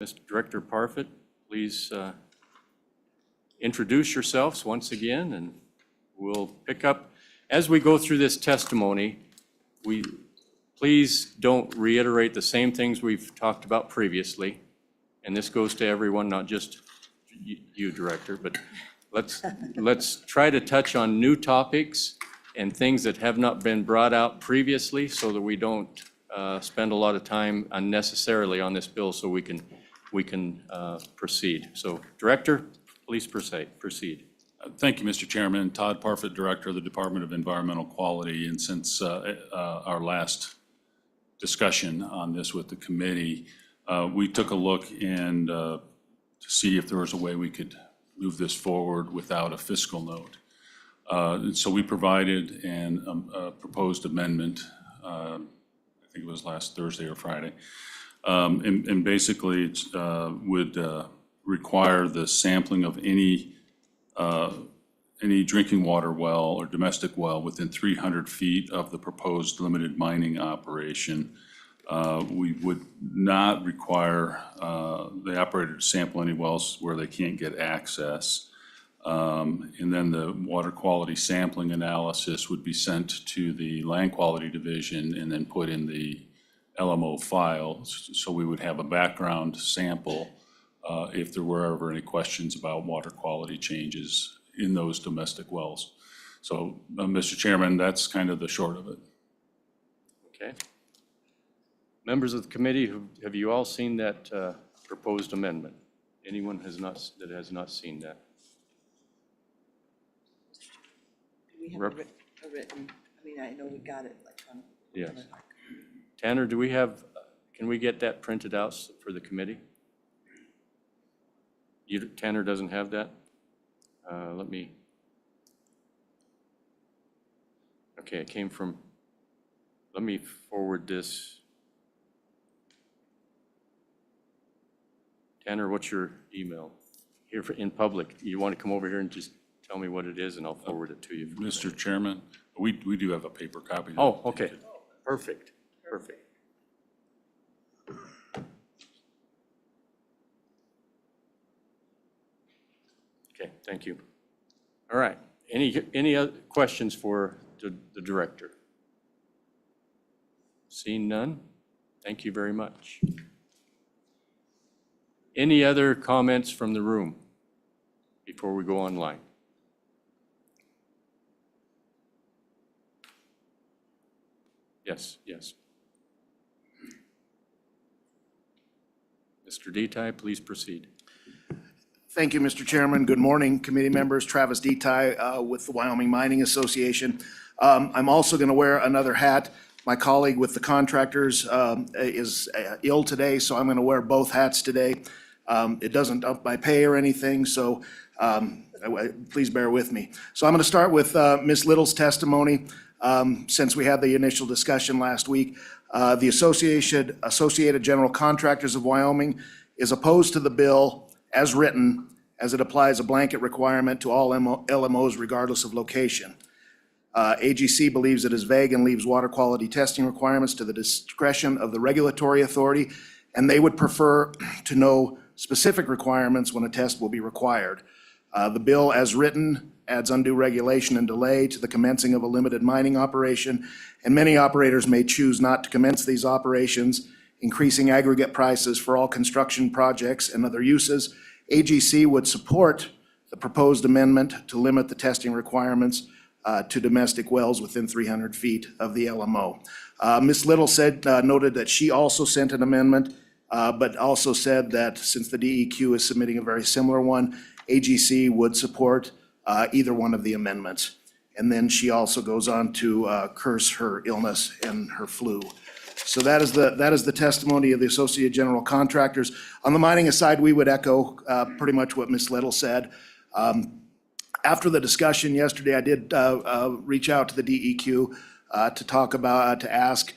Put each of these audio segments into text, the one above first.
Mr. Director Parfit, please introduce yourselves once again, and we'll pick up. As we go through this testimony, please don't reiterate the same things we've talked about previously. And this goes to everyone, not just you, Director, but let's try to touch on new topics and things that have not been brought out previously so that we don't spend a lot of time unnecessarily on this bill so we can proceed. So, Director, please proceed. Thank you, Mr. Chairman. Todd Parfit, Director of the Department of Environmental Quality. And since our last discussion on this with the committee, we took a look and to see if there was a way we could move this forward without a fiscal note. And so we provided a proposed amendment, I think it was last Thursday or Friday, and basically it would require the sampling of any drinking water well or domestic well within 300 feet of the proposed limited mining operation. We would not require the operator to sample any wells where they can't get access. And then the water quality sampling analysis would be sent to the Land Quality Division and then put in the LMO file. So we would have a background sample if there were ever any questions about water quality changes in those domestic wells. So, Mr. Chairman, that's kind of the short of it. Okay. Members of the committee, have you all seen that proposed amendment? Anyone that has not seen that? Do we have a written, I mean, I know we got it electronically. Yes. Tanner, can we get that printed out for the committee? Tanner doesn't have that? Okay, it came from, let me forward this. Tanner, what's your email? Here in public, you want to come over here and just tell me what it is and I'll forward it to you. Mr. Chairman, we do have a paper copy. Oh, okay. Perfect. Okay, thank you. All right, any other questions for the director? Seeing none, thank you very much. Any other comments from the room before we go online? Yes. Mr. Detai, please proceed. Thank you, Mr. Chairman. Good morning, committee members. Travis Detai with the Wyoming Mining Association. I'm also going to wear another hat. My colleague with the contractors is ill today, so I'm going to wear both hats today. It doesn't up my pay or anything, so please bear with me. So I'm going to start with Ms. Little's testimony. Since we had the initial discussion last week, the Associated General Contractors of Wyoming is opposed to the bill as written, as it applies a blanket requirement to all LMOs regardless of location. AGC believes it is vague and leaves water quality testing requirements to the discretion of the regulatory authority, and they would prefer to know specific requirements when a test will be required. The bill as written adds undue regulation and delay to the commencing of a limited mining operation, and many operators may choose not to commence these operations, increasing aggregate prices for all construction projects and other uses. AGC would support the proposed amendment to limit the testing requirements to domestic wells within 300 feet of the LMO. Ms. Little noted that she also sent an amendment, but also said that since the DEQ is submitting a very similar one, AGC would support either one of the amendments. And then she also goes on to curse her illness and her flu. So that is the testimony of the Associated General Contractors. On the mining side, we would echo pretty much what Ms. Little said. After the discussion yesterday, I did reach out to the DEQ to ask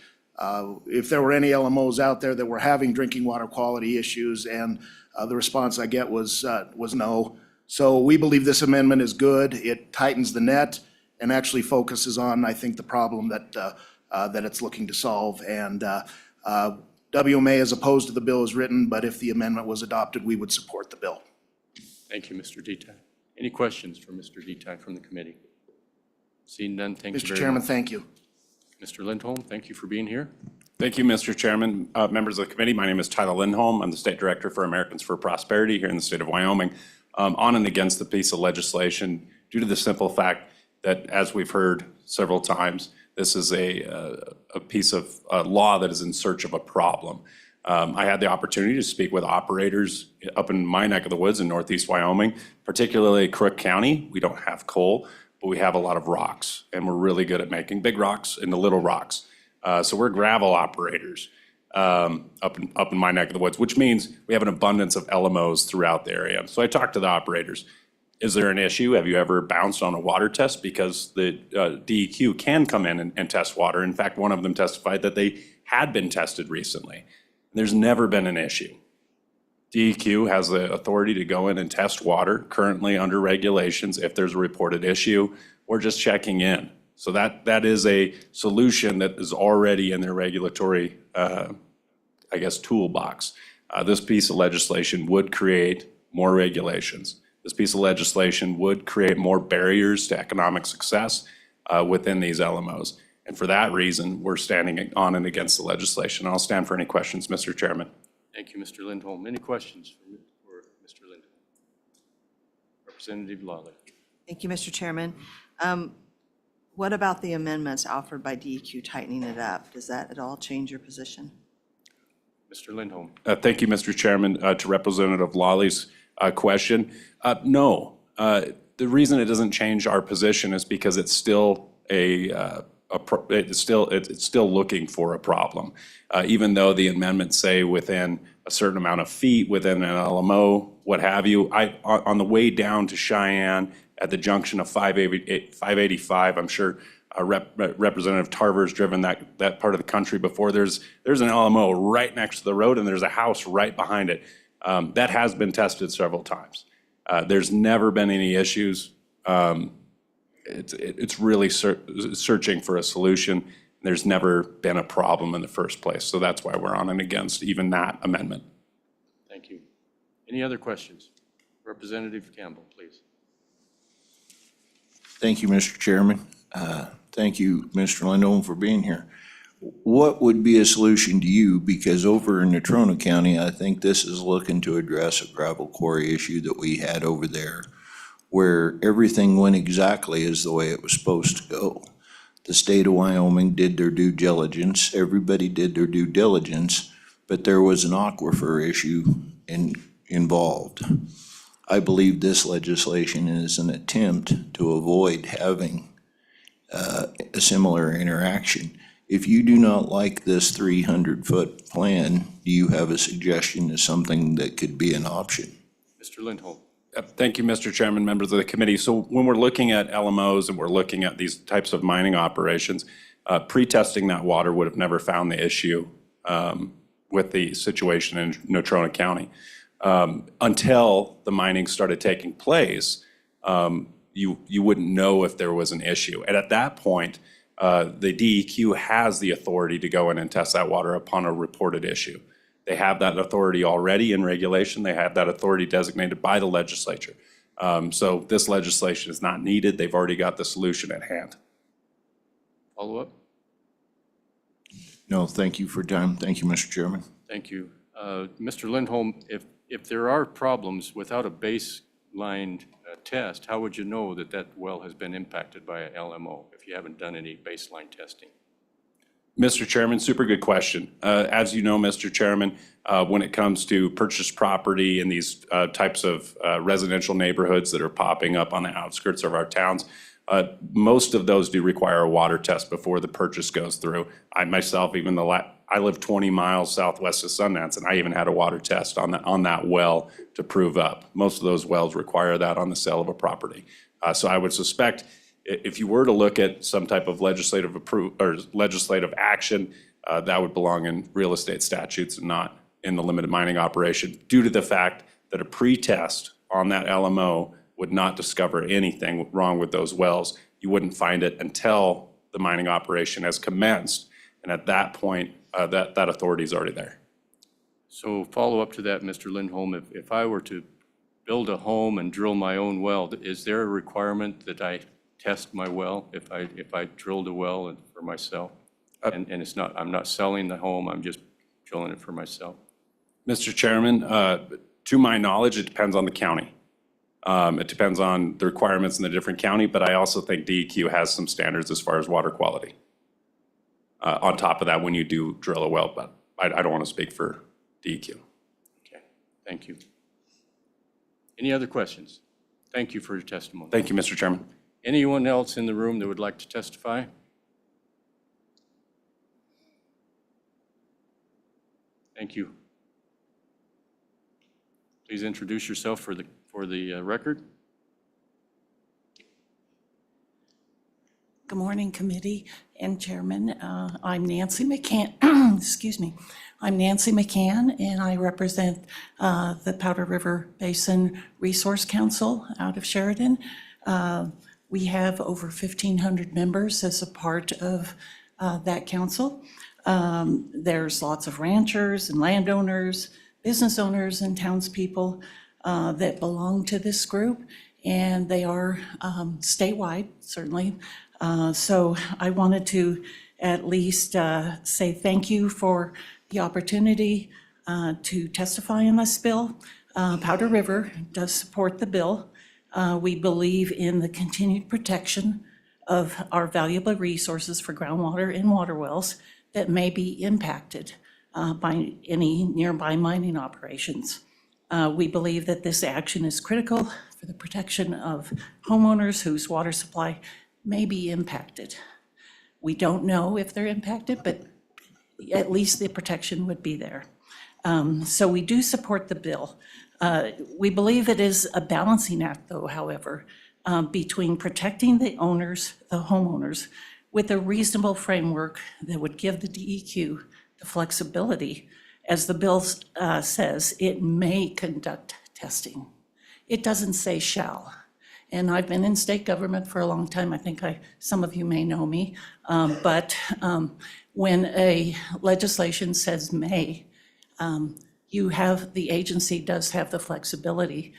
if there were any LMOs out there that were having drinking water quality issues, and the response I get was no. So we believe this amendment is good. It tightens the net and actually focuses on, I think, the problem that it's looking to solve. And WMA is opposed to the bill as written, but if the amendment was adopted, we would support the bill. Thank you, Mr. Detine. Any questions for Mr. Detine from the committee? Seeing none, thank you Mr. very Chairman, much. thank you. Mr. Lindholm, thank you for being here. Thank you, Mr. Chairman. Members of the committee, my name is Tyler Lindholm. I'm the State Director for Americans for Prosperity here in the state of Wyoming. On and against the piece of legislation due to the simple fact that, as we've heard several times, this is a piece of law that is in search of a problem. I had the opportunity to speak with operators up in my neck of the woods in northeast Wyoming, particularly Crook County. We don't have coal, but we have a lot of rocks, and we're really good at making big rocks into little rocks. So we're gravel operators up in my neck of the woods, which means we have an abundance of LMOs throughout the area. So I talked to the operators. Is there an issue? Have you ever bounced on a water test? Because the DEQ can come in and test water. In fact, one of them testified that they had been tested recently. There's never been an issue. DEQ has the authority to go in and test water currently under regulations. If there's a reported issue, we're just checking in. So that is a solution that is already in their regulatory, toolbox. This piece of legislation would create more regulations. This piece of legislation would create more barriers to economic success within these LMOs. And for that reason, we're standing on and against the legislation. I'll stand for any questions, Mr. Chairman. Thank you, Mr. Lindholm. Any questions for Mr. Lindholm? Representative Lawley. Thank you, Mr. Chairman. What about the amendments offered by DEQ tightening it up? Does that at all change your position? Mr. Lindholm. Thank you, Mr. Chairman. To Representative Lawley's question, no. The reason it doesn't change our position is because it's still it's still looking for a problem. Even though the amendments say within a certain amount of feet, within an LMO, what have you, on the way down to Cheyenne at the junction of 585, I'm sure Representative Tarver's driven that part of the country before. There's an LMO right next to the road and there's a house right behind it. That has been tested several times. There's never been any issues. It's really searching for a solution. There's never been a problem in the first place. So that's why we're on and against even that amendment. Thank you. Any other questions? Representative Campbell, please. Thank you, Mr. Chairman. Thank you, Mr. Lindholm, for being here. What would be a solution to you? Because over in Natrona County, I think this is looking to address a gravel quarry issue that we had over there, where everything went exactly as the way it was supposed to go. The state of Wyoming did their due diligence, everybody did their due diligence, but there was an aquifer issue involved. I believe this legislation is an attempt to avoid having a similar interaction. If you do not like this 300-foot plan, do you have a suggestion of something that could be an option? Mr. Lindholm. Thank you, Mr. Chairman, members of the committee. So when we're looking at LMOs and we're looking at these types of mining operations, pre-testing that water would have never found the issue with the situation in Natrona County. Until the mining started taking place, you wouldn't know if there was an issue. And at that point, the DEQ has the authority to go in and test that water upon a reported issue. They have that authority already in regulation. They have that authority designated by the legislature. So this legislation is not needed. They've already got the solution at hand. Follow up? No, thank you for your time. Thank you, Mr. Chairman. Thank you. Mr. Lindholm, if there are problems without a baseline test, how would you know that that well has been impacted by a LMO if you haven't done any baseline testing? Mr. Chairman, super good question. As you know, Mr. Chairman, when it comes to purchased property in these types of residential neighborhoods that are popping up on the outskirts of our towns, most of those do require a water test before the purchase goes through. I myself, I live 20 miles southwest of Sundance, and I even had a water test on that well to prove up. Most of those wells require that on the sale of a property. So I would suspect if you were to look at some type of legislative action, that would belong in real estate statutes and not in the limited mining operation, due to the fact that a pre-test on that LMO would not discover anything wrong with those wells. You wouldn't find it until the mining operation has commenced, and at that point, that authority is already there. So follow up to that, Mr. Lindholm, if I were to build a home and drill my own well, is there a requirement that I test my well if I drilled a well for myself? And it's not, I'm not selling the home, I'm just drilling it for myself? Mr. Chairman, to my knowledge, it depends on the county. It depends on the requirements in the different county, but I also think DEQ has some standards as far as water quality. On top of that, when you do drill a well, but I don't want to speak for DEQ. Okay, thank you. Any other questions? Thank you for your testimony. Thank you, Mr. Chairman. Anyone else in the room that would like to testify? Thank you. Please introduce yourself for the record. Good morning, committee and chairman. I'm Nancy McCann. Excuse me. I'm Nancy McCann, and I represent the Powder River Basin Resource Council out of Sheridan. We have over 1,500 members as a part of that council. There's lots of ranchers and landowners, business owners and townspeople that belong to this group, and they are statewide, certainly. So I wanted to at least say thank you for the opportunity to testify on this bill. Powder River does support the bill. We believe in the continued protection of our valuable resources for groundwater and water wells that may be impacted by any nearby mining operations. We believe that this action is critical for the protection of homeowners whose water supply may be impacted. We don't know if they're impacted, but at least the protection would be there. So we do support the bill. We believe it is a balancing act, though, however, between protecting the owners, the homeowners, with a reasonable framework that would give the DEQ the flexibility. As the bill says, it may conduct testing. It doesn't say shall. And I've been in state government for a long time. I think some of you may know me. But when a legislation says may, the agency does have the flexibility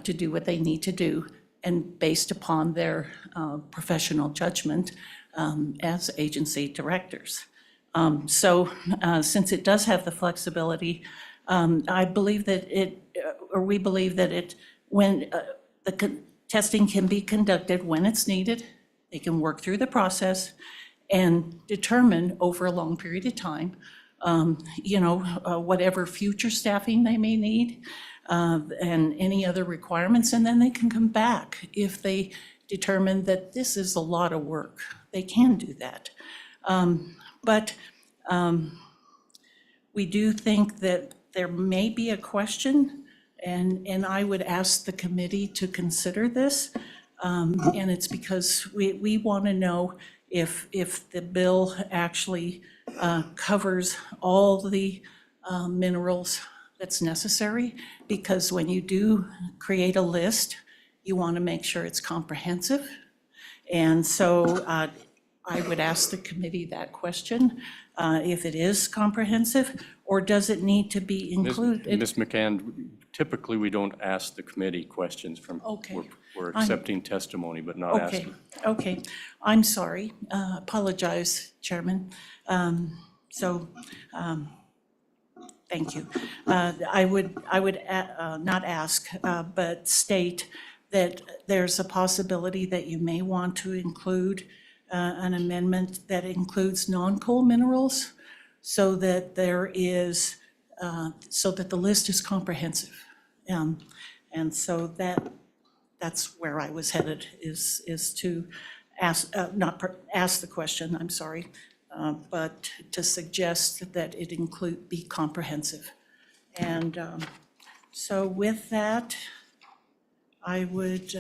to do what they need to do, and based upon their professional judgment as agency directors. So since it does have the flexibility, I believe that we believe that when testing can be conducted when it's needed, they can work through the process and determine over a long period of time, whatever future staffing they may need and any other requirements, and then they can come back if they determine that this is a lot of work. They can do that. But we do think that there may be a question, and I would ask the committee to consider this. And it's because we want to know if the bill actually covers all the minerals that's necessary. Because when you do create a list, you want to make sure it's comprehensive. And so I would ask the committee that question, if it is comprehensive, or does it need to be included? Ms. McCann, typically we don't ask the committee questions from, Okay. we're accepting testimony, but not Okay, asking. okay. I'm sorry. Apologize, Chairman. Thank you. I would not ask, but state that there's a possibility that you may want to include an amendment that includes non-coal minerals so that so that the list is comprehensive. And so that's where I was headed, is to ask, ask the question, I'm sorry, but to suggest that it be comprehensive. And so with that, I would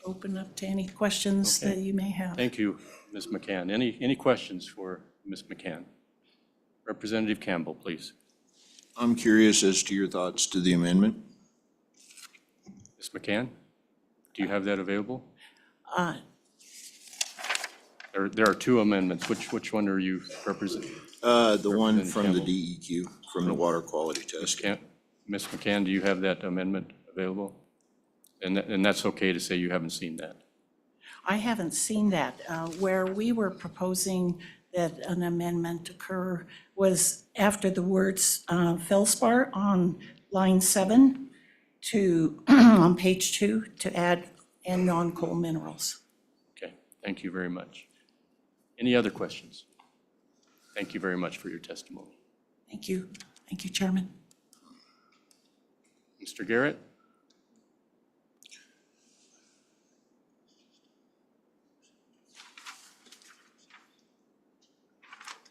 open up to any questions that you may have. Thank you, Ms. McCann. Any questions for Ms. McCann? Representative Campbell, please. I'm curious as to your thoughts to the amendment. Ms. McCann, do you have that available? There are two amendments. Which one are you representing? The one Representative from the Campbell. DEQ, from the water quality testing. Ms. McCann, do you have that amendment available? And that's okay to say you haven't seen that? I haven't seen that. Where we were proposing that an amendment occur was after the words feldspar on line 7 to, on page 2, to add and non-coal minerals. Okay, thank you very much. Any other questions? Thank you very much for your testimony. Thank you. Thank you, Chairman. Mr. Garrett?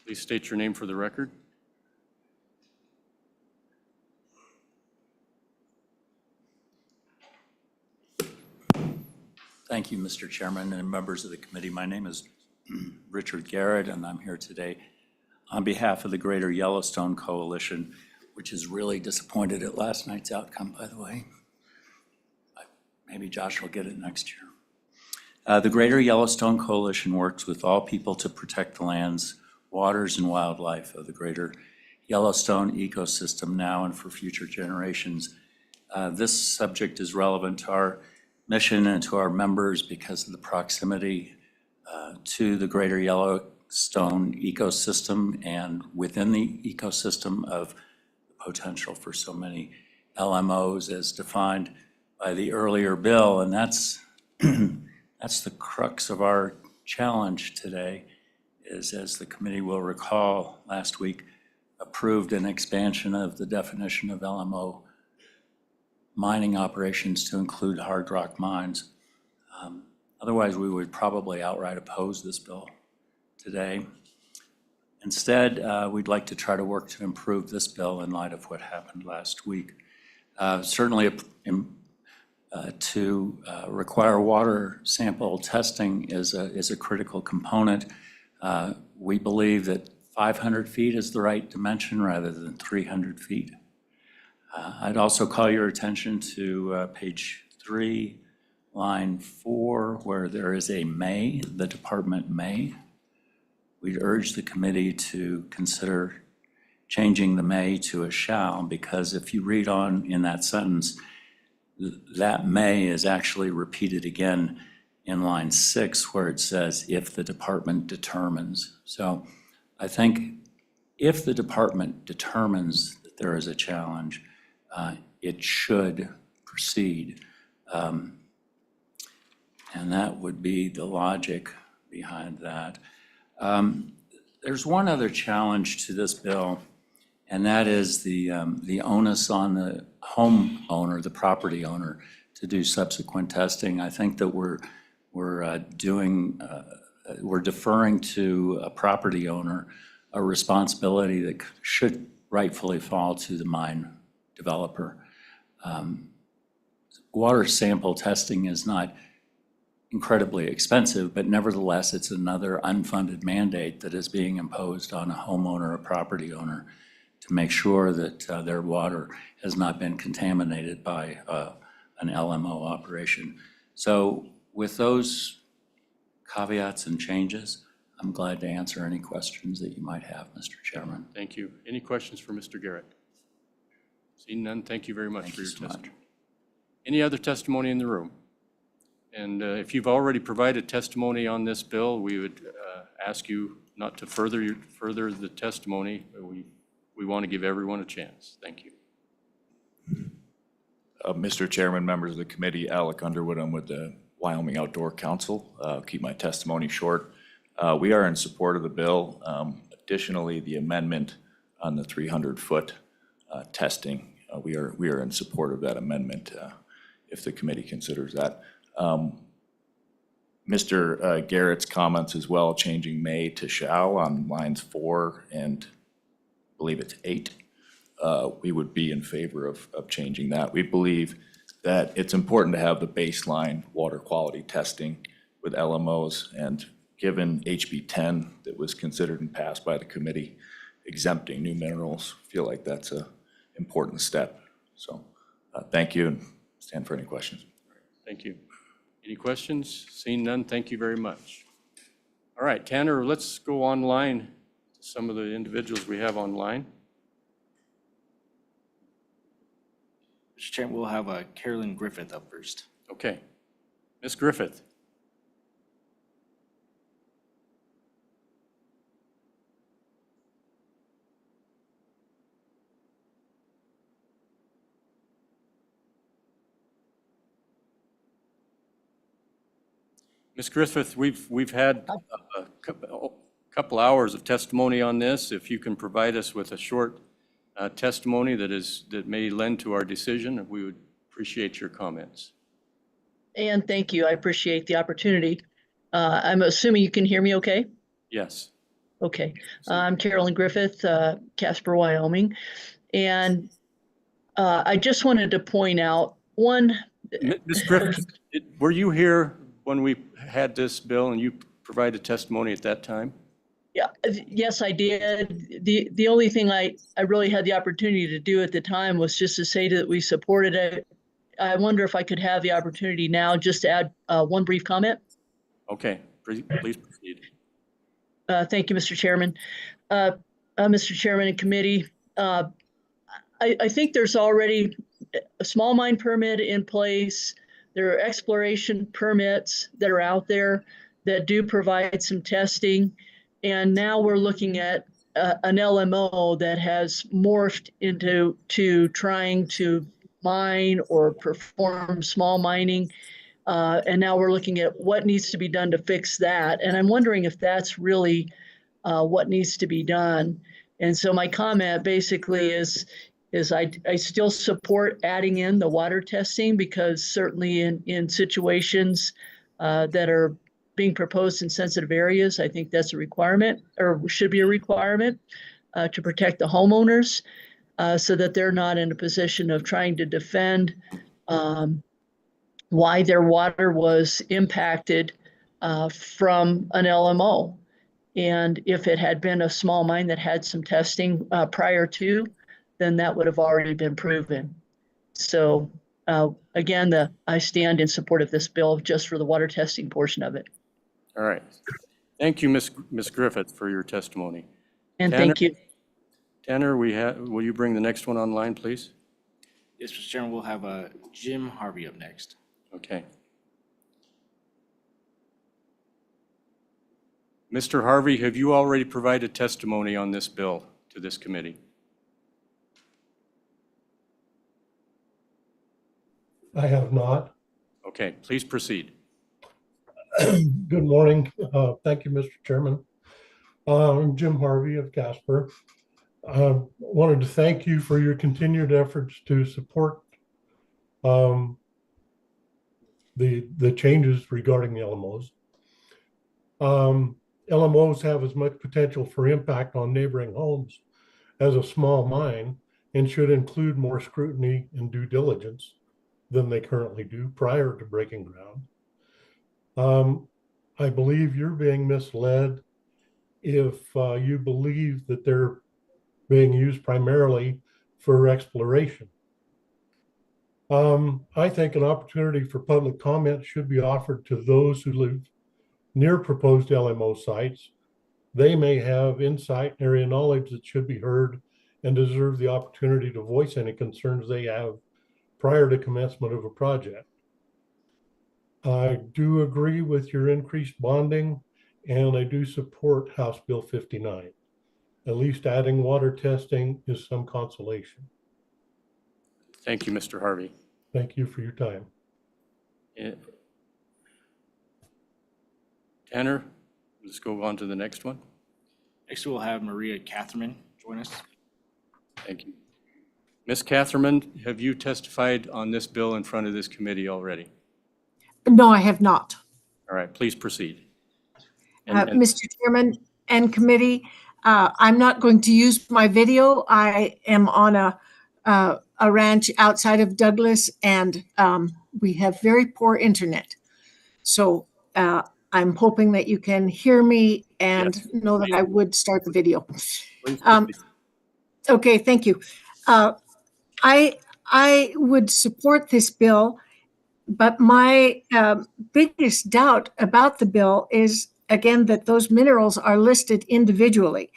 Please state your name for the record. Thank you, Mr. Chairman and members of the committee. My name is Richard Garrett, and I'm here today on behalf of the Greater Yellowstone Coalition, which is really disappointed at last night's outcome, by the way. Maybe Josh will get it next year. The Greater Yellowstone Coalition works with all people to protect the lands, waters, and wildlife of the Greater Yellowstone ecosystem now and for future generations. This subject is relevant to our mission and to our members because of the proximity to the Greater Yellowstone ecosystem and within the ecosystem of the potential for so many LMOs as defined by the earlier bill. And that's the crux of our challenge today is, as the committee will recall, last week approved an expansion of the definition of LMO mining operations to include hard rock mines. Otherwise, we would probably outright oppose this bill today. Instead, we'd like to try to work to improve this bill in light of what happened last week. Certainly, to require water sample testing is a critical component. We believe that 500 feet is the right dimension rather than 300 feet. I'd also call your attention to page 3, line 4, where there is a may, the department may. We'd urge the committee to consider changing the may to a shall, because if you read on in that sentence, that may is actually repeated again in line 6, where it says, if the department determines. So I think if the department determines that there is a challenge, it should proceed. And that would be the logic behind that. There's one other challenge to this bill, and that is the onus on the homeowner, the property owner, to do subsequent testing. I think that we're deferring to a property owner a responsibility that should rightfully fall to the mine developer. Water sample testing is not incredibly expensive, but nevertheless, it's another unfunded mandate that is being imposed on a homeowner, a property owner, to make sure that their water has not been contaminated by an LMO operation. So with those caveats and changes, I'm glad to answer any questions that you might have, Mr. Chairman. Thank you. Any questions for Mr. Garrett? Seeing none, thank you very much Thank for you your so much. testimony. Any other testimony in the room? And if you've already provided testimony on this bill, we would ask you not to further the testimony. We want to give everyone a chance. Thank you. Mr. Chairman, members of the committee, Alec Underwood, I'm with the Wyoming Outdoor Council. I'll keep my testimony short. We are in support of the bill. Additionally, the amendment on the 300-foot testing, we are in support of that amendment if the committee considers that. Mr. Garrett's comments as well, changing may to shall on lines 4 and I believe it's 8. We would be in favor of changing that. We believe that it's important to have the baseline water quality testing with LMOs, and given HB 10 that was considered and passed by the committee exempting new minerals, feel like that's an important step. So thank you, and stand for any questions. Thank you. Any questions? Seeing none, thank you very much. All right, Tanner, let's go online to some of the individuals we have online. Mr. Chairman, we'll have Carolyn Griffith up first. Okay. Ms. Griffith. Ms. Griffith, we've had a couple hours of testimony on this. If you can provide us with a short testimony that may lend to our decision, we would appreciate your comments. And thank you. I appreciate the opportunity. I'm assuming you can hear me okay? Yes. Okay. I'm Carolyn Griffith, Casper, Wyoming. And I just wanted to point out one. Ms. Griffith, were you here when we had this bill and you provided testimony at that time? Yeah, yes, I did. The only thing I really had the opportunity to do at the time was just to say that we supported it. I wonder if I could have the opportunity now just to add one brief comment. Okay, please proceed. Thank you, Mr. Chairman. Mr. Chairman and committee, I think there's already a small mine permit in place. There are exploration permits that are out there that do provide some testing. And now we're looking at an LMO that has morphed into trying to mine or perform small mining. And now we're looking at what needs to be done to fix that. And I'm wondering if that's really what needs to be done. And so my comment basically is I still support adding in the water testing, because certainly in situations that are being proposed in sensitive areas, I think that's a requirement, or should be a requirement, to protect the homeowners so that they're not in a position of trying to defend why their water was impacted from an LMO. And if it had been a small mine that had some testing prior to, then that would have already been proven. So again, I stand in support of this bill just for the water testing portion of it. All right. Thank you, Ms. Griffith, for your testimony. And Tanner? thank you. Tanner, will you bring the next one online, please? Yes, Mr. Chairman, we'll have Jim Harvey up next. Okay. Mr. Harvey, have you already provided testimony on this bill to this committee? I have not. Okay, please proceed. Good morning. Thank you, Mr. Chairman. I'm Jim Harvey of Casper. Wanted to thank you for your continued efforts to support the changes regarding the LMOs. LMOs have as much potential for impact on neighboring homes as a small mine, and should include more scrutiny and due diligence than they currently do prior to breaking ground. I believe you're being misled if you believe that they're being used primarily for exploration. I think an opportunity for public comment should be offered to those who live near proposed LMO sites. They may have insight and area knowledge that should be heard and deserve the opportunity to voice any concerns they have prior to commencement of a project. I do agree with your increased bonding, and I do support House Bill 59. At least adding water testing is some consolation. Thank you, Mr. Harvey. Thank you for your time. Tanner, let's go on to the next one. Next, we'll have Maria Catherman join us. Thank you. Ms. Catherman, have you testified on this bill in front of this committee already? No, I have not. All right, please proceed. Mr. Chairman and committee, I'm not going to use my video. I am on a ranch outside of Douglas, and we have very poor internet. So I'm hoping that you can hear me and Yes. know that I would start the video. Please proceed. Okay, thank you. I would support this bill, but my biggest doubt about the bill is again, that those minerals are listed individually.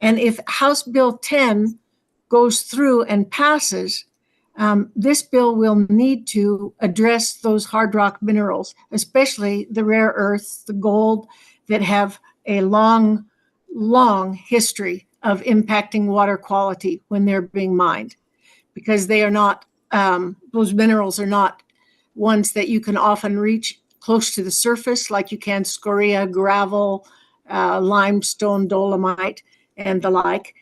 And if House Bill 10 goes through and passes, this bill will need to address those hard rock minerals, especially the rare earths, the gold, that have a long, long history of impacting water quality when they're being mined, because they are not, those minerals are not ones that you can often reach close to the surface like you can scoria, gravel, limestone, dolomite, and the like.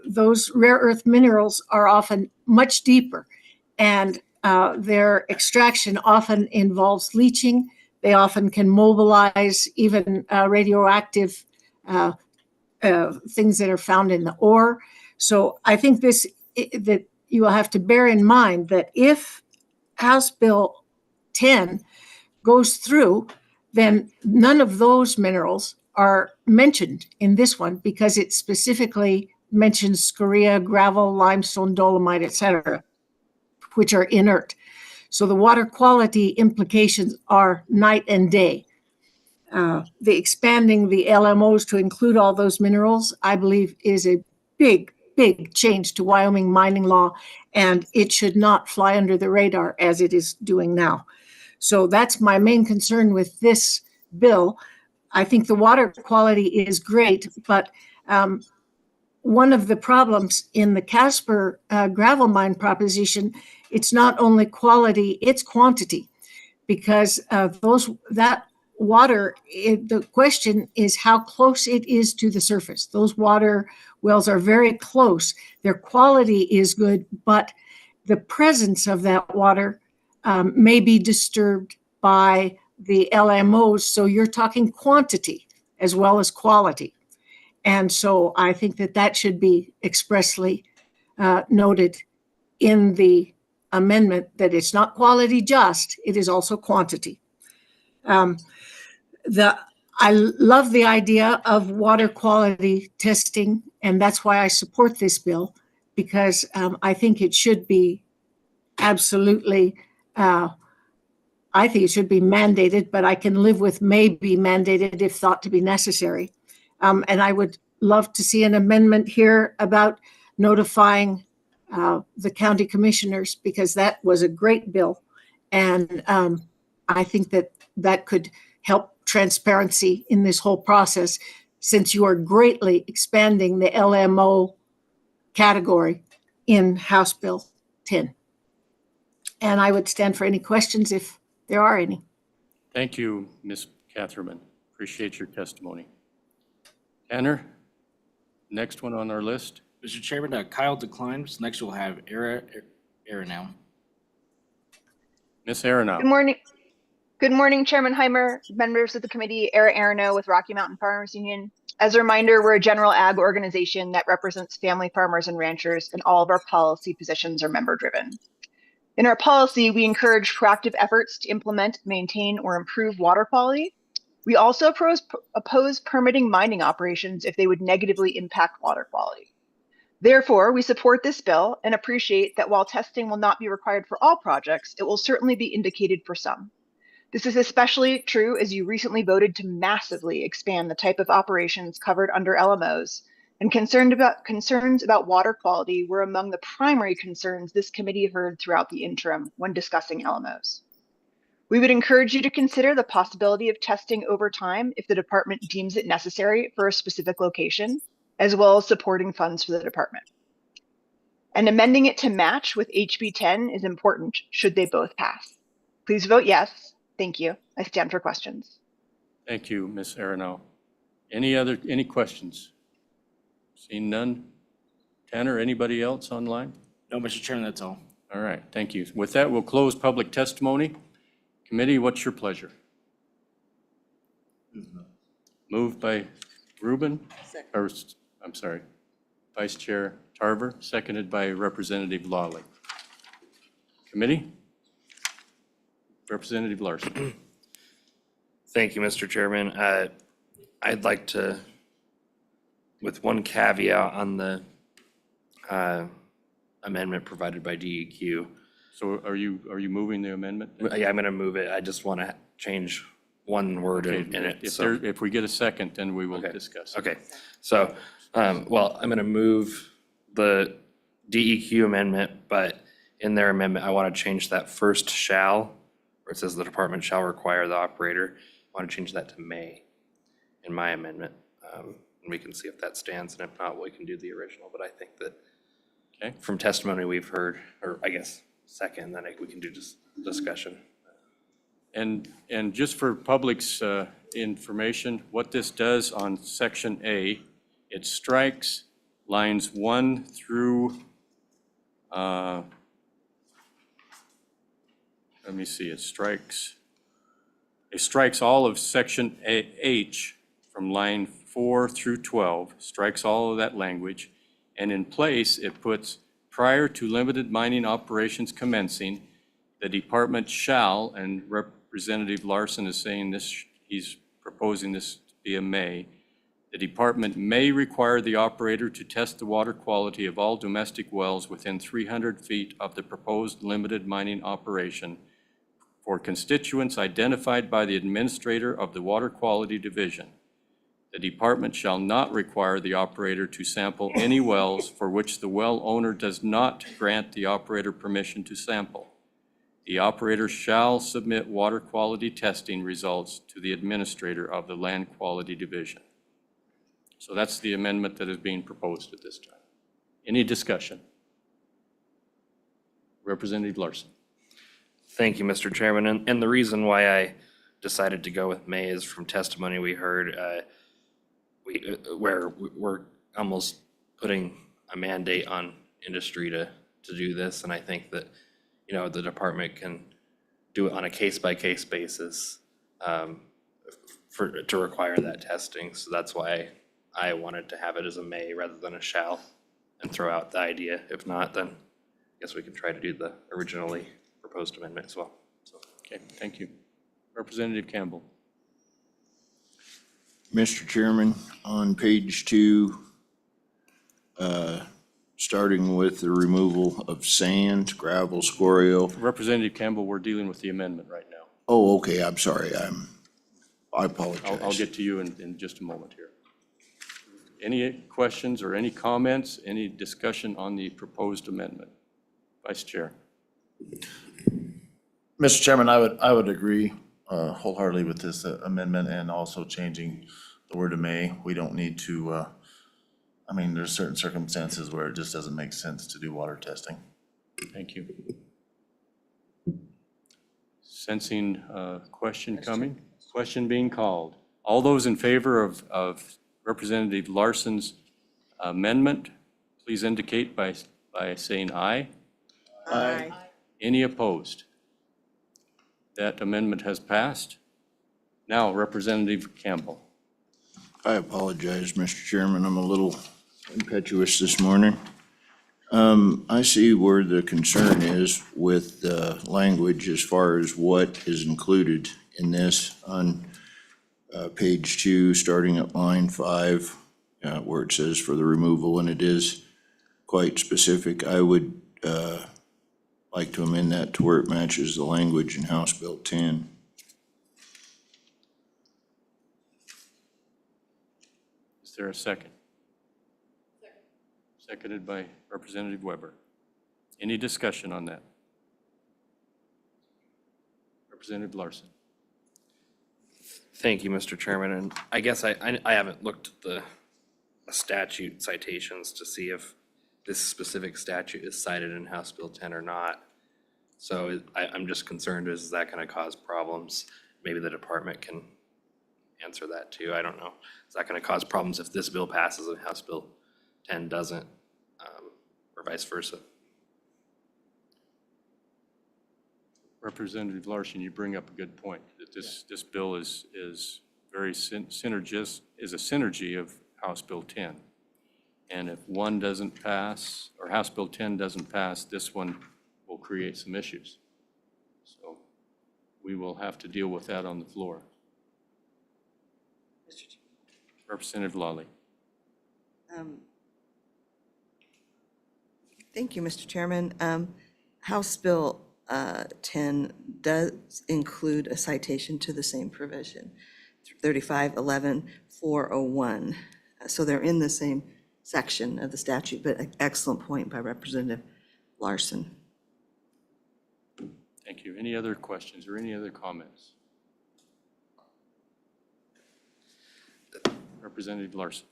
Those rare earth minerals are often much deeper, and their extraction often involves leaching. They often can mobilize even radioactive things that are found in the ore. So I think that you will have to bear in mind that if House Bill 10 goes through, then none of those minerals are mentioned in this one because it specifically mentions scoria, gravel, limestone, dolomite, etc., which are inert. So the water quality implications are night and day. The expanding the LMOs to include all those minerals, I believe, is a big, big change to Wyoming mining law, and it should not fly under the radar as it is doing now. So that's my main concern with this bill. I think the water quality is great, but one of the problems in the Casper gravel mine proposition, it's not only quality, it's quantity, because that water, the question is how close it is to the surface. Those water wells are very close. Their quality is good, but the presence of that water may be disturbed by the LMOs. So you're talking quantity as well as quality. And so I think that should be expressly noted in the amendment, that it's not quality just, it is also quantity. I love the idea of water quality testing, and that's why I support this bill, because I think it should be absolutely, I think it should be mandated, but I can live with may be mandated if thought to be necessary. And I would love to see an amendment here about notifying the county commissioners, because that was a great bill. And I think that could help transparency in this whole process, since you are greatly expanding the LMO category in House Bill 10. And I would stand for any questions if there are any. Thank you, Ms. Catherman. Appreciate your testimony. Tanner, next one on our list. Mr. Chairman, Kyle declines. Next we'll have Era now. Ms. Aronow. Good morning. Good morning, Chairman Heimer, members of the committee, Era Arano with Rocky Mountain Farmers Union. As a reminder, we're a general ag organization that represents family farmers and ranchers, and all of our policy positions are member-driven. In our policy, we encourage proactive efforts to implement, maintain, or improve water quality. We also oppose permitting mining operations if they would negatively impact water quality. Therefore, we support this bill and appreciate that while testing will not be required for all projects, it will certainly be indicated for some. This is especially true as you recently voted to massively expand the type of operations covered under LMOs, and concerns about water quality were among the primary concerns this committee heard throughout the interim when discussing LMOs. We would encourage you to consider the possibility of testing over time if the department deems it necessary for a specific location, as well as supporting funds for the department. And amending it to match with HB 10 is important should they both pass. Please vote yes. Thank you. I stand for questions. Thank you, Ms. Aronow. Any questions? Seeing none. Tanner, anybody else online? No, Mr. Chairman, that's all. All right, thank you. With that, we'll close public testimony. Committee, what's your pleasure? Moved by Rubin, or, I'm sorry, Vice Chair Tarver, seconded by Representative Lawley. Committee? Representative Larson. Thank you, Mr. Chairman. I'd like to, with one caveat on the amendment provided by DEQ. So are you moving the amendment? Yeah, I'm going to move it. I just want to change one word Okay, in it. if So, if we get a second, then we will Okay. discuss. okay. So, well, I'm going to move the DEQ amendment, but in their amendment, I want to change that first shall, where it says the department shall require the operator. I want to change that to may in my amendment. And we can see if that stands, and if not, we can do the original. But I think that Okay. from testimony we've heard, or I guess second, then we can do just discussion. And just for public's information, what this does on section A, it strikes lines 1 through, let me see, it strikes all of section H from line 4 through 12, strikes all of that language, and in place, it puts, prior to limited mining operations commencing, the department shall, and Representative Larson is saying this, he's proposing this to be a may, the department may require the operator to test the water quality of all domestic wells within 300 feet of the proposed limited mining operation for constituents identified by the administrator of the Water Quality Division. The department shall not require the operator to sample any wells for which the well owner does not grant the operator permission to sample. The operator shall submit water quality testing results to the administrator of the Land Quality Division. So that's the amendment that is being proposed at this time. Any discussion? Representative Larson. Thank you, Mr. Chairman. And the reason why I decided to go with may is from testimony we heard, where we're almost putting a mandate on industry to do this. And I think that, you know, the department can do it on a case-by-case basis to require that testing. So that's why I wanted to have it as a may rather than a shall and throw out the idea. If not, then I guess we can try to do the originally proposed amendment as well. So. Okay, thank you. Representative Campbell. Mr. Chairman, on page 2, starting with the removal of sand, gravel, scoria. Representative Campbell, we're dealing with the amendment right now. Oh, okay, I'm sorry, I apologize. I'll get to you in just a moment here. Any questions or any comments, any discussion on the proposed amendment? Vice Chair. Mr. Chairman, I would agree wholeheartedly with this amendment and also changing the word to may. We don't need to, I mean, there's certain circumstances where it just doesn't make sense to do water testing. Thank you. Sensing a question coming, question being called. All those in favor of Representative Larson's amendment, please indicate by saying aye. Aye. Any opposed? That amendment has passed. Now, Representative Campbell. I apologize, Mr. Chairman, I'm a little impetuous this morning. I see where the concern is with the language as far as what is included in this on page 2, starting at line 5, where it says for the removal, and it is quite specific. I would like to amend that to where it matches the language in House Bill 10. Is there a second? Seconded by Representative Weber. Any discussion on that? Representative Larson. Thank you, Mr. Chairman. And I guess I haven't looked at the statute citations to see if this specific statute is cited in House Bill 10 or not. So I'm just concerned, is that going to cause problems? Maybe the department can answer that too. I don't know. Is that going to cause problems if this bill passes and House Bill 10 doesn't, or vice versa? Representative Larson, you bring up a good point, that this bill is very synergist, is a synergy of House Bill 10. And if one doesn't pass, or House Bill 10 doesn't pass, this one will create some issues. So we will have to deal with that on the floor. Representative Lawley. Thank you, Mr. Chairman. House Bill 10 does include a citation to the same provision, 3511-401. So they're in the same section of the statute, but an excellent point by Representative Larson. Thank you. Any other questions or any other comments? Representative Larson.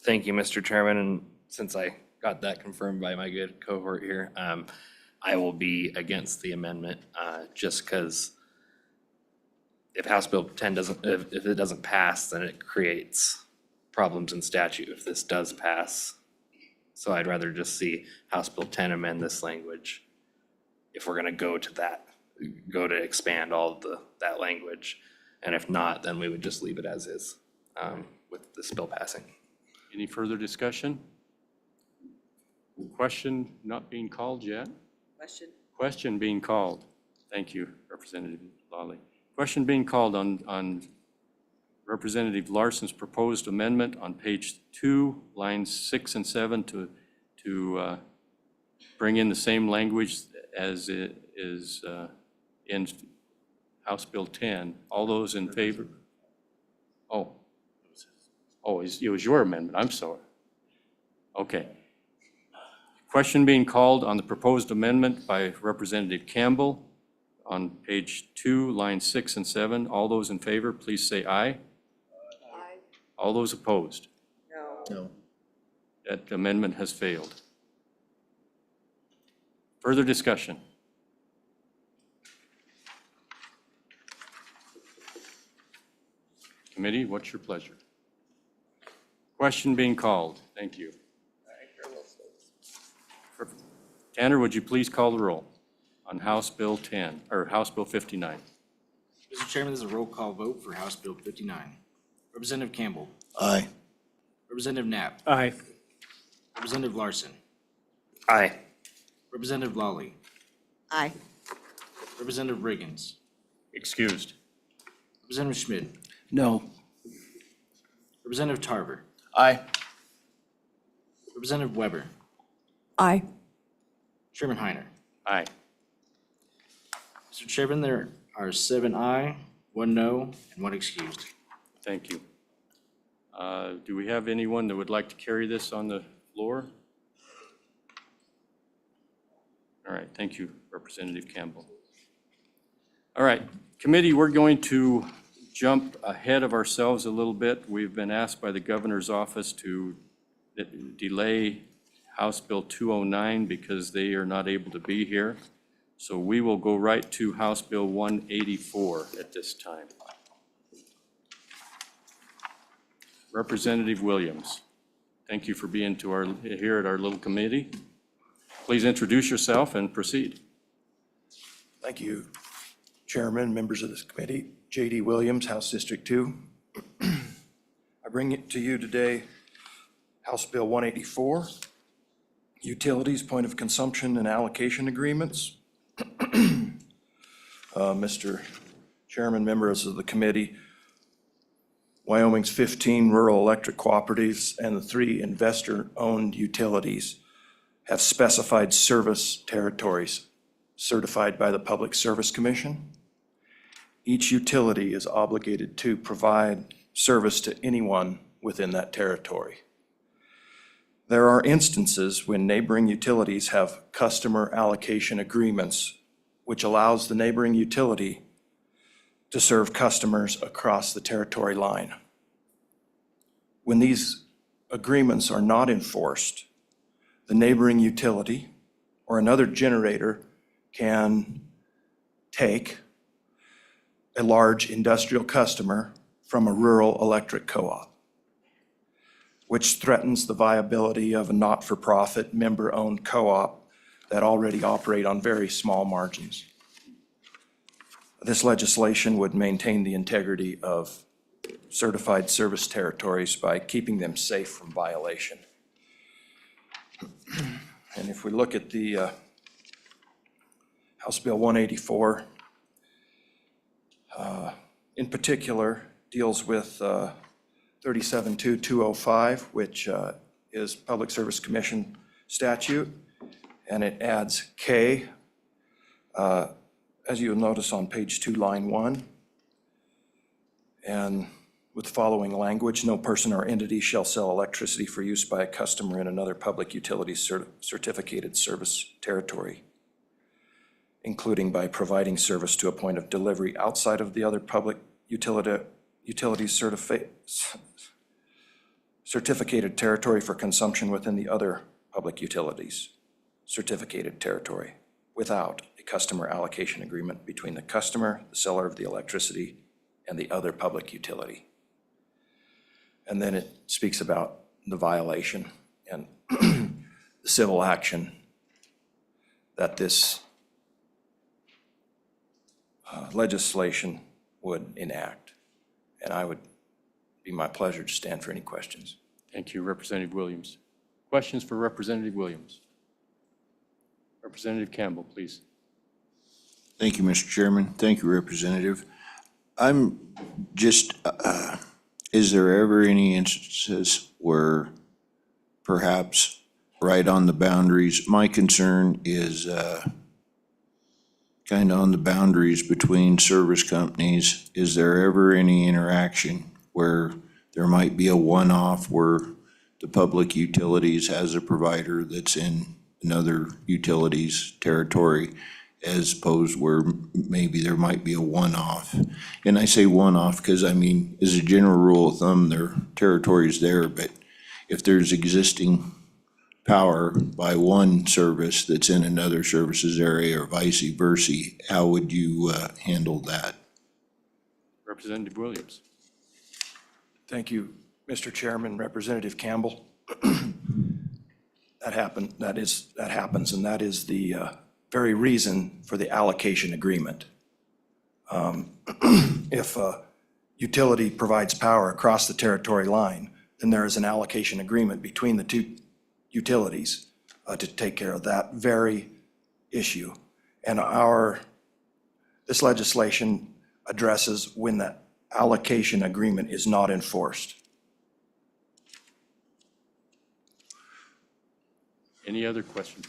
Thank you, Mr. Chairman, and since I got that confirmed by my good cohort here, I will be against the amendment, just because if House Bill 10 doesn't, if it doesn't pass, then it creates problems in statute if this does pass. So I'd rather just see House Bill 10 amend this language if we're gonna go to that, go to expand all of that language. And if not, then we would just leave it as is, with this bill passing. Any further discussion? Question not being called yet? Question? Question being called. Thank you, Representative Lawley. Question being called on Representative Larson's proposed amendment on page 2, lines 6 and 7 to bring in the same language as it is in House Bill 10. All those in favor? Oh, it was your amendment. I'm sorry. Okay. Question being called on the proposed amendment by Representative Campbell on page 2, lines 6 and 7. All those in favor, please say aye. Aye. All those opposed? No. That amendment has failed. Further discussion? Committee, what's your pleasure? Question being called. Thank you. Tanner, would you please call the roll on House Bill 10, or House Bill 59? Mr. Chairman, this is a roll call vote for House Bill 59. Representative Campbell. Aye. Representative Knapp. Aye. Representative Larson. Aye. Representative Lawley. Aye. Representative Riggins. Excused. Representative Schmidt. No. Representative Tarver. Aye. Representative Weber. Aye. Chairman Heiner. Aye. Mr. Chairman, there are 7 aye, 1 no, and 1 excused. Thank you. Do we have anyone that would like to carry this on the floor? All right, thank you, Representative Campbell. All right, committee, we're going to jump ahead of ourselves a little bit. We've been asked by the governor's office to delay House Bill 209 because they are not able to be here. So we will go right to House Bill 184 at this time. Representative Williams, thank you for being here at our little committee. Please introduce yourself and proceed. Thank you, Chairman, members of this committee. J.D. Williams, House District 2. I bring it to you today, House Bill 184, Utilities, Point of Consumption and Allocation Agreements. Mr. Chairman, members of the committee, Wyoming's 15 rural electric cooperatives and the 3 investor-owned utilities have specified service territories certified by the Public Service Commission. Each utility is obligated to provide service to anyone within that territory. There are instances when neighboring utilities have customer allocation agreements, which allows the neighboring utility to serve customers across the territory line. When these agreements are not enforced, the neighboring utility or another generator can take a large industrial customer from a rural electric co-op, which threatens the viability of a not-for-profit member-owned co-op that already operate on very small margins. This legislation would maintain the integrity of certified service territories by keeping them safe from violation. And if we look at the House Bill 184, in particular, deals with 37-2205, which is Public Service Commission statute, and it adds K As you'll notice on page 2, line 1, and with the following language, no person or entity shall sell electricity for use by a customer in another public utility certificated service territory, including by providing service to a point of delivery outside of the other public utility certificated territory for consumption within the other public utilities certificated territory, without a customer allocation agreement between the customer, the seller of the electricity, and the other public utility. And then it speaks about the violation and the civil action that this legislation would enact. And I would be my pleasure to stand for any questions. Thank you, Representative Williams. Questions for Representative Williams? Representative Campbell, please. Thank you, Mr. Chairman. Thank you, Representative. I'm just, is there ever any instances where perhaps right on the boundaries, my concern is kind of on the boundaries between service companies, is there ever any interaction where there might be a one-off where the public utilities has a provider that's in another utility's territory, as opposed where maybe there might be a one-off? And I say one-off because, I mean, as a general rule of thumb, their territory's there, but if there's existing power by one service that's in another services area or vice versa, how would you handle that? Representative Williams. Thank you, Mr. Chairman. Representative Campbell. That happens, and that is the very reason for the allocation agreement. If a utility provides power across the territory line, then there is an allocation agreement between the two utilities to take care of that very issue. And this legislation addresses when the allocation agreement is not enforced. Any other questions?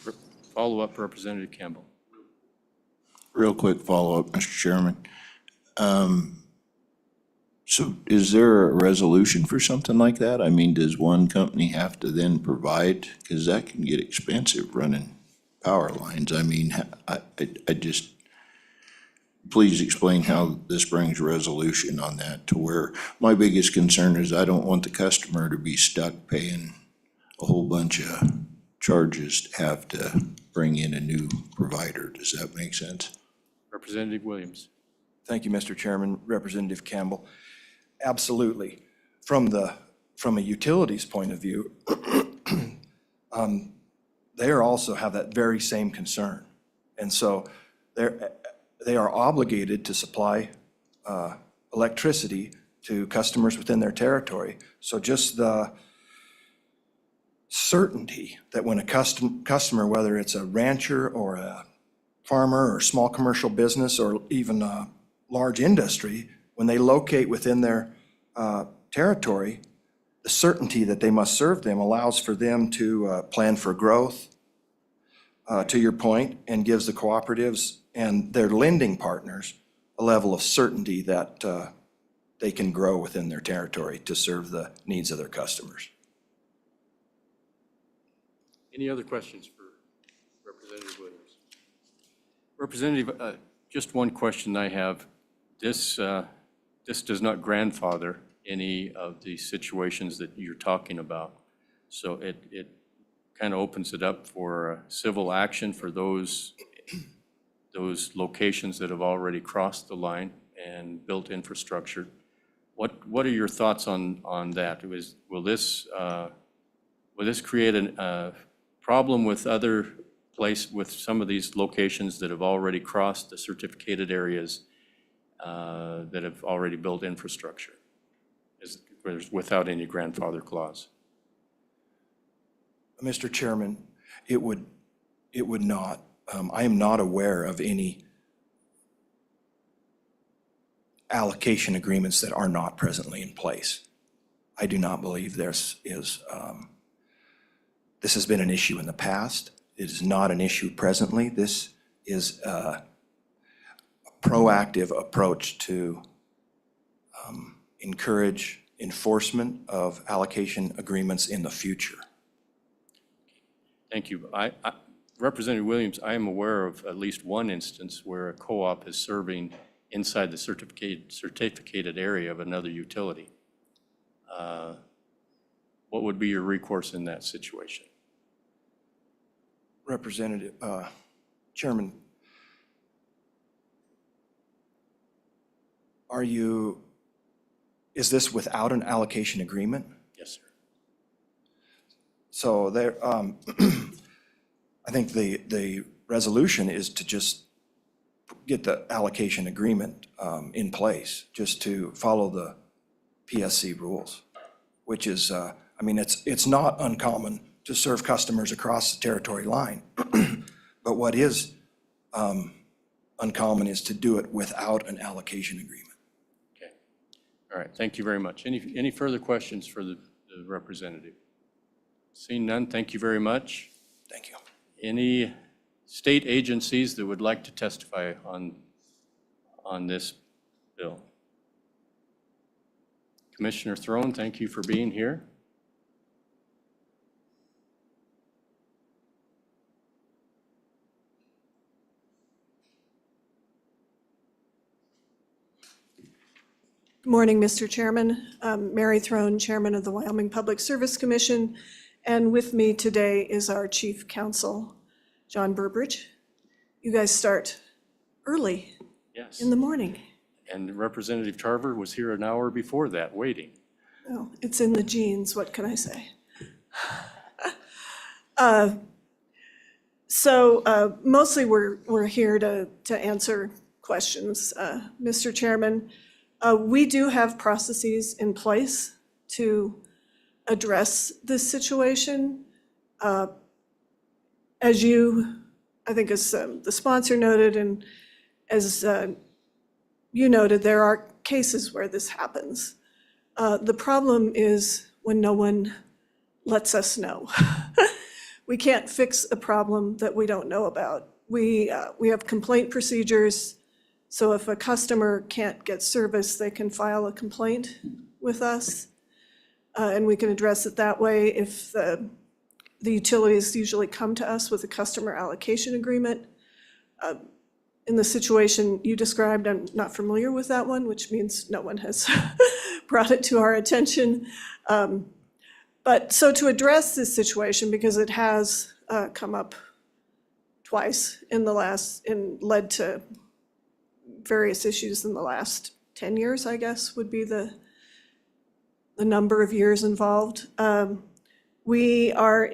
Follow-up, Representative Campbell. Real quick follow-up, Mr. Chairman. So is there a resolution for something like that? I mean, does one company have to then provide, because that can get expensive running power lines. I mean, I just, please explain how this brings resolution on that, to where my biggest concern is I don't want the customer to be stuck paying a whole bunch of charges to have to bring in a new provider. Does that make sense? Representative Williams. Thank you, Mr. Chairman. Representative Campbell. Absolutely. From a utilities point of view, they also have that very same concern. And so they are obligated to supply electricity to customers within their territory. So just the certainty that when a customer, whether it's a rancher or a farmer or small commercial business or even a large industry, when they locate within their territory, the certainty that they must serve them allows for them to plan for growth, to your point, and gives the cooperatives and their lending partners a level of certainty that they can grow within their territory to serve the needs of their customers. Any other questions for Representative Williams? Representative, just one question I have. This does not grandfather any of the situations that you're talking about. So it kind of opens it up for civil action for those locations that have already crossed the line and built infrastructure. What are your thoughts on that? Will this create a problem with with some of these locations that have already crossed the certificated areas that have already built infrastructure without any grandfather clause? Mr. Chairman, it would not. I am not aware of any allocation agreements that are not presently in place. I do not believe this has been an issue in the past. It is not an issue presently. This is proactive approach to encourage enforcement of allocation agreements in the future. Thank you. Representative Williams, I am aware of at least one instance where a co-op is serving inside the certificated area of another utility. What would be your recourse in that situation? Representative, Chairman, is this without an allocation agreement? Yes, sir. So there, I think the resolution is to just get the allocation agreement in place, just to follow the PSC rules, which is, I mean, it's not uncommon to serve customers across the territory line. But what is uncommon is to do it without an allocation agreement. Okay. All right. Thank you very much. Any further questions for the representative? Seeing none, thank you very much. Thank you. Any state agencies that would like to testify on this bill? Commissioner Throne, thank you for being here. Good morning, Mr. Chairman. Mary Throne, Chairman of the Wyoming Public Service Commission, and with me today is our Chief Counsel, John Burbridge. You guys start early Yes. in the morning. And Representative Tarver was here an hour before that, waiting. Oh, it's in the genes, what can I say? So mostly we're here to answer questions. Mr. Chairman, we do have processes in place to address this situation. As you, I think as the sponsor noted and as you noted, there are cases where this happens. The problem is when no one lets us know. We can't fix a problem that we don't know about. We have complaint procedures. So if a customer can't get service, they can file a complaint with us, and we can address it that way. If the utilities usually come to us with a customer allocation agreement. In the situation you described, I'm not familiar with that one, which means no one has brought it to our attention. But so to address this situation, because it has come up twice in the last, and led to various issues in the last 10 years, I guess, would be the number of years involved. We are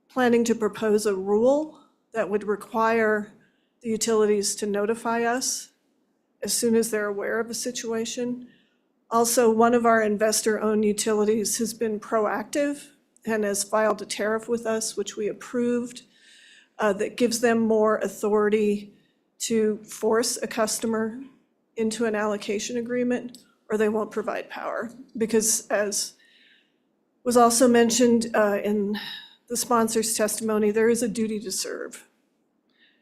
planning to propose a rule that would require the utilities to notify us as soon as they're aware of a situation. Also, one of our investor-owned utilities has been proactive and has filed a tariff with us, which we approved, that gives them more authority to force a customer into an allocation agreement, or they won't provide power. Because as was also mentioned in the sponsor's testimony, there is a duty to serve.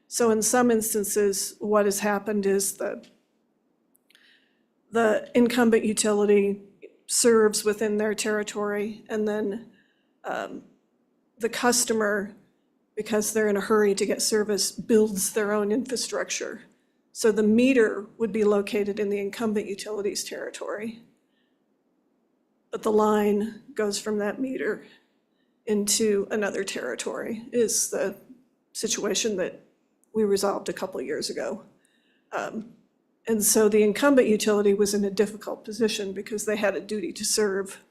So in some instances, what has happened is the incumbent utility serves within their territory, and then the customer, because they're in a hurry to get service, builds their own infrastructure. So the meter would be located in the incumbent utility's territory, but the line goes from that meter into another territory, is the situation that we resolved a couple of years ago. And so the incumbent utility was in a difficult position because they had a duty to serve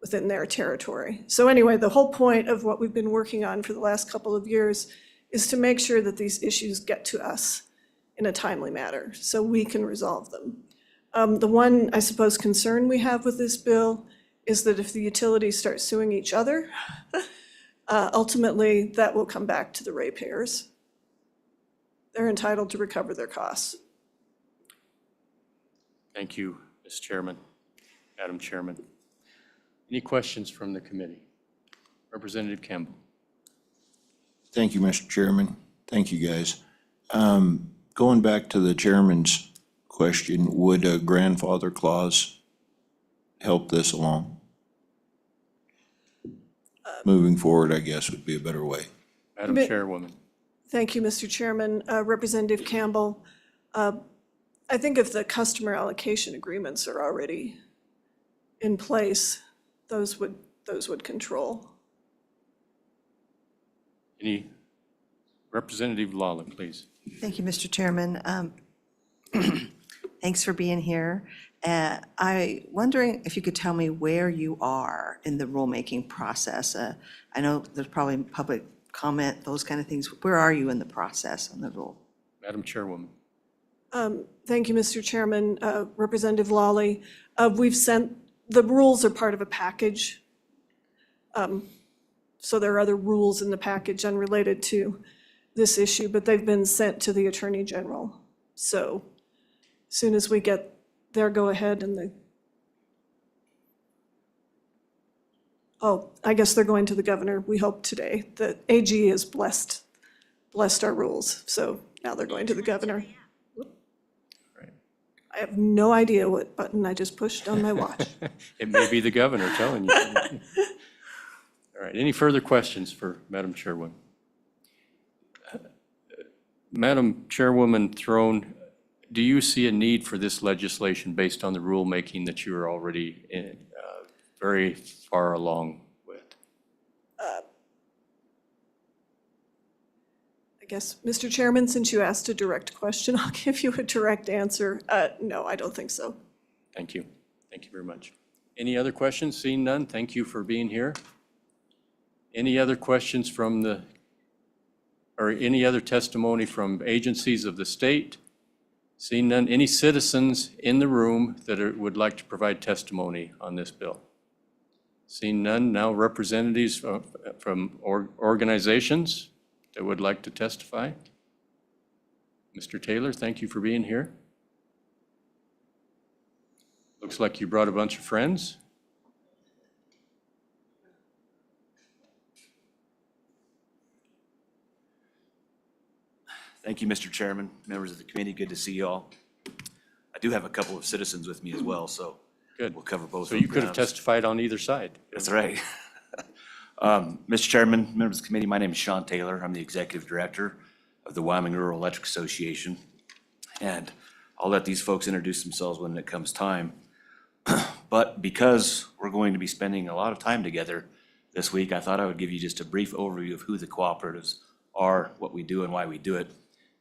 within their territory. So anyway, the whole point of what we've been working on for the last couple of years is to make sure that these issues get to us in a timely manner so we can resolve them. The one, I suppose, concern we have with this bill is that if the utilities start suing each other, ultimately that will come back to the ratepayers. They're entitled to recover their costs. Thank you, Ms. Chairman, Madam Chairman. Any questions from the committee? Representative Campbell. Thank you, Mr. Chairman. Thank you, guys. Going back to the chairman's question, would a grandfather clause help this along? Moving forward, I guess, would be a better way. Madam But- Chairwoman. Thank you, Mr. Chairman. Representative Campbell, I think if the customer allocation agreements are already in place, those would control. Any Representative Lawler, please. Thank you, Mr. Chairman. Thanks for being here. I wondering if you could tell me where you are in the rulemaking process. I know there's probably public comment, those kind of things. Where are you in the process on the rule? Madam Chairwoman. Thank you, Mr. Chairman. Representative Lawley, we've sent, the rules are part of a package. So there are other rules in the package unrelated to this issue, but they've been sent to the Attorney General. So as soon as we get their go-ahead and I guess they're going to the governor, we hope today. The AG has blessed our rules, so now they're going to the governor. I have no idea what button I just pushed on my watch. It may be the governor telling you. All right, any further questions for Madam Chairwoman? Madam Chairwoman Throne, do you see a need for this legislation based on the rulemaking that you are already very far along with? I guess, Mr. Chairman, since you asked a direct question, I'll give you a direct answer. No, I don't think so. Thank you. Thank you very much. Any other questions? Seeing none, thank you for being here. Any other questions from or any other testimony from agencies of the state? Seeing none, any citizens in the room that would like to provide testimony on this bill? Seeing none, now representatives from organizations that would like to testify. Mr. Taylor, thank you for being here. Looks like you brought a bunch of friends. Thank you, Mr. Chairman, members of the committee. Good to see you all. I do have a couple of citizens with me as well, so Good. we'll cover both. So you could have testified on either side. That's right. Mr. Chairman, members of the committee, my name is Sean Taylor. I'm the Executive Director of the Wyoming Rural Electric Association. And I'll let these folks introduce themselves when it comes time. But because we're going to be spending a lot of time together this week, I thought I would give you just a brief overview of who the cooperatives are, what we do, and why we do it.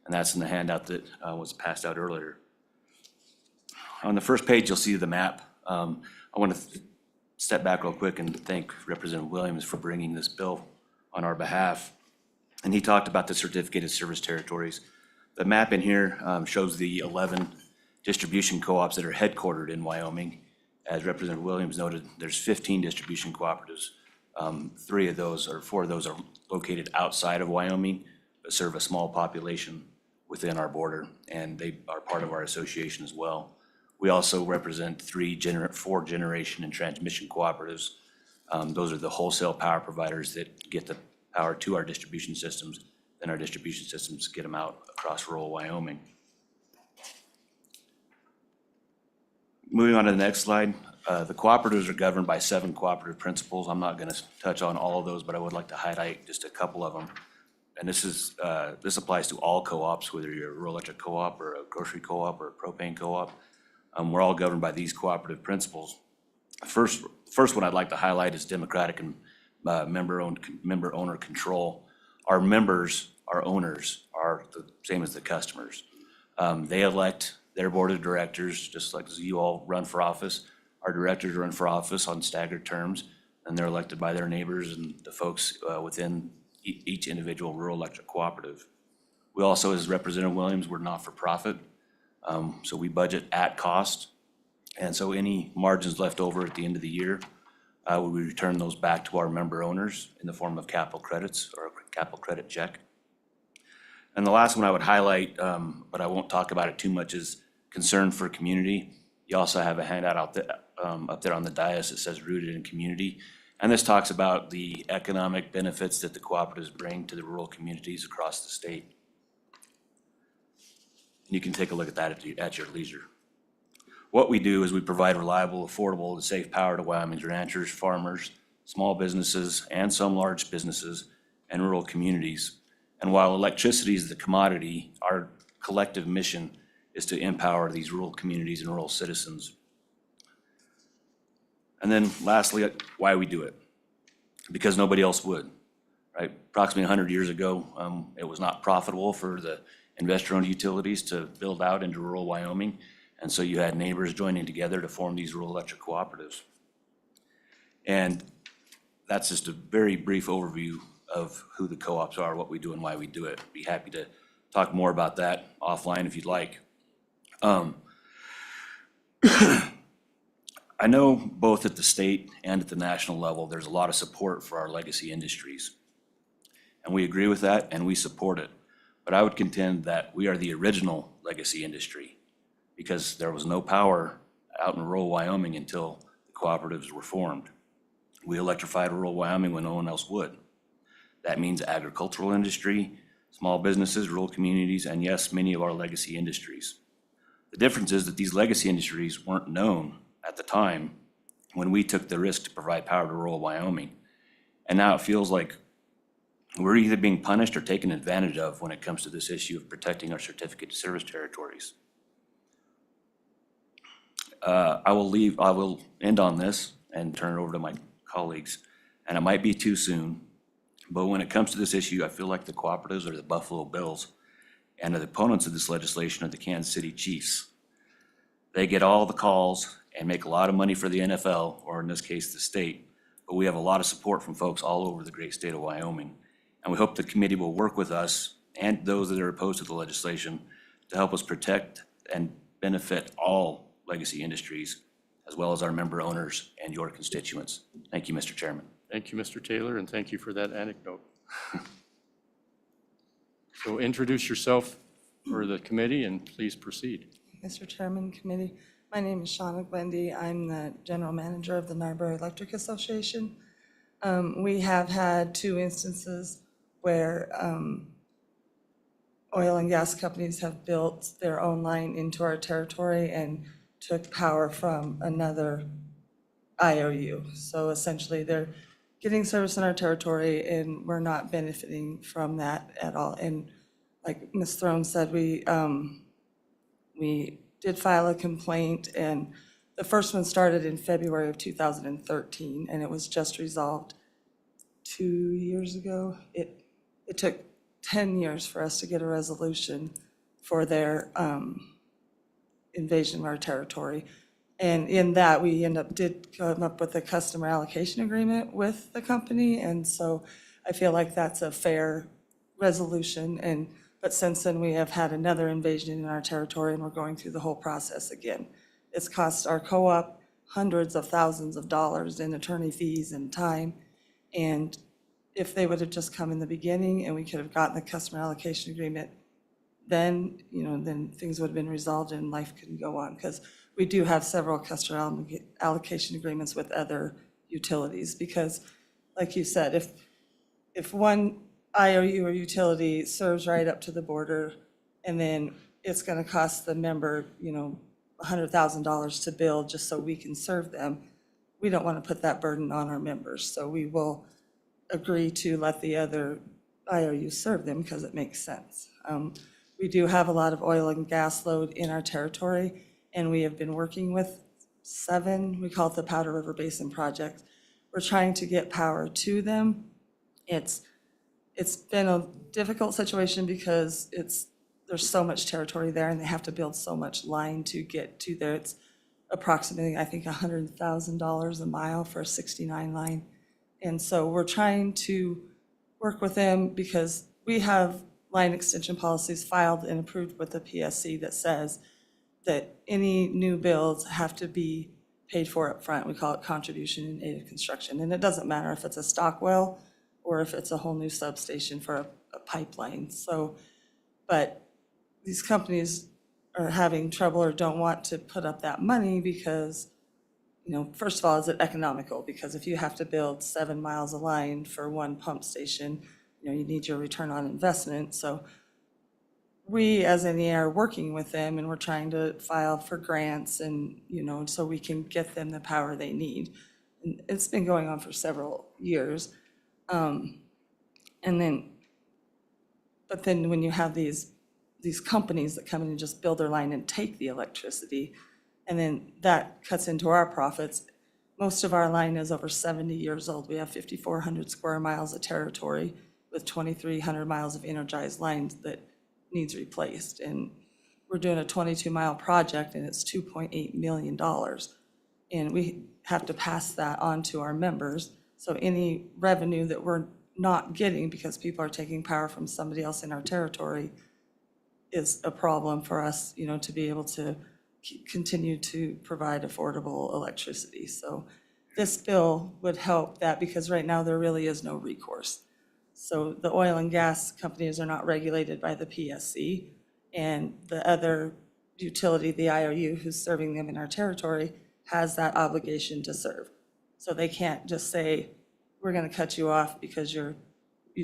And that's in the handout that was passed out earlier. On the first page, you'll see the map. I want to step back real quick and thank Representative Williams for bringing this bill on our behalf. And he talked about the certificated service territories. The map in here shows the 11 distribution co-ops that are headquartered in Wyoming. As Representative Williams noted, there's 15 distribution cooperatives. 4 of those are located outside of Wyoming, but serve a small population within our border, and they are part of our association as well. We also represent 4 generation and transmission cooperatives. Those are the wholesale power providers that get the power to our distribution systems, then our distribution systems get them out across rural Wyoming. Moving on to the next slide, the cooperatives are governed by 7 cooperative principles. I'm not gonna touch on all of those, but I would like to highlight just a couple of them. And this applies to all co-ops, whether you're a rural electric co-op or a grocery co-op or a propane co-op. We're all governed by these cooperative principles. First one I'd like to highlight is democratic and member-owner control. Our members, our owners, are the same as the customers. They elect their board of directors, just like as you all run for office. Our directors run for office on staggered terms, and they're elected by their neighbors and the folks within each individual rural electric cooperative. We also, as Representative Williams, we're not-for-profit, so we budget at cost. And so any margins left over at the end of the year, we return those back to our member owners in the form of capital credits or a capital credit check. And the last one I would highlight, but I won't talk about it too much, is concern for community. You also have a handout up there on the dais that says rooted in community. And this talks about the economic benefits that the cooperatives bring to the rural communities across the state. You can take a look at that at your leisure. What we do is we provide reliable, affordable, and safe power to Wyoming's ranchers, farmers, small businesses, and some large businesses and rural communities. And while electricity is the commodity, our collective mission is to empower these rural communities and rural citizens. And then lastly, why we do it. Because nobody else would, right? Approximately 100 years ago, it was not profitable for the investor-owned utilities to build out into rural Wyoming. And so you had neighbors joining together to form these rural electric cooperatives. And that's just a very brief overview of who the co-ops are, what we do, and why we do it. Be happy to talk more about that offline if you'd like. I know both at the state and at the national level, there's a lot of support for our legacy industries. And we agree with that and we support it. But I would contend that we are the original legacy industry because there was no power out in rural Wyoming until the cooperatives were formed. We electrified rural Wyoming when no one else would. That means agricultural industry, small businesses, rural communities, and yes, many of our legacy industries. The difference is that these legacy industries weren't known at the time when we took the risk to provide power to rural Wyoming. And now it feels like we're either being punished or taken advantage of when it comes to this issue of protecting our certificate of service territories. I will end on this and turn it over to my colleagues. And it might be too soon, but when it comes to this issue, I feel like the cooperatives are the Buffalo Bills, and the opponents of this legislation are the Kansas City Chiefs. They get all the calls and make a lot of money for the NFL, or in this case, the state, but we have a lot of support from folks all over the great state of Wyoming. And we hope the committee will work with us and those that are opposed to the legislation to help us protect and benefit all legacy industries, as well as our member owners and your constituents. Thank you, Mr. Chairman. Thank you, Mr. Taylor, and thank you for that anecdote. So introduce yourself for the committee and please proceed. Mr. Chairman, committee, my name is Shauna Glendy. I'm the general manager of the Narborough Electric Association. We have had 2 instances where oil and gas companies have built their own line into our territory and took power from another IOU. So essentially, they're getting service in our territory and we're not benefiting from that at all. And like Ms. Throne said, we did file a complaint, and the first one started in February of 2013, and it was just resolved 2 years ago. It took 10 years for us to get a resolution for their invasion of our territory. And in that, we did come up with a customer allocation agreement with the company, and so I feel like that's a fair resolution. But since then, we have had another invasion in our territory, and we're going through the whole process again. It's cost our co-op hundreds of thousands of dollars in attorney fees and time. And if they would have just come in the beginning and we could have gotten the customer allocation agreement, then, then things would have been resolved and life could go on. Because we do have several customer allocation agreements with other utilities. Because like you said, if one IOU or utility serves right up to the border, and then it's going to cost the member, $100,000 to build just so we can serve them, we don't want to put that burden on our members. So we will agree to let the other IOU serve them because it makes sense. We do have a lot of oil and gas load in our territory, and we have been working with 7, we call it the Powder River Basin Project. We're trying to get power to them. It's been a difficult situation because there's so much territory there and they have to build so much line to get to there. It's approximately, I think, $100,000 a mile for a 69 line. And so we're trying to work with them because we have line extension policies filed and approved with the PSC that says that any new builds have to be paid for up front. We call it contribution in aid of construction. And it doesn't matter if it's a stock well or if it's a whole new substation for a pipeline. So, but these companies are having trouble or don't want to put up that money because, first of all, is it economical? Because if you have to build 7 miles of line for one pump station, you need your return on investment. So we as NEA are working with them and we're trying to file for grants and, so we can get them the power they need. And it's been going on for several years. But then when you have these companies that come in and just build their line and take the electricity, and then that cuts into our profits. Most of our line is over 70 years old. We have 5,400 square miles of territory with 2,300 miles of energized lines that needs replaced. And we're doing a 22-mile project and it's $2.8 million. And we have to pass that on to our members. So any revenue that we're not getting because people are taking power from somebody else in our territory is a problem for us, to be able to continue to provide affordable electricity. So this bill would help that because right now there really is no recourse. So the oil and gas companies are not regulated by the PSC, and the other utility, the IOU, who's serving them in our territory, has that obligation to serve. So they can't just say, we're going to cut you off because you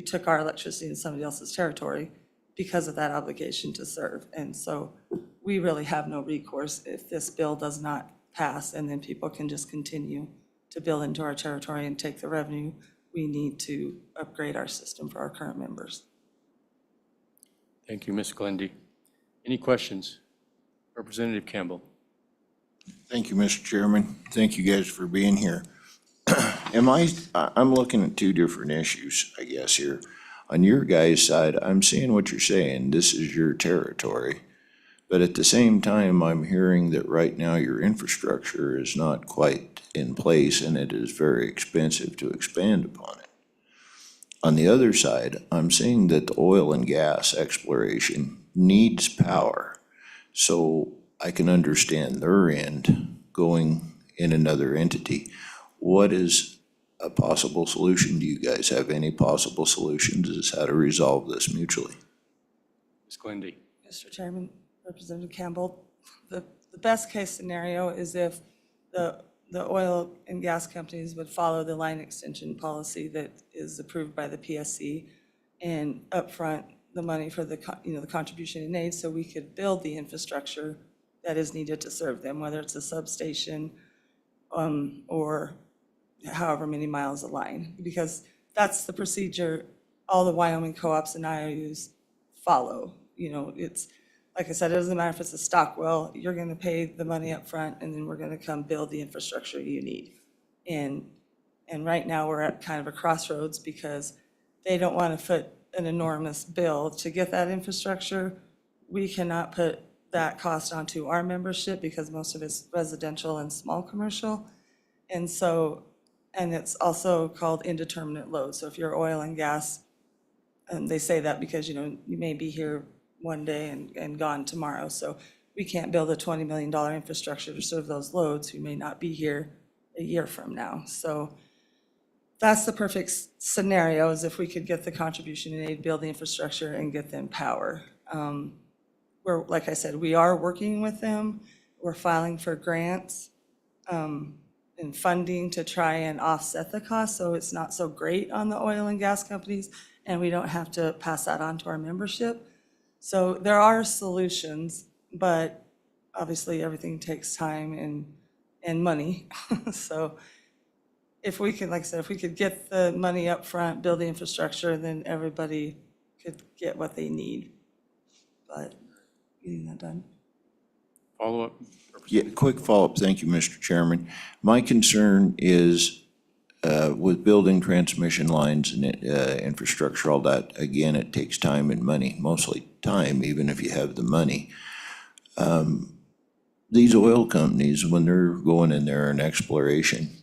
took our electricity in somebody else's territory because of that obligation to serve. And so we really have no recourse if this bill does not pass, and then people can just continue to bill into our territory and take the revenue we need to upgrade our system for our current members. Thank you, Ms. Glendy. Any questions? Representative Campbell. Thank you, Mr. Chairman. Thank you guys for being here. I'm looking at two different issues, I guess, here. On your guys' side, I'm seeing what you're saying. This is your territory. But at the same time, I'm hearing that right now your infrastructure is not quite in place and it is very expensive to expand upon it. On the other side, I'm seeing that the oil and gas exploration needs power. So I can understand their end going in another entity. What is a possible solution? Do you guys have any possible solutions as how to resolve this mutually? Ms. Glendy. Mr. Chairman, Representative Campbell, the best case scenario is if the oil and gas companies would follow the line extension policy that is approved by the PSC and upfront the money for the contribution in aid so we could build the infrastructure that is needed to serve them, whether it's a substation or however many miles of line, because that's the procedure all the Wyoming co-ops and IOUs follow. It's, like I said, it doesn't matter if it's a stock well, you're going to pay the money up front, and then we're going to come build the infrastructure you need. And right now we're at kind of a crossroads because they don't want to foot an enormous bill to get that infrastructure. We cannot put that cost onto our membership because most of it's residential and small commercial. And it's also called indeterminate load. So if you're oil and gas, and they say that because, you may be here one day and gone tomorrow. So we can't build a $20 million infrastructure to serve those loads who may not be here a year from now. So that's the perfect scenario, is if we could get the contribution in aid, build the infrastructure, and get them power. Like I said, we are working with them. We're filing for grants and funding to try and offset the cost so it's not so great on the oil and gas companies, and we don't have to pass that on to our membership. So there are solutions, but obviously everything takes time and money. So if we could, like I said, if we could get the money up front, build the infrastructure, then everybody could get what they need. But getting that done. Follow-up? Yeah, quick follow-up. Thank you, Mr. Chairman. My concern is with building transmission lines and infrastructure, all that, again, it takes time and money, mostly time, even if you have the money. These oil companies, when they're going in there in exploration,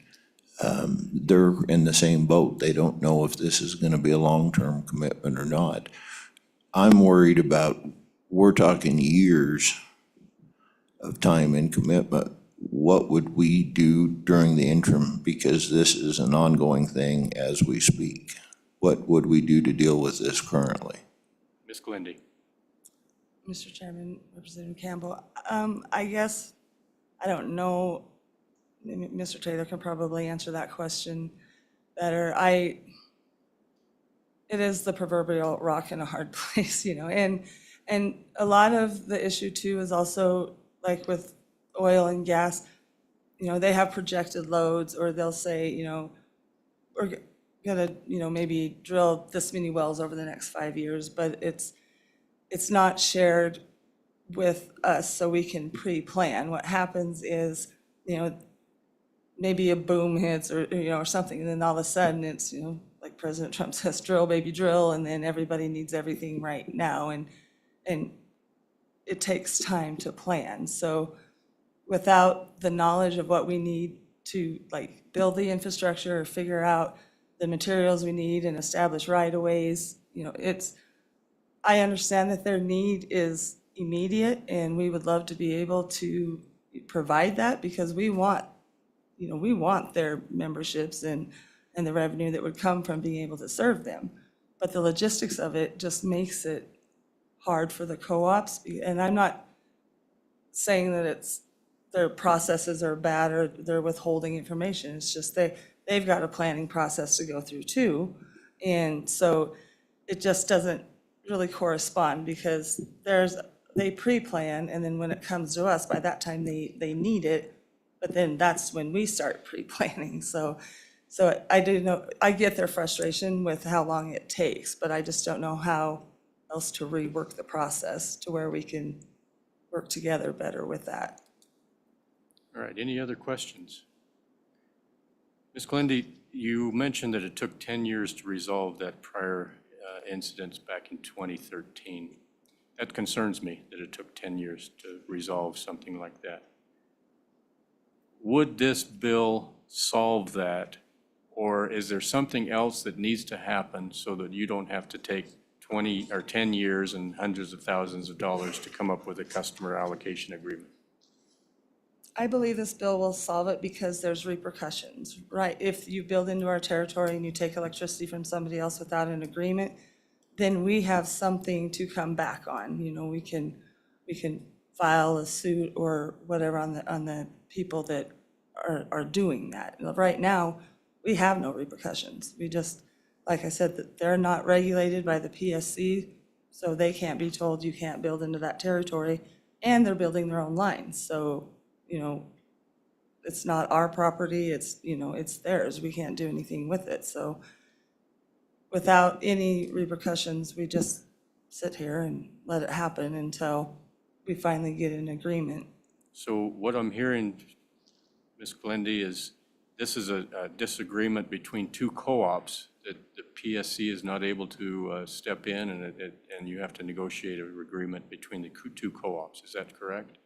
they're in the same boat. They don't know if this is going to be a long-term commitment or not. I'm worried about, we're talking years of time and commitment. What would we do during the interim? Because this is an ongoing thing as we speak. What would we do to deal with this currently? Ms. Glendy. Mr. Chairman, Representative Campbell, I guess, I don't know, Mr. Taylor can probably answer that question better. It is the proverbial rock in a hard place, and And a lot of the issue too is also like with oil and gas, they have projected loads, or they'll say, we're gonna, maybe drill this many wells over the next 5 years, but it's not shared with us so we can pre-plan. What happens is, maybe a boom hits or something, and then all of a sudden it's, like President Trump says, drill, baby, drill, and then everybody needs everything right now. And it takes time to plan. So without the knowledge of what we need to like build the infrastructure or figure out the materials we need and establish right-of-ways, I understand that their need is immediate, and we would love to be able to provide that because we want their memberships and the revenue that would come from being able to serve them. But the logistics of it just makes it hard for the co-ops. And I'm not saying that their processes are bad or they're withholding information. It's just they've got a planning process to go through too. And so it just doesn't really correspond because they pre-plan, and then when it comes to us, by that time they need it, but then that's when we start pre-planning. So I do know, I get their frustration with how long it takes, but I just don't know how else to rework the process to where we can work together better with that. All right, any other questions? Ms. Glendy, you mentioned that it took 10 years to resolve that prior incidents back in 2013. That concerns me, that it took 10 years to resolve something like that. Would this bill solve that, or is there something else that needs to happen so that you don't have to take 20 or 10 years and hundreds of thousands of dollars to come up with a customer allocation agreement? I believe this bill will solve it because there's repercussions, right? If you build into our territory and you take electricity from somebody else without an agreement, then we have something to come back on. We can file a suit or whatever on the people that are doing that. Right now, we have no repercussions. We just, like I said, that they're not regulated by the PSC, so they can't be told you can't build into that territory, and they're building their own lines. So, it's not our property, it's theirs. We can't do anything with it. So without any repercussions, we just sit here and let it happen until we finally get an agreement. So what I'm hearing, Ms. Glendy, is this is a disagreement between two co-ops that the PSC is not able to step in, and you have to negotiate an agreement between the two co-ops. Is that correct?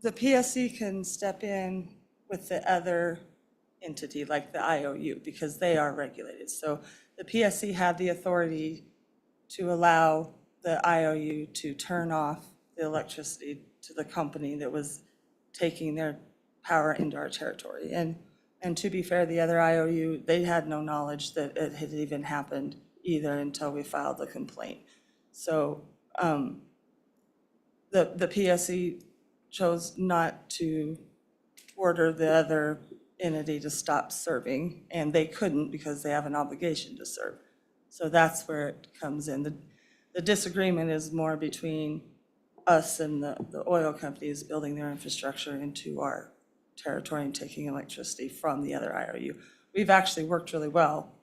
The PSC can step in with the other entity, like the IOU, because they are regulated. So the PSC had the authority to allow the IOU to turn off the electricity to the company that was taking their power into our territory. And to be fair, the other IOU, they had no knowledge that it had even happened either until we filed the complaint. So the PSC chose not to order the other entity to stop serving, and they couldn't because they have an obligation to serve. So that's where it comes in. The disagreement is more between us and the oil companies building their infrastructure into our territory and taking electricity from the other IOU. We've actually worked really well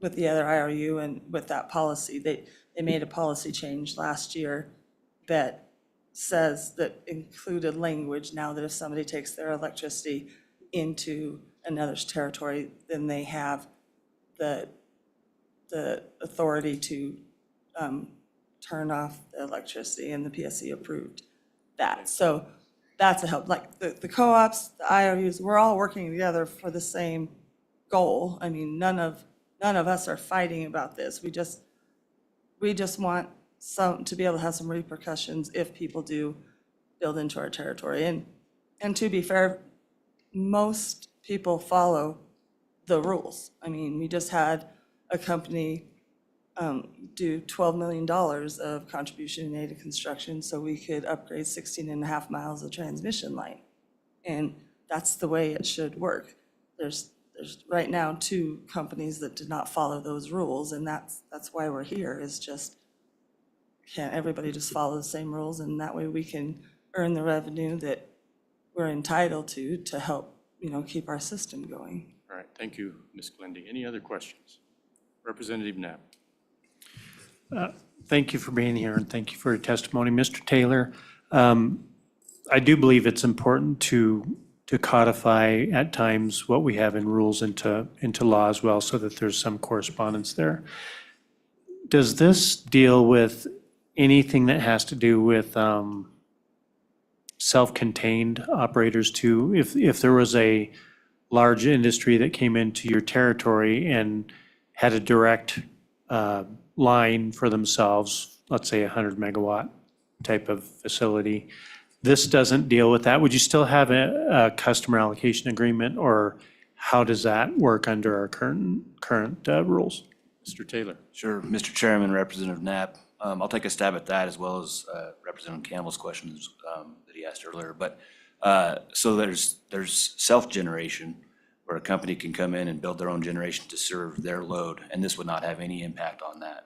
with the other IOU and with that policy. They made a policy change last year that says that included language now that if somebody takes their electricity into another's territory, then they have the authority to turn off the electricity, and the PSC approved that. So that's a help. Like the co-ops, the IOUs, we're all working together for the same goal. I mean, none of us are fighting about this. We just want to be able to have some repercussions if people do build into our territory. And to be fair, most people follow the rules. I mean, we just had a company do $12 million of contribution in aid of construction so we could upgrade 16.5 miles of transmission line. And that's the way it should work. There's right now 2 companies that did not follow those rules, and that's why we're here, is just can't everybody just follow the same rules? And that way we can earn the revenue that we're entitled to help, keep our system going. All right, thank you, Ms. Glendy. Any other questions? Representative Knapp. Thank you for being here and thank you for your testimony. Mr. Taylor, I do believe it's important to codify at times what we have in rules into law as well, so that there's some correspondence there. Does this deal with anything that has to do with self-contained operators too? If there was a large industry that came into your territory and had a direct line for themselves, let's say 100 megawatt type of facility, this doesn't deal with that. Would you still have a customer allocation agreement, or how does that work under our current rules? Mr. Taylor. Sure, Mr. Chairman, Representative Knapp. I'll take a stab at that as well as Representative Campbell's questions that he asked earlier. But so there's self-generation where a company can come in and build their own generation to serve their load, and this would not have any impact on that.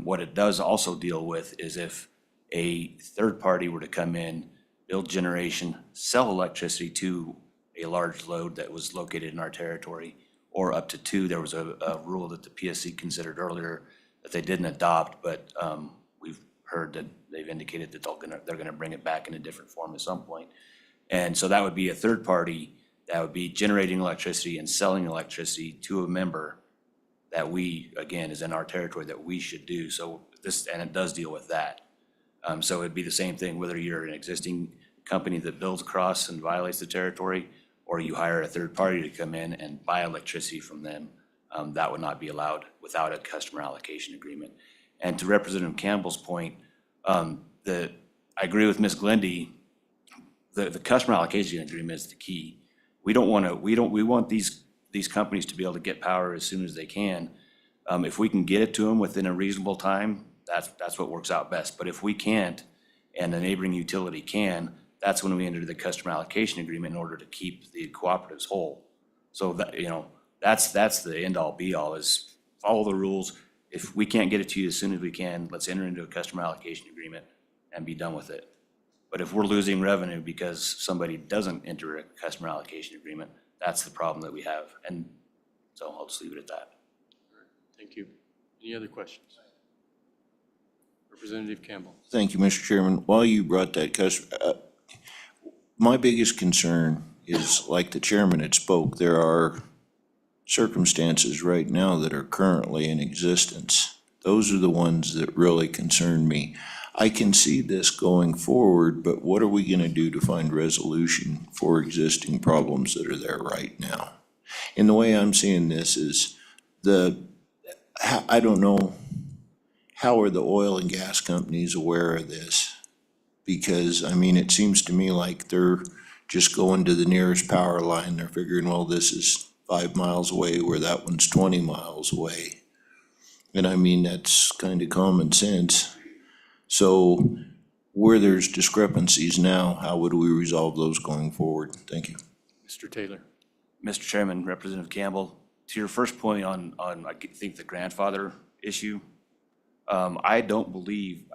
What it does also deal with is if a third party were to come in, build generation, sell electricity to a large load that was located in our territory, or up to two. There was a rule that the PSC considered earlier that they didn't adopt, but we've heard that they've indicated that they're gonna bring it back in a different form at some point. And so that would be a third party that would be generating electricity and selling electricity to a member that we, again, is in our territory that we should do. So and it does deal with that. So it'd be the same thing, whether you're an existing company that builds across and violates the territory, or you hire a third party to come in and buy electricity from them, that would not be allowed without a customer allocation agreement. And to Representative Campbell's point, I agree with Ms. Glendy, the customer allocation agreement is the key. We want these companies to be able to get power as soon as they can. If we can get it to them within a reasonable time, that's what works out best. But if we can't, and the neighboring utility can, that's when we enter the customer allocation agreement in order to keep the cooperatives whole. So that, that's the end all be all, is follow the rules. If we can't get it to you as soon as we can, let's enter into a customer allocation agreement and be done with it. But if we're losing revenue because somebody doesn't enter a customer allocation agreement, that's the problem that we have. And so I'll just leave it at that. Thank you. Any other questions? Representative Campbell. Thank you, Mr. Chairman. While you brought that customer, my biggest concern is, like the chairman had spoke, there are circumstances right now that are currently in existence. Those are the ones that really concern me. I can see this going forward, but what are we going to do to find resolution for existing problems that are there right now? And the way I'm seeing this is I don't know, how are the oil and gas companies aware of this? Because, I mean, it seems to me like they're just going to the nearest power line. They're figuring, well, this is 5 miles away where that one's 20 miles away. And I mean, that's kind of common sense. So where there's discrepancies now, how would we resolve those going forward? Thank you. Mr. Taylor. Mr. Chairman, Representative Campbell, to your first point on I think the grandfather issue, I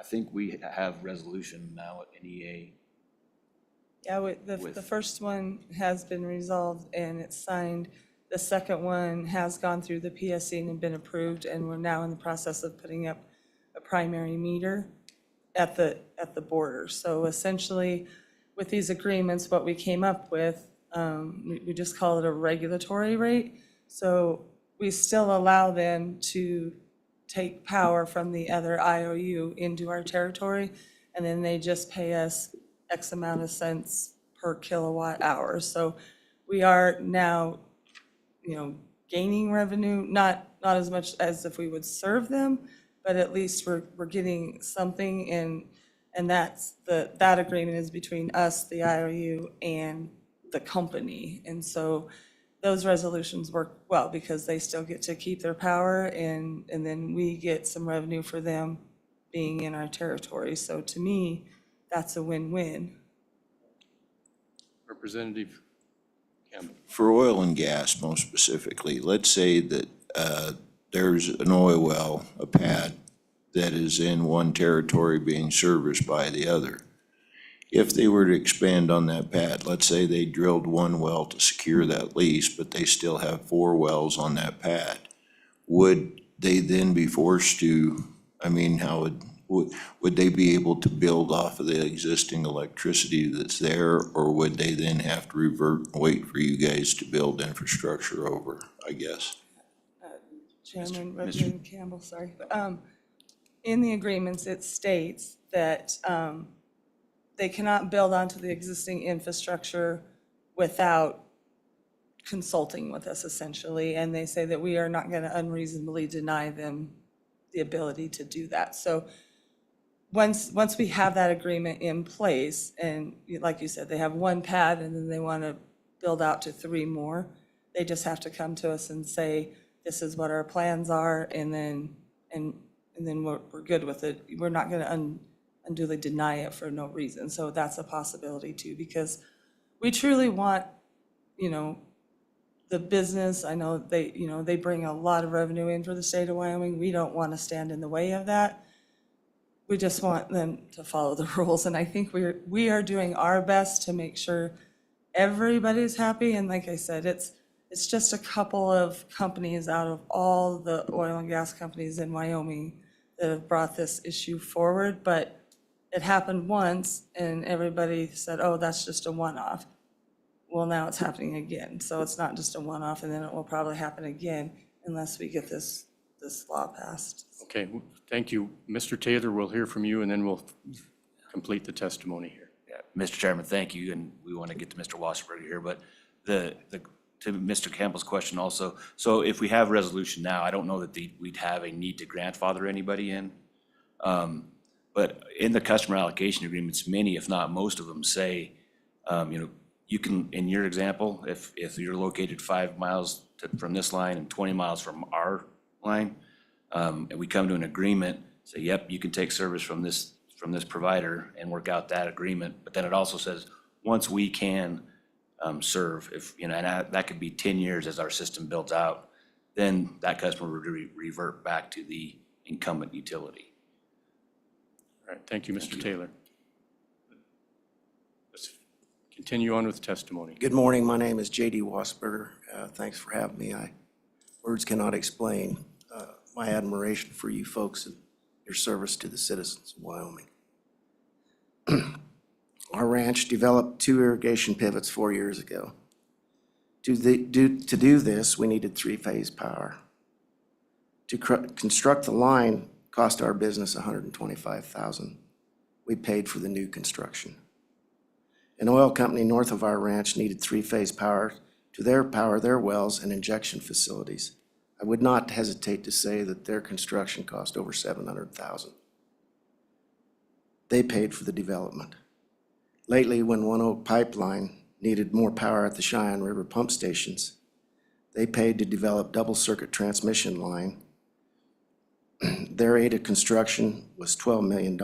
think we have resolution now at NEA. Yeah, the first one has been resolved and it's signed. The second one has gone through the PSC and been approved, and we're now in the process of putting up a primary meter at the border. So essentially, with these agreements, what we came up with, we just call it a regulatory rate. So we still allow them to take power from the other IOU into our territory, and then they just pay us X amount of cents per kilowatt hour. So we are now, gaining revenue, not as much as if we would serve them, but at least we're getting something, and that agreement is between us, the IOU, and the company. And so those resolutions work well because they still get to keep their power, and then we get some revenue for them being in our territory. So to me, that's a win-win. Representative Campbell. For oil and gas, most specifically, let's say that there's an oil well, a pad, that is in one territory being serviced by the other. If they were to expand on that pad, let's say they drilled one well to secure that lease, but they still have 4 wells on that pad, would they then be forced to, I mean, how would they be able to build off of the existing electricity that's there, or would they then have to revert and wait for you guys to build infrastructure over, I guess? Chairman Reverend Campbell, sorry. In the agreements, it states that they cannot build onto the existing infrastructure without consulting with us essentially. And they say that we are not going to unreasonably deny them the ability to do that. So once we have that agreement in place, and like you said, they have 1 pad and then they want to build out to 3 more, they just have to come to us and say, this is what our plans are, and then we're good with it. We're not going to unduly deny it for no reason. So that's a possibility too, because we truly want, the business. I know they bring a lot of revenue in for the state of Wyoming. We don't want to stand in the way of that. We just want them to follow the rules. And I think we are doing our best to make sure everybody's happy. And like I said, it's just a couple of companies out of all the oil and gas companies in Wyoming that have brought this issue forward. But it happened once and everybody said, oh, that's just a one-off. Well, now it's happening again. So it's not just a one-off, and then it will probably happen again unless we get this law passed. Okay, thank you. Mr. Taylor, we'll hear from you, and then we'll complete the testimony here. Yeah, Mr. Chairman, thank you, and we want to get to Mr. Wasserberger here, but to Mr. Campbell's question also, so if we have resolution now, I don't know that we'd have a need to grandfather anybody in. But in the customer allocation agreements, many, if not most of them say, you can, in your example, if you're located 5 miles from this line and 20 miles from our line, and we come to an agreement, say, yep, you can take service from this provider and work out that agreement. But then it also says, once we can serve, and that could be 10 years as our system builds out, then that customer would revert back to the incumbent utility. All right, thank you, Mr. Taylor. Let's continue on with testimony. Good morning. My name is J.D. Wasberger. Thanks for having me. Words cannot explain my admiration for you folks and your service to the citizens of Wyoming. Our ranch developed 2 irrigation pivots 4 years ago. To do this, we needed 3-phase power. To construct the line cost our business $125,000. We paid for the new construction. An oil company north of our ranch needed 3-phase power to power their wells and injection facilities. I would not hesitate to say that their construction cost over $700,000. They paid for the development. Lately, when One Oak Pipeline needed more power at the Cheyenne River pump stations, they paid to develop double-circuit transmission line. Their aid of construction was $12 million.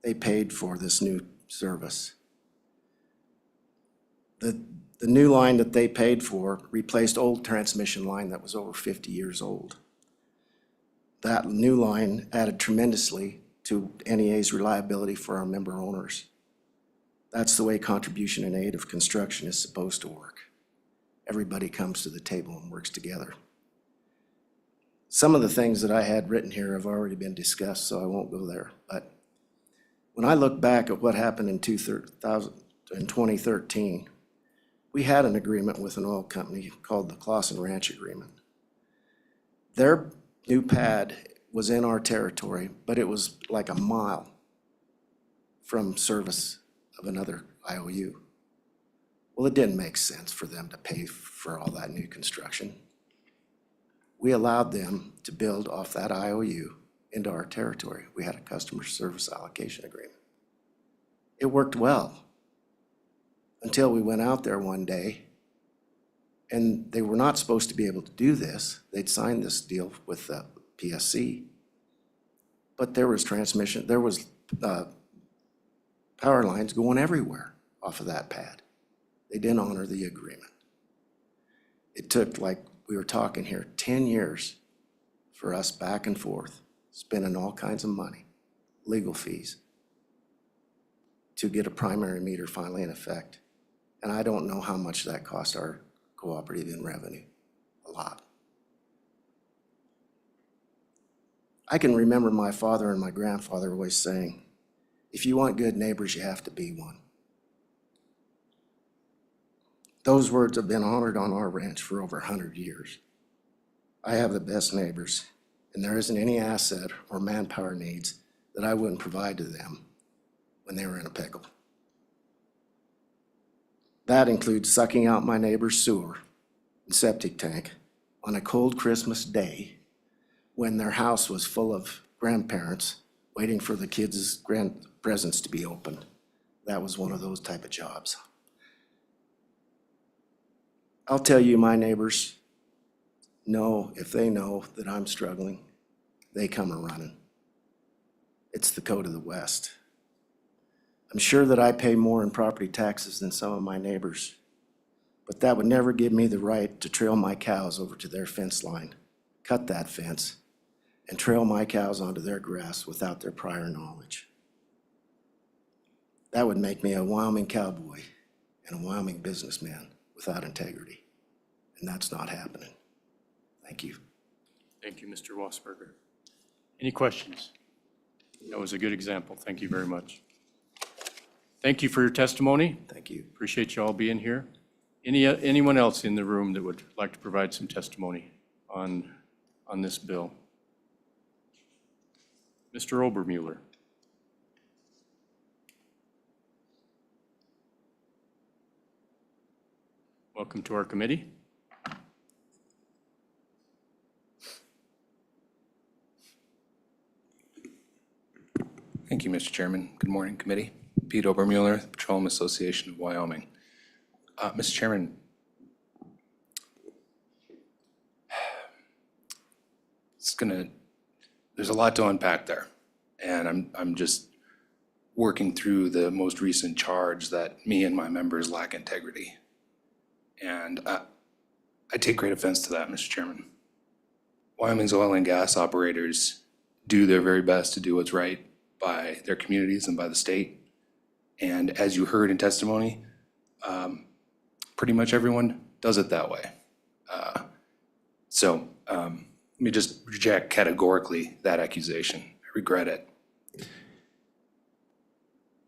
They paid for this new service. The new line that they paid for replaced old transmission line that was over 50 years old. That new line added tremendously to NEA's reliability for our member owners. That's the way contribution and aid of construction is supposed to work. Everybody comes to the table and works together. Some of the things that I had written here have already been discussed, so I won't go there. But when I look back at what happened in 2013, we had an agreement with an oil company called the Clausen Ranch Agreement. Their new pad was in our territory, but it was like a mile from service of another IOU. Well, it didn't make sense for them to pay for all that new construction. We allowed them to build off that IOU into our territory. We had a customer service allocation agreement. It worked well until we went out there one day and they were not supposed to be able to do this. They'd signed this deal with the PSC, but there was power lines going everywhere off of that pad. They didn't honor the agreement. It took, like we were talking here, 10 years for us back and forth spending all kinds of money, legal fees, to get a primary meter finally in effect. And I don't know how much that cost our cooperative in revenue. A lot. I can remember my father and my grandfather always saying, if you want good neighbors, you have to be one. Those words have been honored on our ranch for over 100 years. I have the best neighbors, and there isn't any asset or manpower needs that I wouldn't provide to them when they were in a pickle. That includes sucking out my neighbor's sewer and septic tank on a cold Christmas day when their house was full of grandparents waiting for the kids' grand presents to be opened. That was one of those type of jobs. I'll tell you, my neighbors know, if they know that I'm struggling, they come a-running. It's the code of the West. I'm sure that I pay more in property taxes than some of my neighbors, but that would never give me the right to trail my cows over to their fence line, cut that fence, and trail my cows onto their grass without their prior knowledge. That would make me a Wyoming cowboy and a Wyoming businessman without integrity, and that's not happening. Thank you. Thank you, Mr. Wasberger. Any questions? That was a good example. Thank you very much. Thank you for your testimony. Thank you. Appreciate you all being here. Anyone else in the room that would like to provide some testimony on this bill? Mr. Obermuller. Welcome to our committee. Thank you, Mr. Chairman. Good morning, committee. Pete Obermuller, Petroleum Association of Wyoming. Mr. Chairman, there's a lot to unpack there. And I'm just working through the most recent charge that me and my members lack integrity. And I take great offense to that, Mr. Chairman. Wyoming's oil and gas operators do their very best to do what's right by their communities and by the state. And as you heard in testimony, pretty much everyone does it that way. So let me just reject categorically that accusation. I regret it.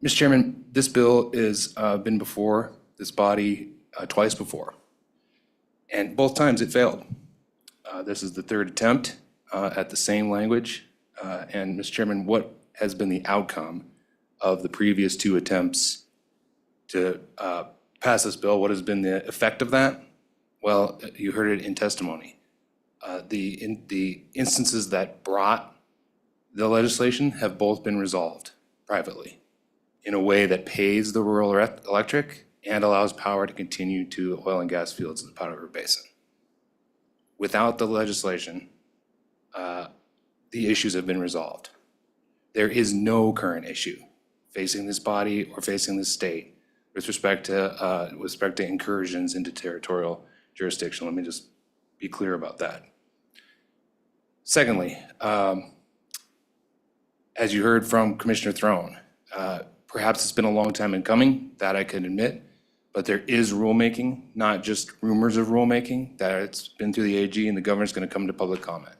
Mr. Chairman, this bill has been before this body twice before, and both times it failed. This is the third attempt at the same language. And Mr. Chairman, what has been the outcome of the previous two attempts to pass this bill? What has been the effect of that? Well, you heard it in testimony. The instances that brought the legislation have both been resolved privately in a way that pays the rural electric and allows power to continue to oil and gas fields in the Powder River Basin. Without the legislation, the issues have been resolved. There is no current issue facing this body or facing this state with respect to incursions into territorial jurisdiction. Let me just be clear about that. Secondly, as you heard from Commissioner Throne, perhaps it's been a long time in coming, that I can admit, but there is rulemaking, not just rumors of rulemaking, that it's been through the AG and the governor's going to come to public comment,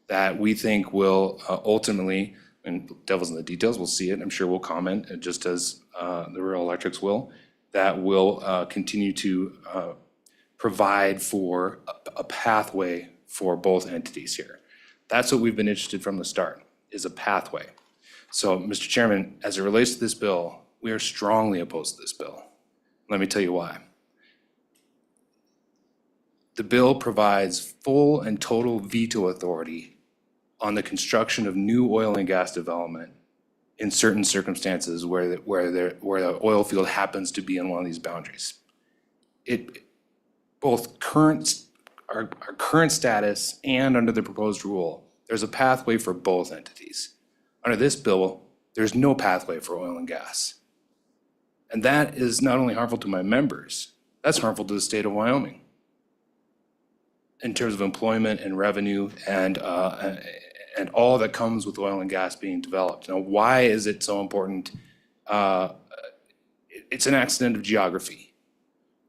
that we think will ultimately, and devil's in the details, we'll see it, I'm sure we'll comment, just as the rural electrics will, that will continue to provide for a pathway for both entities here. That's what we've been interested from the start, is a pathway. So, Mr. Chairman, as it relates to this bill, we are strongly opposed to this bill. Let me tell you why. The bill provides full and total veto authority on the construction of new oil and gas development in certain circumstances where the oil field happens to be in one of these boundaries. Both our current status and under the proposed rule, there's a pathway for both entities. Under this bill, there's no pathway for oil and gas. And that is not only harmful to my members, that's harmful to the state of Wyoming in terms of employment and revenue and and all that comes with oil and gas being developed. Now, why is it so important? It's an accident of geography.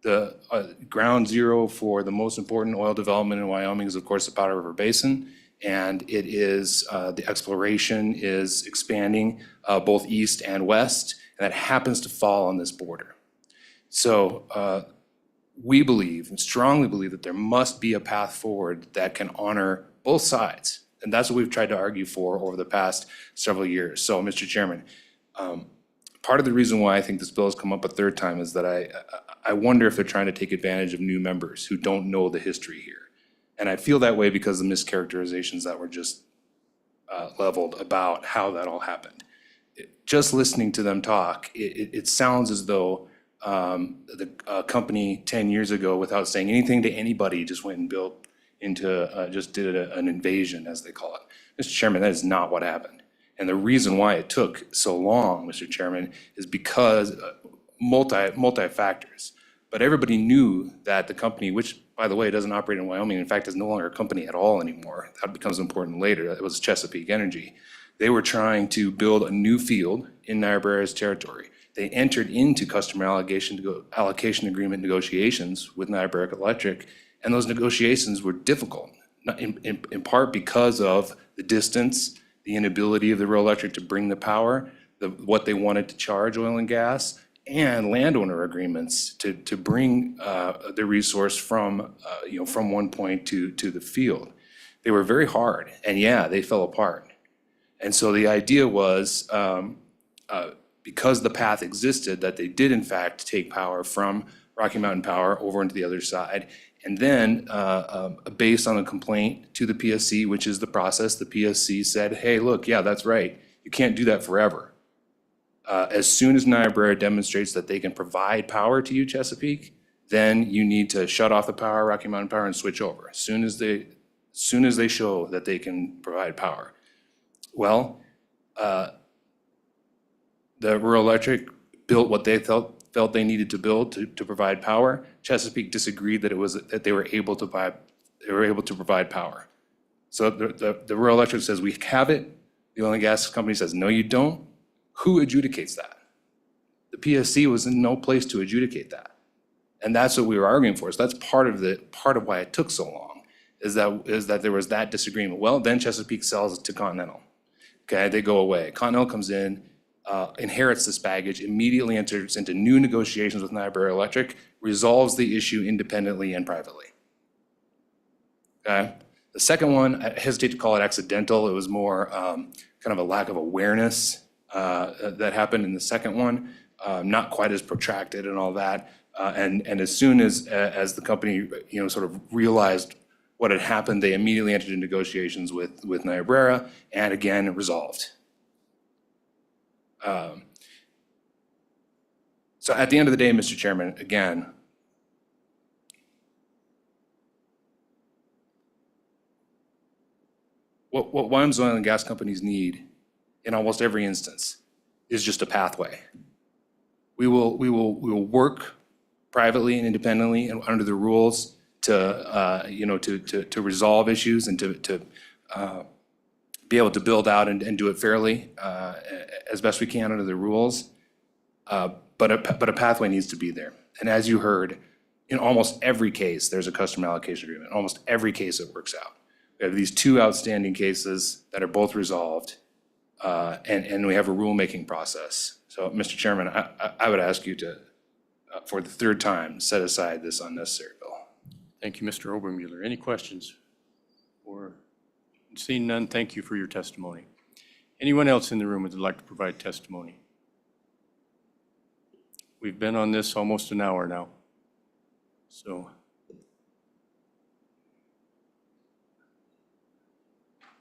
The ground zero for the most important oil development in Wyoming is, of course, the Powder River Basin, and it is, the exploration is expanding both east and west, and that happens to fall on this border. So we believe, and strongly believe, that there must be a path forward that can honor both sides. And that's what we've tried to argue for over the past several years. So, Mr. Chairman, part of the reason why I think this bill has come up a third time is that I wonder if they're trying to take advantage of new members who don't know the history here. And I feel that way because of the mischaracterizations that were just leveled about how that all happened. Just listening to them talk, it sounds as though the company 10 years ago, without saying anything to anybody, just went and built into, just did an invasion, as they call it. Mr. Chairman, that is not what happened. And the reason why it took so long, Mr. Chairman, is because multi factors. But everybody knew that the company, which, by the way, doesn't operate in Wyoming, in fact, is no longer a company at all anymore. That becomes important later. It was Chesapeake Energy. They were trying to build a new field in Niobrara's territory. They entered into customer allocation agreement negotiations with Niobrara Electric, and those negotiations were difficult, in part because of the distance, the inability of the rural electric to bring the power, what they wanted to charge oil and gas, and landowner agreements to bring the resource from from one point to the field. They were very hard, and yeah, they fell apart. And so the idea was, because the path existed, that they did in fact take power from Rocky Mountain Power over into the other side. And then, based on a complaint to the PSC, which is the process, the PSC said, hey, look, yeah, that's right. You can't do that forever. As soon as Niobrara demonstrates that they can provide power to you, Chesapeake, then you need to shut off the power, Rocky Mountain Power, and switch over. As soon as they show that they can provide power. Well, the rural electric built what they felt they needed to build to provide power. Chesapeake disagreed that they were able to provide power. So the rural electric says we have it. The oil and gas company says no, you don't. Who adjudicates that? The PSC was in no place to adjudicate that, and that's what we were arguing for. So that's part of why it took so long, is that there was that disagreement. Well, then Chesapeake sells it to Continental. Okay, they go away. Continental comes in, inherits this baggage, immediately enters into new negotiations with Niobrara Electric, resolves the issue independently and privately. Okay, the second one, I hesitate to call it accidental. It was more kind of a lack of awareness that happened in the second one, not quite as protracted and all that. And as soon as the company sort of realized what had happened, they immediately entered into negotiations with Niobrara, and again, it resolved. So at the end of the day, Mr. Chairman, again, what Wyoming's oil and gas companies need in almost every instance is just a pathway. We will work privately and independently and under the rules to resolve issues and to be able to build out and do it fairly as best we can under the rules. But a pathway needs to be there. And as you heard, in almost every case, there's a customer allocation agreement. In almost every case, it works out. We have these two outstanding cases that are both resolved, and we have a rulemaking process. So, Mr. Chairman, I would ask you to, for the third time, set aside this unnecessary bill. Thank you, Mr. Obermueller. Any questions? Or seeing none, thank you for your testimony. Anyone else in the room would like to provide testimony? We've been on this almost an hour now. So,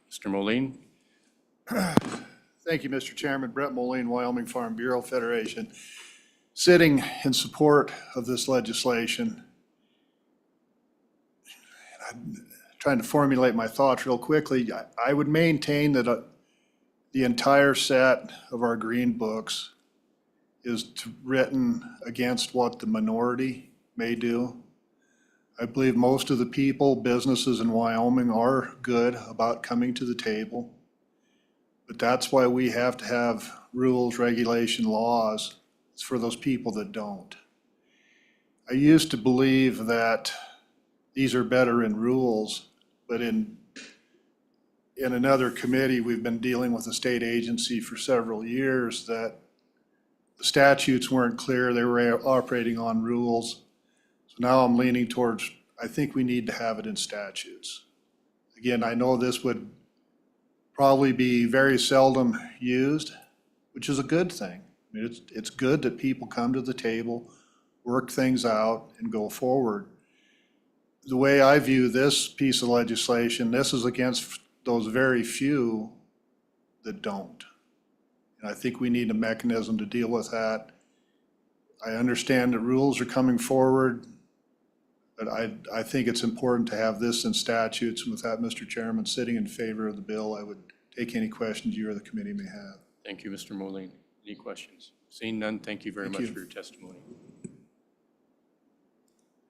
Mr. Moline? Thank you, Mr. Chairman. Brett Moline, Wyoming Farm Bureau Federation. Sitting in support of this legislation, and I'm trying to formulate my thoughts real quickly. I would maintain that the entire set of our green books is written against what the minority may do. I believe most of the people, businesses in Wyoming are good about coming to the table. But that's why we have to have rules, regulation, laws. It's for those people that don't. I used to believe that these are better in rules, but in another committee, we've been dealing with a state agency for several years that the statutes weren't clear. They were operating on rules. So now I'm leaning towards, I think we need to have it in statutes. Again, I know this would probably be very seldom used, which is a good thing. I mean, it's good that people come to the table, work things out, and go forward. The way I view this piece of legislation, this is against those very few that don't. And I think we need a mechanism to deal with that. I understand the rules are coming forward, but I think it's important to have this in statutes. And with that, Mr. Chairman, sitting in favor of the bill, I would take any questions you or the committee may have. Thank you, Mr. Moline. Any questions? Seeing none, thank you very much for your testimony.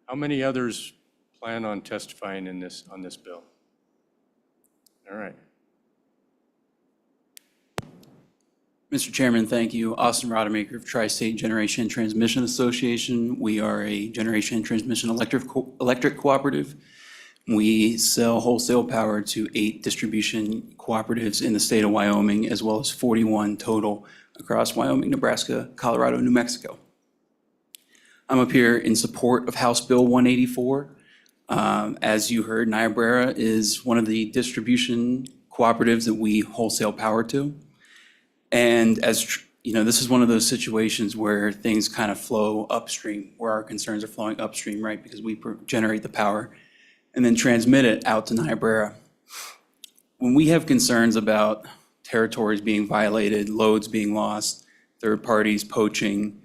How many others plan on testifying on this bill? All right. Mr. Chairman, thank you. Austin Rodemaker of Tri-State Generation and Transmission Association. We are a generation and transmission electric cooperative. We sell wholesale power to 8 distribution cooperatives in the state of Wyoming, as well as 41 total across Wyoming, Nebraska, Colorado, New Mexico. I'm up here in support of House Bill 184. As you heard, Niobrara is one of the distribution cooperatives that we wholesale power to. And as you know, this is one of those situations where things kind of flow upstream, where our concerns are flowing upstream, right? Because we generate the power and then transmit it out to Niobrara. When we have concerns about territories being violated, loads being lost, third parties poaching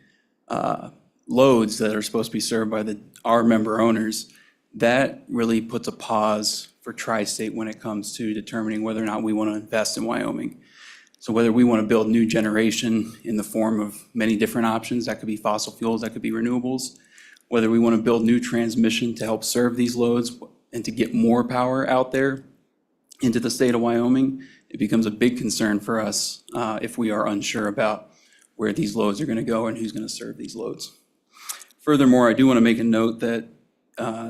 loads that are supposed to be served by our member owners, that really puts a pause for Tri-State when it comes to determining whether or not we want to invest in Wyoming. So whether we want to build new generation in the form of many different options, that could be fossil fuels, that could be renewables, whether we want to build new transmission to help serve these loads and to get more power out there into the state of Wyoming, it becomes a big concern for us if we are unsure about where these loads are going to go and who's going to serve these loads. Furthermore, I do want to make a note that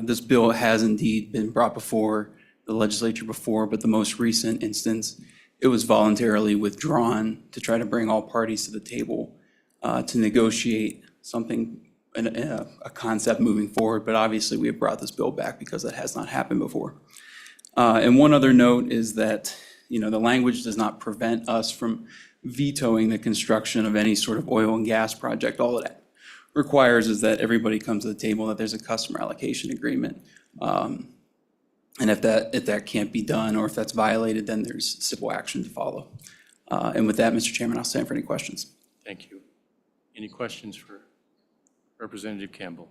this bill has indeed been brought before the legislature before, but the most recent instance, it was voluntarily withdrawn to try to bring all parties to the table to negotiate something, a concept moving forward. But obviously, we have brought this bill back because that has not happened before. And one other note is that, you know, the language does not prevent us from vetoing the construction of any sort of oil and gas project. All it requires is that everybody comes to the table, that there's a customer allocation agreement. And if that can't be done, or if that's violated, then there's civil action to follow. And with that, Mr. Chairman, I'll stand for any questions. Thank you. Any questions for Representative Campbell?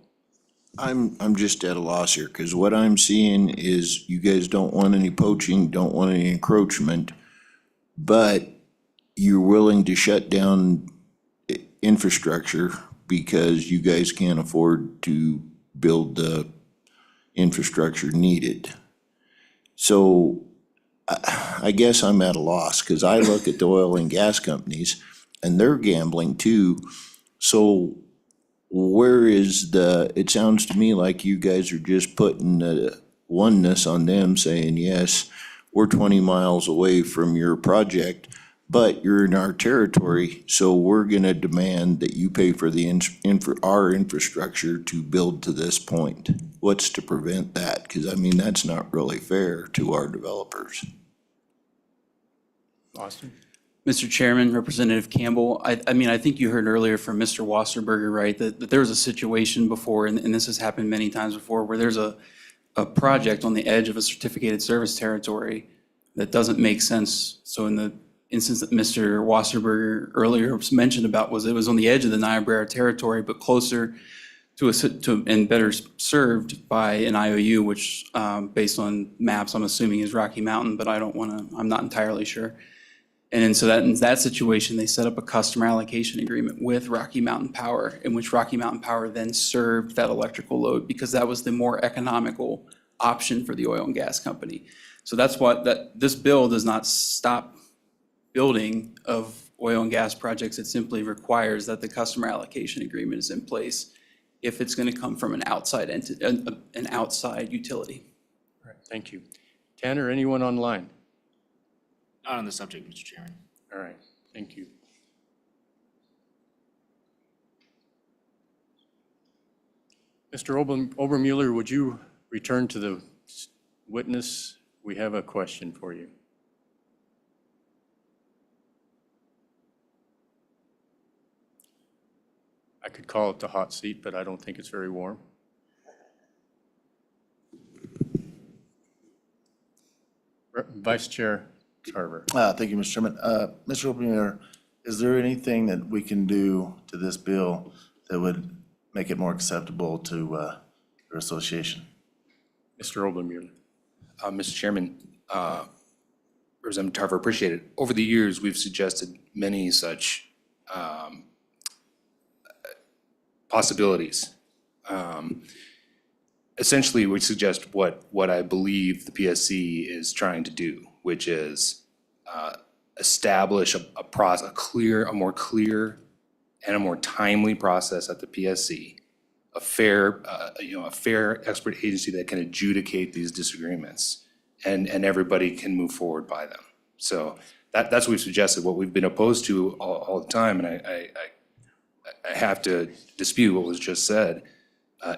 I'm just at a loss here, because what I'm seeing is you guys don't want any poaching, don't want any encroachment, but you're willing to shut down infrastructure because you guys can't afford to build the infrastructure needed. So I guess I'm at a loss, because I look at the oil and gas companies and they're gambling too. So where is it sounds to me like you guys are just putting the oneness on them, saying, yes, we're 20 miles away from your project, but you're in our territory, so we're gonna demand that you pay for our infrastructure to build to this point. What's to prevent that? Because I mean, that's not really fair to our developers. Austin? Mr. Chairman, Representative Campbell, I mean, I think you heard earlier from Mr. Wasserberger, right, that there was a situation before, and this has happened many times before, where there's a project on the edge of a certificated service territory that doesn't make sense. So in the instance that Mr. Wasserberger earlier mentioned about, it was on the edge of the Niobrara territory, but closer to and better served by an IOU, which based on maps, I'm assuming is Rocky Mountain, but I'm not entirely sure. And then so that, in that situation, they set up a customer allocation agreement with Rocky Mountain Power, in which Rocky Mountain Power then served that electrical load because that was the more economical option for the oil and gas company. So that's what, this bill does not stop building of oil and gas projects. It simply requires that the customer allocation agreement is in place if it's going to come from an outside an outside utility. All right, thank you. Tanner, anyone online? Not on the subject, Mr. Chairman. All right, thank you. Mr. Obermuller, would you return to the witness? We have a question for you. I could call it the hot seat, but I don't think it's very warm. Vice Chair Carver. Thank you, Mr. Chairman. Mr. Obermuller, is there anything that we can do to this bill that would make it more acceptable to your association? Mr. Obermuller. Mr. Chairman, Representative Tarver, appreciate it. Over the years, we've suggested many such possibilities. Essentially, we suggest what I believe the PSC is trying to do, which is establish a more clear and a more timely process at the PSC, a fair expert agency that can adjudicate these disagreements, and everybody can move forward by them. So that's what we've suggested. What we've been opposed to all the time, and I have to dispute what was just said.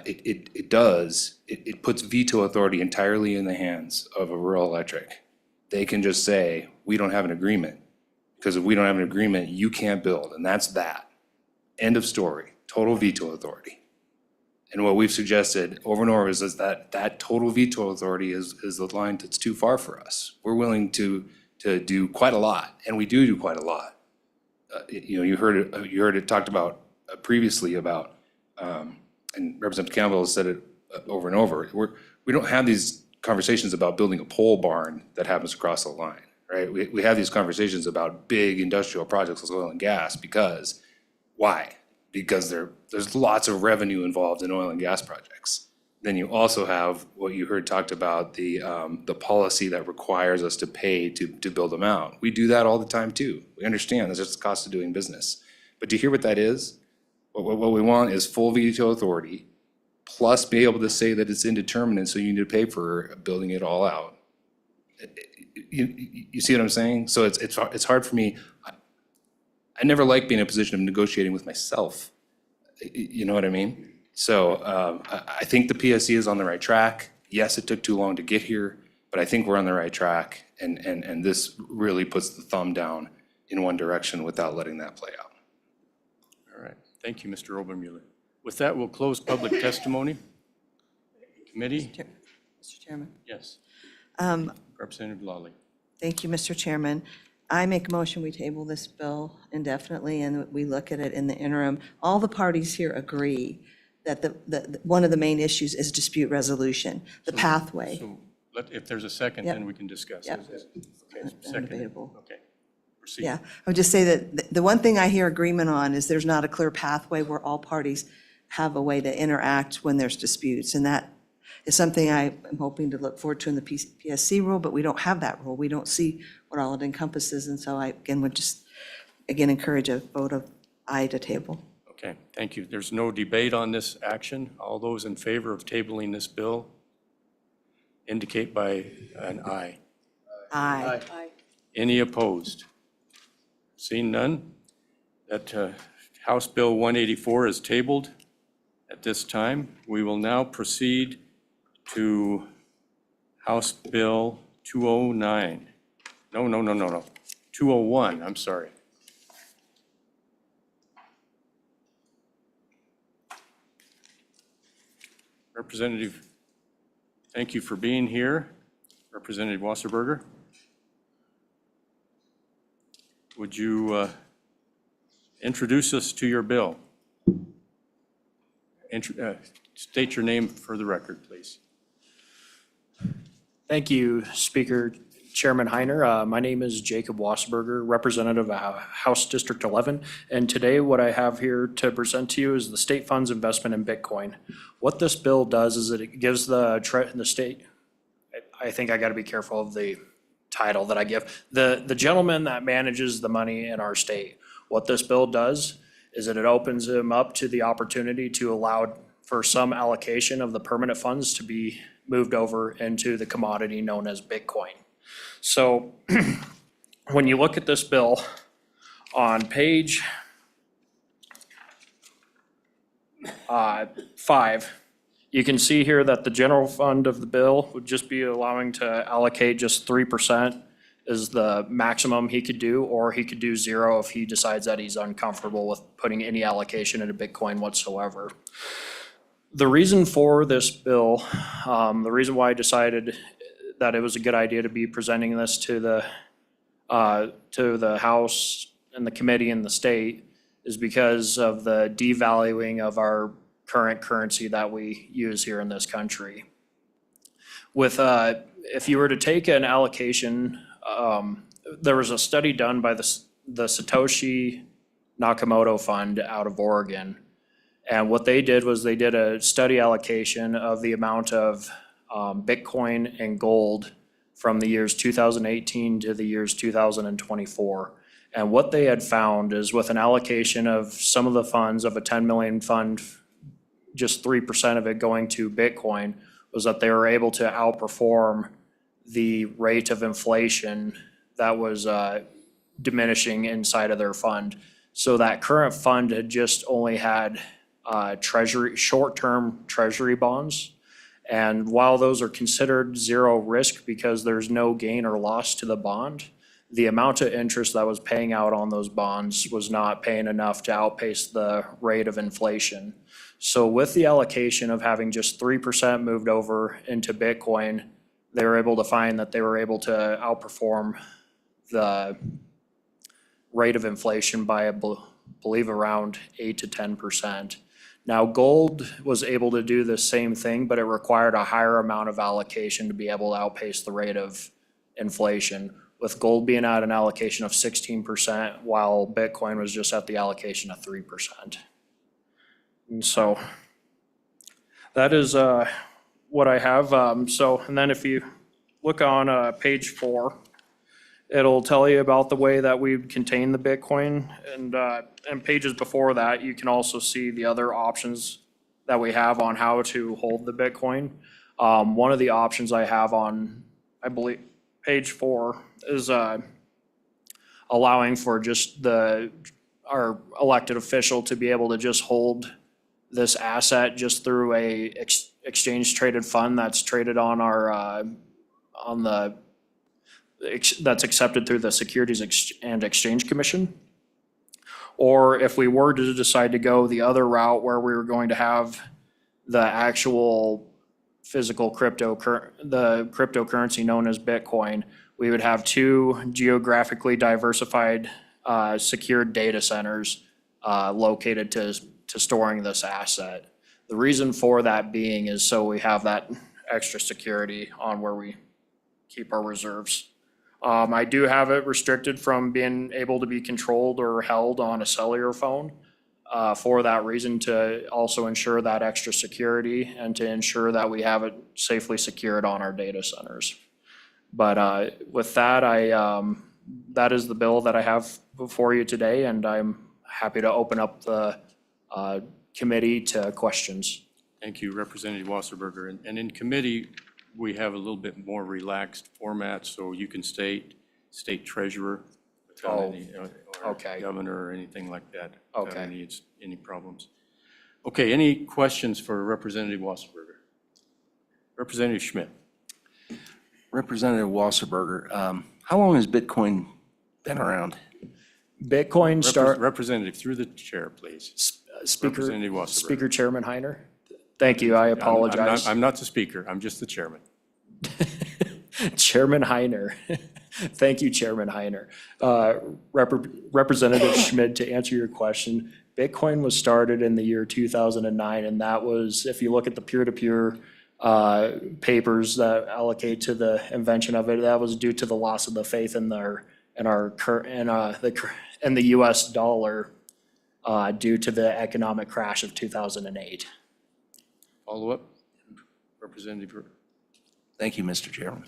It puts veto authority entirely in the hands of a rural electric. They can just say, we don't have an agreement, because if we don't have an agreement, you can't build, and that's that. End of story, total veto authority. And what we've suggested over and over is that total veto authority is the line that's too far for us. We're willing to do quite a lot, and we do quite a lot. You heard it talked about previously about, and Representative Campbell has said it over and over, we don't have these conversations about building a pole barn that happens across the line, right? We have these conversations about big industrial projects like oil and gas because, why? Because there's lots of revenue involved in oil and gas projects. Then you also have what you heard talked about, the policy that requires us to pay to build them out. We do that all the time too. We understand that's just the cost of doing business. But do you hear what that is? What we want is full veto authority, plus be able to say that it's indeterminate, so you need to pay for building it all out. You see what I'm saying? So it's hard for me. I never like being in a position of negotiating with myself. You know what I mean? So I think the PSC is on the right track. Yes, it took too long to get here, but I think we're on the right track. And this really puts the thumb down in one direction without letting that play out. All right, thank you, Mr. Obermuller. With that, we'll close public testimony. Committee? Mr. Chairman. Yes. Representative Lawley. Thank you, Mr. Chairman. I make a motion, we table this bill indefinitely, and we look at it in the interim. All the parties here agree that one of the main issues is dispute resolution, the pathway. So if there's a second, Yep. then we can discuss. Yep. Okay, second. Undebatable. Okay. Proceed. Yeah, I would just say that the one thing I hear agreement on is there's not a clear pathway where all parties have a way to interact when there's disputes. And that is something I am hoping to look forward to in the PSC rule, but we don't have that rule. We don't see what all it encompasses. And so I, again, would just, encourage a vote of aye to table. Okay, thank you. There's no debate on this action. All those in favor of tabling this bill indicate by an aye. Aye. Any opposed? Seeing none, that House Bill 184 is tabled at this time. We will now proceed to House Bill 209. No. 201, I'm sorry. Representative, thank you for being here. Representative Wasserberger. Would you introduce us to your bill? State your name for the record, please. Thank you, Speaker Chairman Heiner. My name is Jacob Wasserberger, representative of House District 11. And today what I have here to present to you is the state funds investment in Bitcoin. What this bill does is that it gives the state, I think I got to be careful of the title that I give, the gentleman that manages the money in our state. What this bill does is that it opens him up to the opportunity to allow for some allocation of the permanent funds to be moved over into the commodity known as Bitcoin. So when you look at this bill on page 5, you can see here that the general fund of the bill would just be allowing to allocate just 3% is the maximum he could do, or he could do 0 if he decides that he's uncomfortable with putting any allocation into Bitcoin whatsoever. The reason for this bill, the reason why I decided that it was a good idea to be presenting this to the House and the committee and the state is because of the devaluing of our current currency that we use here in this country. With, if you were to take an allocation, there was a study done by the Satoshi Nakamoto Fund out of Oregon. And what they did was they did a study allocation of the amount of Bitcoin and gold from the years 2018 to the years 2024. And what they had found is with an allocation of some of the funds of a 10 million fund, just 3% of it going to Bitcoin, was that they were able to outperform the rate of inflation that was diminishing inside of their fund. So that current fund had just only had short-term treasury bonds. And while those are considered 0 risk because there's no gain or loss to the bond, the amount of interest that was paying out on those bonds was not paying enough to outpace the rate of inflation. So with the allocation of having just 3% moved over into Bitcoin, they were able to find that they were able to outperform the rate of inflation by, I believe, around 8 to 10%. Now, gold was able to do the same thing, but it required a higher amount of allocation to be able to outpace the rate of inflation, with gold being at an allocation of 16%, while Bitcoin was just at the allocation of 3%. And so that is what I have. And then if you look on page 4, it'll tell you about the way that we contain the Bitcoin. And pages before that, you can also see the other options that we have on how to hold the Bitcoin. One of the options I have on, I believe, page 4 is allowing for just our elected official to be able to just hold this asset just through a exchange traded fund that's traded on our that's accepted through the Securities and Exchange Commission. Or if we were to decide to go the other route where we were going to have the actual physical cryptocurrency known as Bitcoin, we would have 2 geographically diversified secured data centers located to storing this asset. The reason for that being is so we have that extra security on where we keep our reserves. I do have it restricted from being able to be controlled or held on a cellular phone for that reason, to also ensure that extra security and to ensure that we have it safely secured on our data centers. But with that, that is the bill that I have before you today, and I'm happy to open up the committee to questions. Thank you, Representative Wasserberger. And in committee, we have a little bit more relaxed format, so you can state treasurer without any, or governor or anything like that. Without any problems. Okay, any questions for Representative Wasserberger? Representative Schmidt. Representative Wasserberger, how long has Bitcoin been around? Bitcoin Representative, through the chair, please. Representative Wasserberger. Speaker Chairman Heiner. Thank you, I apologize. I'm not the speaker, I'm just the chairman. Chairman Heiner. Thank you, Chairman Heiner. Representative Schmidt, to answer your question, Bitcoin was started in the year 2009, and that was, if you look at the peer-to-peer papers that allocate to the invention of it. That was due to the loss of the faith in the US dollar due to the economic crash of 2008. Follow up? Representative. Thank you, Mr. Chairman.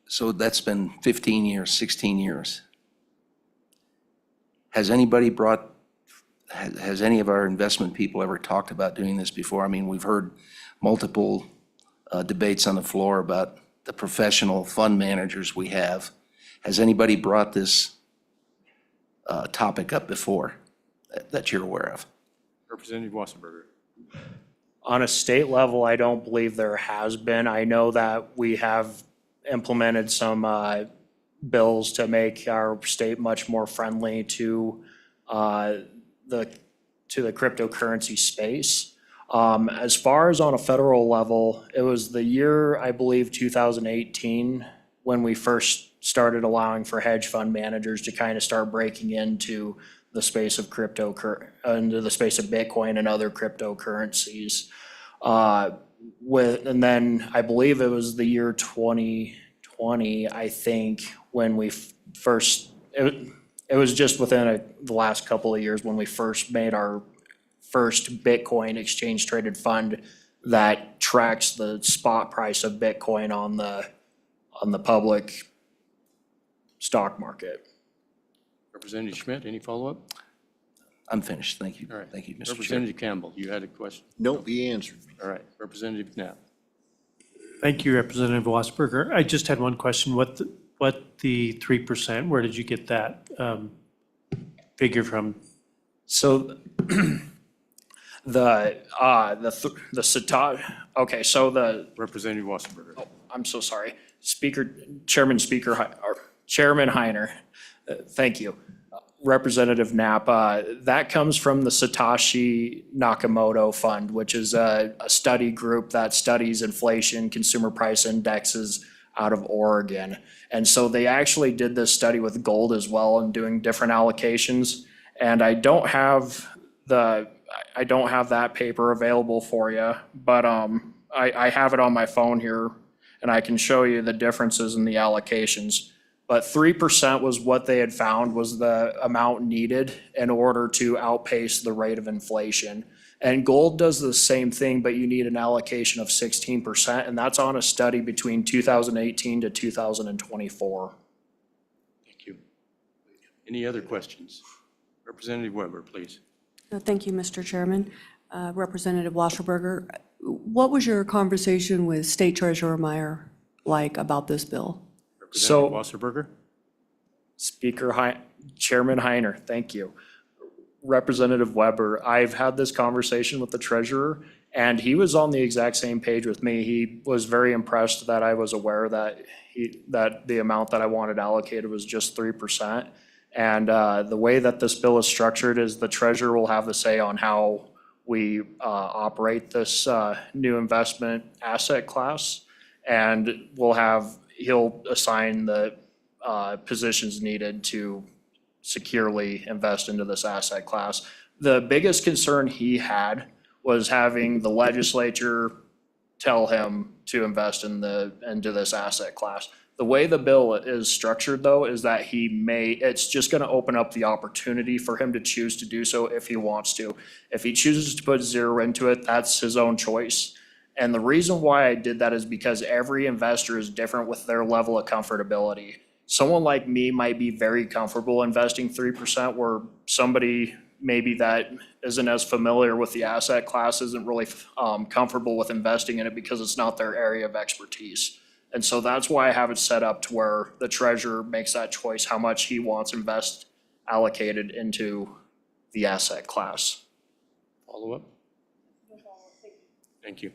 So that's been 15 years, 16 years. Has any of our investment people ever talked about doing this before? I mean, we've heard multiple debates on the floor about the professional fund managers we have. Has anybody brought this topic up before that you're aware of? Representative Wasserberger. On a state level, I don't believe there has been. I know that we have implemented some bills to make our state much more friendly to the cryptocurrency space. As far as on a federal level, it was the year, I believe, 2018, when we first started allowing for hedge fund managers to kind of start breaking into the space of into the space of Bitcoin and other cryptocurrencies. And then I believe it was the year 2020, I think, when we first, it was just within the last couple of years when we first made our first Bitcoin exchange traded fund that tracks the spot price of Bitcoin on the public stock market. Representative Schmidt, any follow-up? I'm finished. Thank you. All right. Thank you, Mr. Chair. Representative Campbell, you had a question? Nope, he answered. All right. Representative Knapp. Thank you, Representative Wasserberger. I just had one question. What the 3%, where did you get that figure from? So okay, so the. Representative Wasserberger. Oh, I'm so sorry. Chairman Heiner, thank you. Representative Knapp, that comes from the Satoshi Nakamoto Fund, which is a study group that studies inflation, consumer price indexes out of Oregon. And so they actually did this study with gold as well and doing different allocations. And I don't have that paper available for you, but I have it on my phone here and I can show you the differences in the allocations. But 3% was what they had found was the amount needed in order to outpace the rate of inflation. And gold does the same thing, but you need an allocation of 16%, and that's on a study between 2018 to 2024. Thank you. Any other questions? Representative Weber, please. Thank you, Mr. Chairman. Representative Wasserberger, what was your conversation with State Treasurer Meyer like about this bill? Representative Wasserberger. Chairman Heiner, thank you. Representative Weber, I've had this conversation with the treasurer and he was on the exact same page with me. He was very impressed that I was aware that the amount that I wanted allocated was just 3%. And the way that this bill is structured is the treasurer will have the say on how we operate this new investment asset class. And he'll assign the positions needed to securely invest into this asset class. The biggest concern he had was having the legislature tell him to invest into this asset class. The way the bill is structured, though, is that it's just going to open up the opportunity for him to choose to do so if he wants to. If he chooses to put zero into it, that's his own choice. And the reason why I did that is because every investor is different with their level of comfortability. Someone like me might be very comfortable investing 3%, where somebody maybe that isn't as familiar with the asset class isn't really comfortable with investing in it because it's not their area of expertise. And so that's why I have it set up to where the treasurer makes that choice, how much he wants allocated into the asset class. Follow up? Thank you.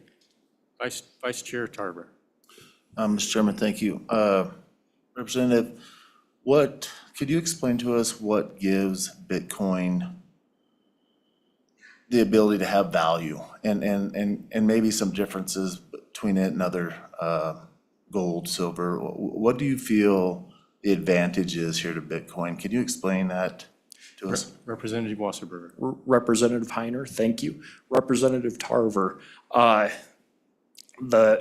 Vice Chair Tarver. Mr. Chairman, thank you. Representative, could you explain to us what gives Bitcoin the ability to have value and maybe some differences between it and other gold, silver? What do you feel the advantage is here to Bitcoin? Could you explain that? to us. Representative Wasserberger. Representative Heiner, thank you. Representative Tarver,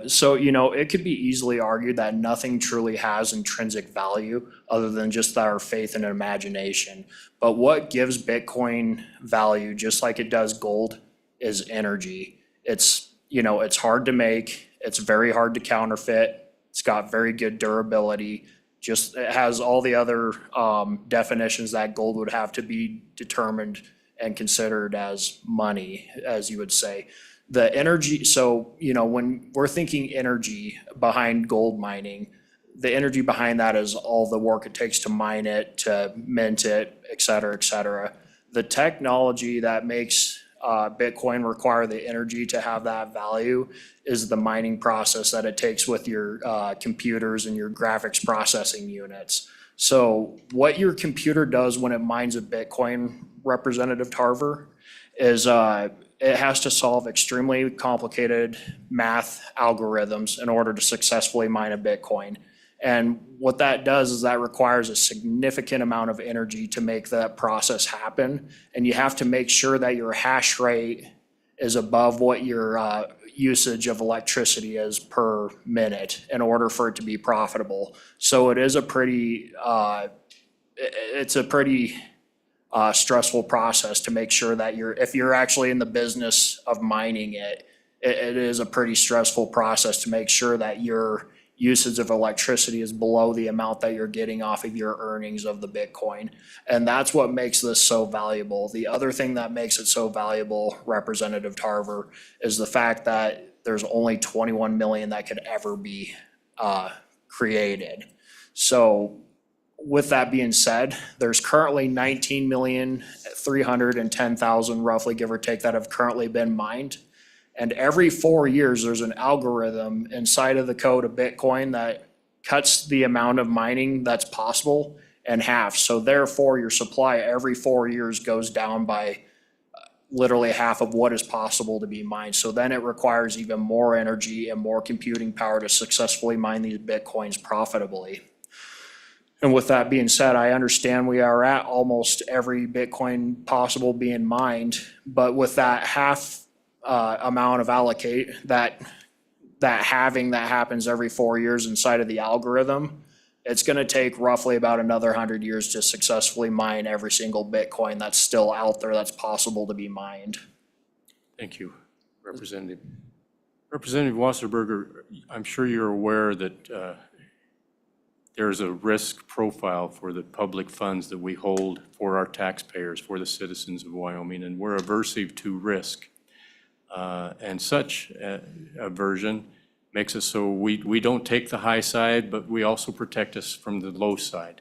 so, it could be easily argued that nothing truly has intrinsic value other than just our faith and imagination. But what gives Bitcoin value, just like it does gold, is energy. It's hard to make, it's very hard to counterfeit, it's got very good durability. It has all the other definitions that gold would have to be determined and considered as money, as you would say. The energy, when we're thinking energy behind gold mining, the energy behind that is all the work it takes to mine it, to mint it, et cetera, et cetera. The technology that makes Bitcoin require the energy to have that value is the mining process that it takes with your computers and your graphics processing units. So what your computer does when it mines a Bitcoin, Representative Tarver, is it has to solve extremely complicated math algorithms in order to successfully mine a Bitcoin. And what that does is that requires a significant amount of energy to make that process happen. And you have to make sure that your hash rate is above what your usage of electricity is per minute in order for it to be profitable. So it is a pretty, stressful process to make sure that if you're actually in the business of mining it, it is a pretty stressful process to make sure that your usage of electricity is below the amount that you're getting off of your earnings of the Bitcoin. And that's what makes this so valuable. The other thing that makes it so valuable, Representative Tarver, is the fact that there's only 21 million that could ever be created. So with that being said, there's currently 19,310,000 roughly, give or take, that have currently been mined. And every 4 years, there's an algorithm inside of the code of Bitcoin that cuts the amount of mining that's possible in half. So therefore, your supply every 4 years goes down by literally half of what is possible to be mined. So then it requires even more energy and more computing power to successfully mine these Bitcoins profitably. And with that being said, I understand we are at almost every Bitcoin possible being mined, but with that half amount of allocate, that halving that happens every 4 years inside of the algorithm, it's going to take roughly about another 100 years to successfully mine every single Bitcoin that's still out there that's possible to be mined. Thank you, Representative. Representative Wasserberger, I'm sure you're aware that there's a risk profile for the public funds that we hold for our taxpayers, for the citizens of Wyoming, and we're aversive to risk. And such aversion makes us so we don't take the high side, but we also protect us from the low side.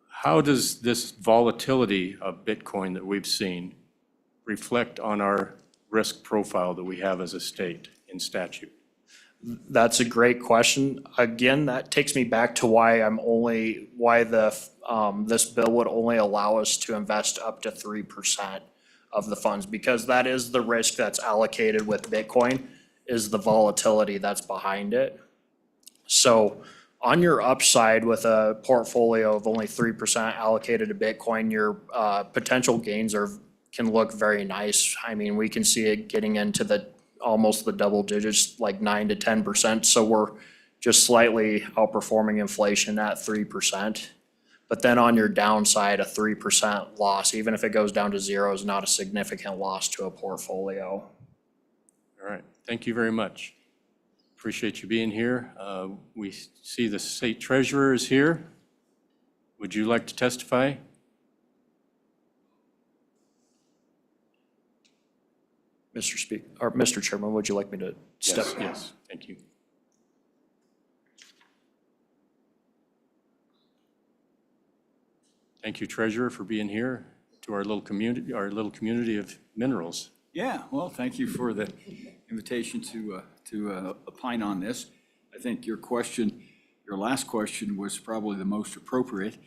How does this volatility of Bitcoin that we've seen reflect on our risk profile that we have as a state in statute? That's a great question. Again, that takes me back to why this bill would only allow us to invest up to 3% of the funds, because that is the risk that's allocated with Bitcoin, is the volatility that's behind it. So on your upside with a portfolio of only 3% allocated to Bitcoin, your potential gains can look very nice. I mean, we can see it getting into almost the double digits, like 9 to 10%. So we're just slightly outperforming inflation at 3%. But then on your downside, a 3% loss, even if it goes down to zero, is not a significant loss to a portfolio. All right, thank you very much. Appreciate you being here. We see the state treasurer is here. Would you like to testify? Mr. Chairman, would you like me to step? Yes, thank you. Thank you, Treasurer, for being here to our little community of minerals. Yeah, well, thank you for the invitation to opine on this. I think your last question was probably the most appropriate.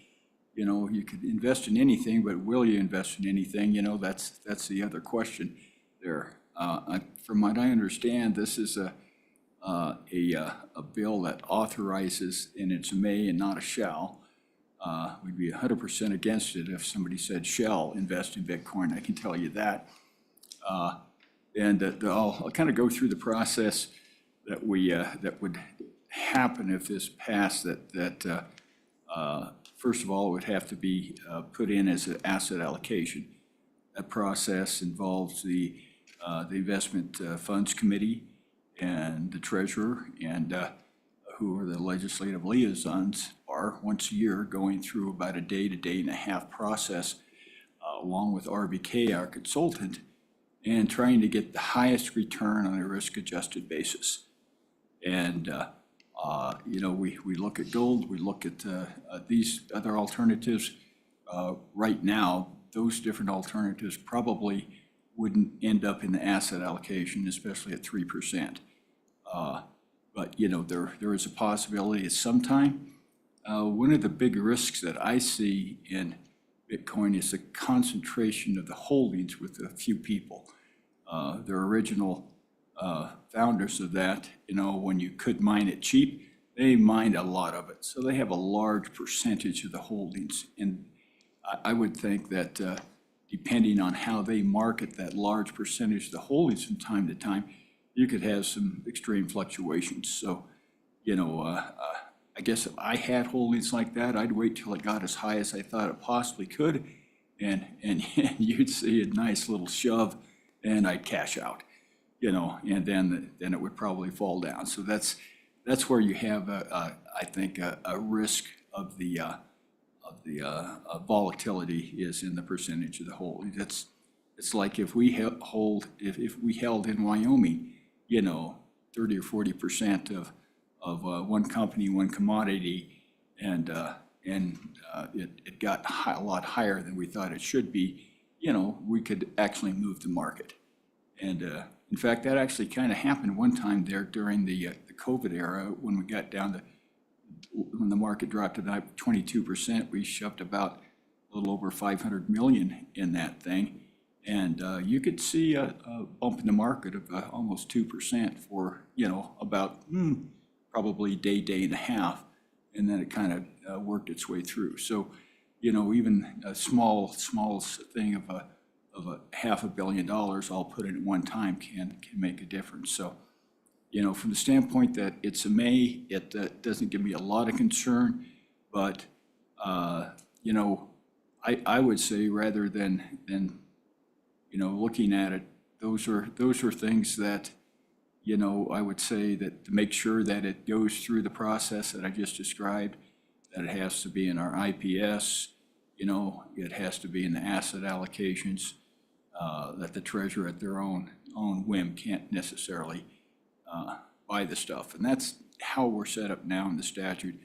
You know, you could invest in anything, but will you invest in anything? You know, that's the other question there. From what I understand, this is a bill that authorizes, and it's a may and not a shall, we'd be 100% against it if somebody said shall invest in Bitcoin, I can tell you that. And I'll kind of go through the process that that would happen if this passed, that first of all, it would have to be put in as an asset allocation. That process involves the Investment Funds Committee and the treasurer, and who are the legislative liaisons, are once a year going through about a day to day and a half process, along with RBK, our consultant, and trying to get the highest return on a risk-adjusted basis. And, we look at gold, we look at these other alternatives. Right now, those different alternatives probably wouldn't end up in the asset allocation, especially at 3%. But, there is a possibility at some time. One of the big risks that I see in Bitcoin is the concentration of the holdings with a few people. The original founders of that, when you could mine it cheap, they mined a lot of it. So they have a large percentage of the holdings. And I would think that depending on how they market that large percentage of the holdings from time to time, you could have some extreme fluctuations. So, I guess if I had holdings like that, I'd wait till it got as high as I thought it possibly could. And you'd see a nice little shove and I'd cash out, and then it would probably fall down. So that's where you have, I think, a risk of the volatility is in the percentage of the holding. It's like if we held in Wyoming, 30 or 40% of one company, one commodity, and it got a lot higher than we thought it should be, we could actually move the market. And in fact, that actually kind of happened one time there during the COVID era when we got down to, when the market dropped to about 22%, we shoved about a little over 500 million in that thing. And you could see a bump in the market of almost 2% for, about probably day and a half. And then it kind of worked its way through. So, even a small thing of a $500 million all put in at one time can make a difference. So, from the standpoint that it's a May, it doesn't give me a lot of concern, but, I would say rather than looking at it, those are things that, I would say that to make sure that it goes through the process that I just described, that it has to be in our IPS, it has to be in the asset allocations, that the treasurer at their own whim can't necessarily buy the stuff. And that's how we're set up now in the statute.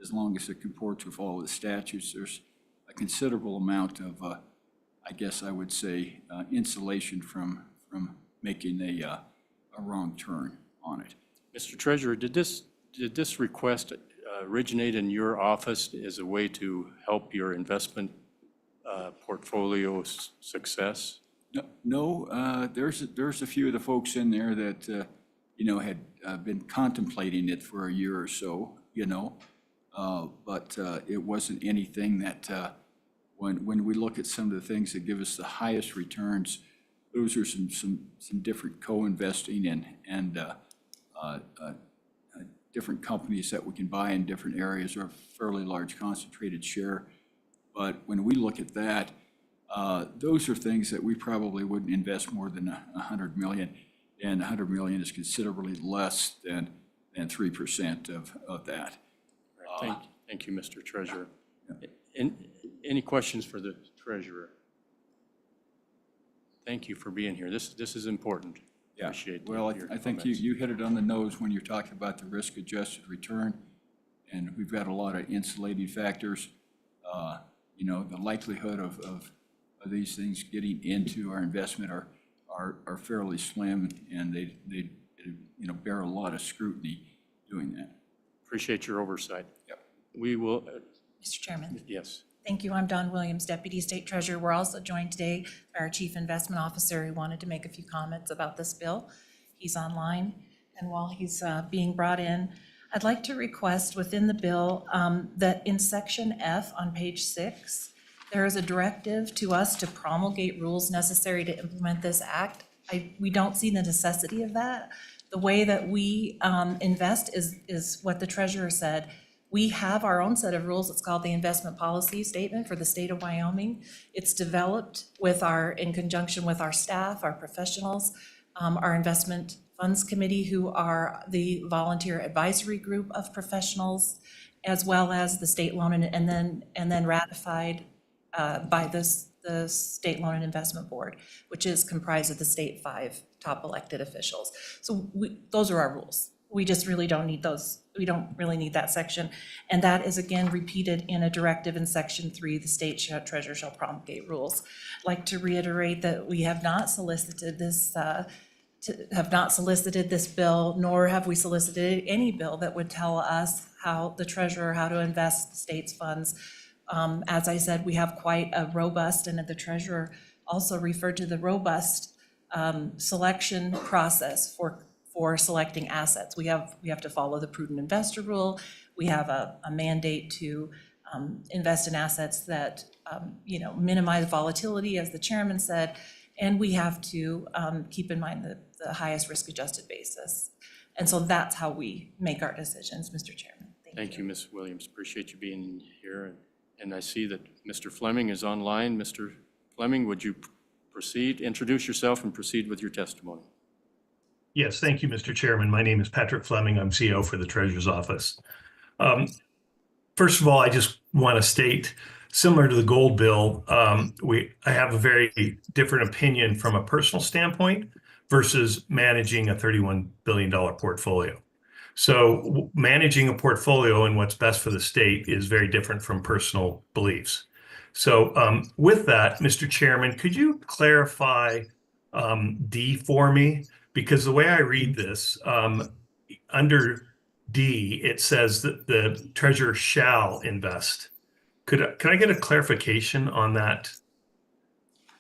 As long as it comports with all of the statutes, there's a considerable amount of, I guess I would say, insulation from making a wrong turn on it. Mr. Treasurer, did this request originate in your office as a way to help your investment portfolio success? No, there's a few of the folks in there that, had been contemplating it for a year or so, but it wasn't anything that, when we look at some of the things that give us the highest returns, those are some different co-investing and different companies that we can buy in different areas or a fairly large concentrated share. But when we look at that, those are things that we probably wouldn't invest more than 100 million, and 100 million is considerably less than 3% of that. Thank you, Mr. Treasurer. Any questions for the Treasurer? Thank you for being here. This is important. Yeah, Appreciate well, your I think comments. you hit it on the nose when you're talking about the risk-adjusted return, and we've got a lot of insulating factors. The likelihood of these things getting into our investment are fairly slim, and they bear a lot of scrutiny doing that. Appreciate your oversight. Yep. We will, Mr. Chairman. yes. Thank you. I'm Dawn Williams, Deputy State Treasurer. We're also joined today by our Chief Investment Officer who wanted to make a few comments about this bill. He's online, and while he's being brought in, I'd like to request within the bill that in section F on page 6, there is a directive to us to promulgate rules necessary to implement this act. We don't see the necessity of that. The way that we invest is what the treasurer said. We have our own set of rules. It's called the Investment Policy Statement for the state of Wyoming. It's developed in conjunction with our staff, our professionals, our investment funds committee, who are the volunteer advisory group of professionals, as well as the state loan and then ratified by the State Loan and Investment Board, which is comprised of the state 5 top elected officials. So those are our rules. We just really don't need those. We don't really need that section. And that is again repeated in a directive in section 3, the state treasurer shall promulgate rules. I'd like to reiterate that we have not solicited this bill, nor have we solicited any bill that would tell us how to invest the state's funds. As I said, we have quite a robust, and the treasurer also referred to the robust selection process for selecting assets. We have to follow the prudent investor rule. We have a mandate to invest in assets that minimize volatility, as the chairman said, and we have to keep in mind the highest risk-adjusted basis. And so that's how we make our decisions, Mr. Chairman. Thank you, Ms. Williams. Appreciate you being here. And I see that Mr. Fleming is online. Mr. Fleming, would you proceed, introduce yourself and proceed with your testimony? Yes, thank you, Mr. Chairman. My name is Patrick Fleming. I'm CEO for the Treasurer's Office. First of all, I just want to state, similar to the gold bill, I have a very different opinion from a personal standpoint versus managing a $31 billion portfolio. So managing a portfolio and what's best for the state is very different from personal beliefs. So with that, Mr. Chairman, could you clarify D for me? Because the way I read this, under D, it says that the treasurer shall invest. Could I get a clarification on that?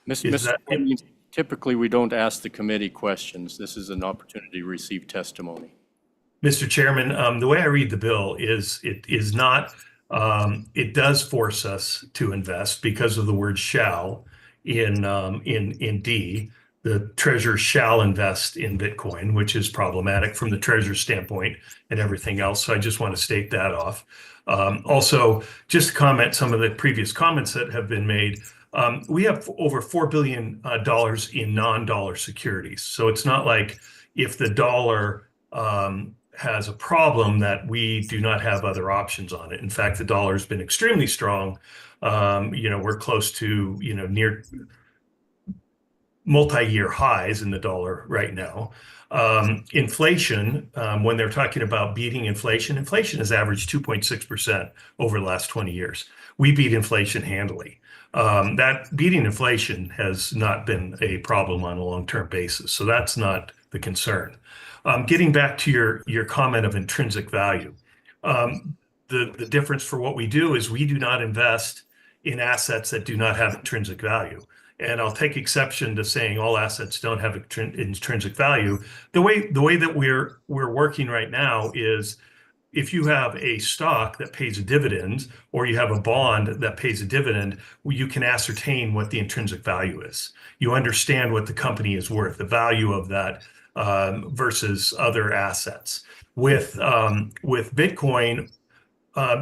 Mr. Fleming, typically we don't ask the committee questions. This is an opportunity to receive testimony. Mr. Chairman, the way I read the bill is it does force us to invest because of the word shall in D. The treasurer shall invest in Bitcoin, which is problematic from the treasurer's standpoint and everything else. So I just want to state that off. Also, just to comment some of the previous comments that have been made, we have over $4 billion in non-dollar securities. So it's not like if the dollar has a problem that we do not have other options on it. In fact, the dollar has been extremely strong. We're close to, near multi-year highs in the dollar right now. Inflation, when they're talking about beating inflation, inflation has averaged 2.6% over the last 20 years. We beat inflation handily. That beating inflation has not been a problem on a long-term basis, so that's not the concern. Getting back to your comment of intrinsic value, the difference for what we do is we do not invest in assets that do not have intrinsic value. And I'll take exception to saying all assets don't have intrinsic value. The way that we're working right now is if you have a stock that pays a dividend or you have a bond that pays a dividend, you can ascertain what the intrinsic value is. You understand what the company is worth, the value of that versus other assets. With Bitcoin,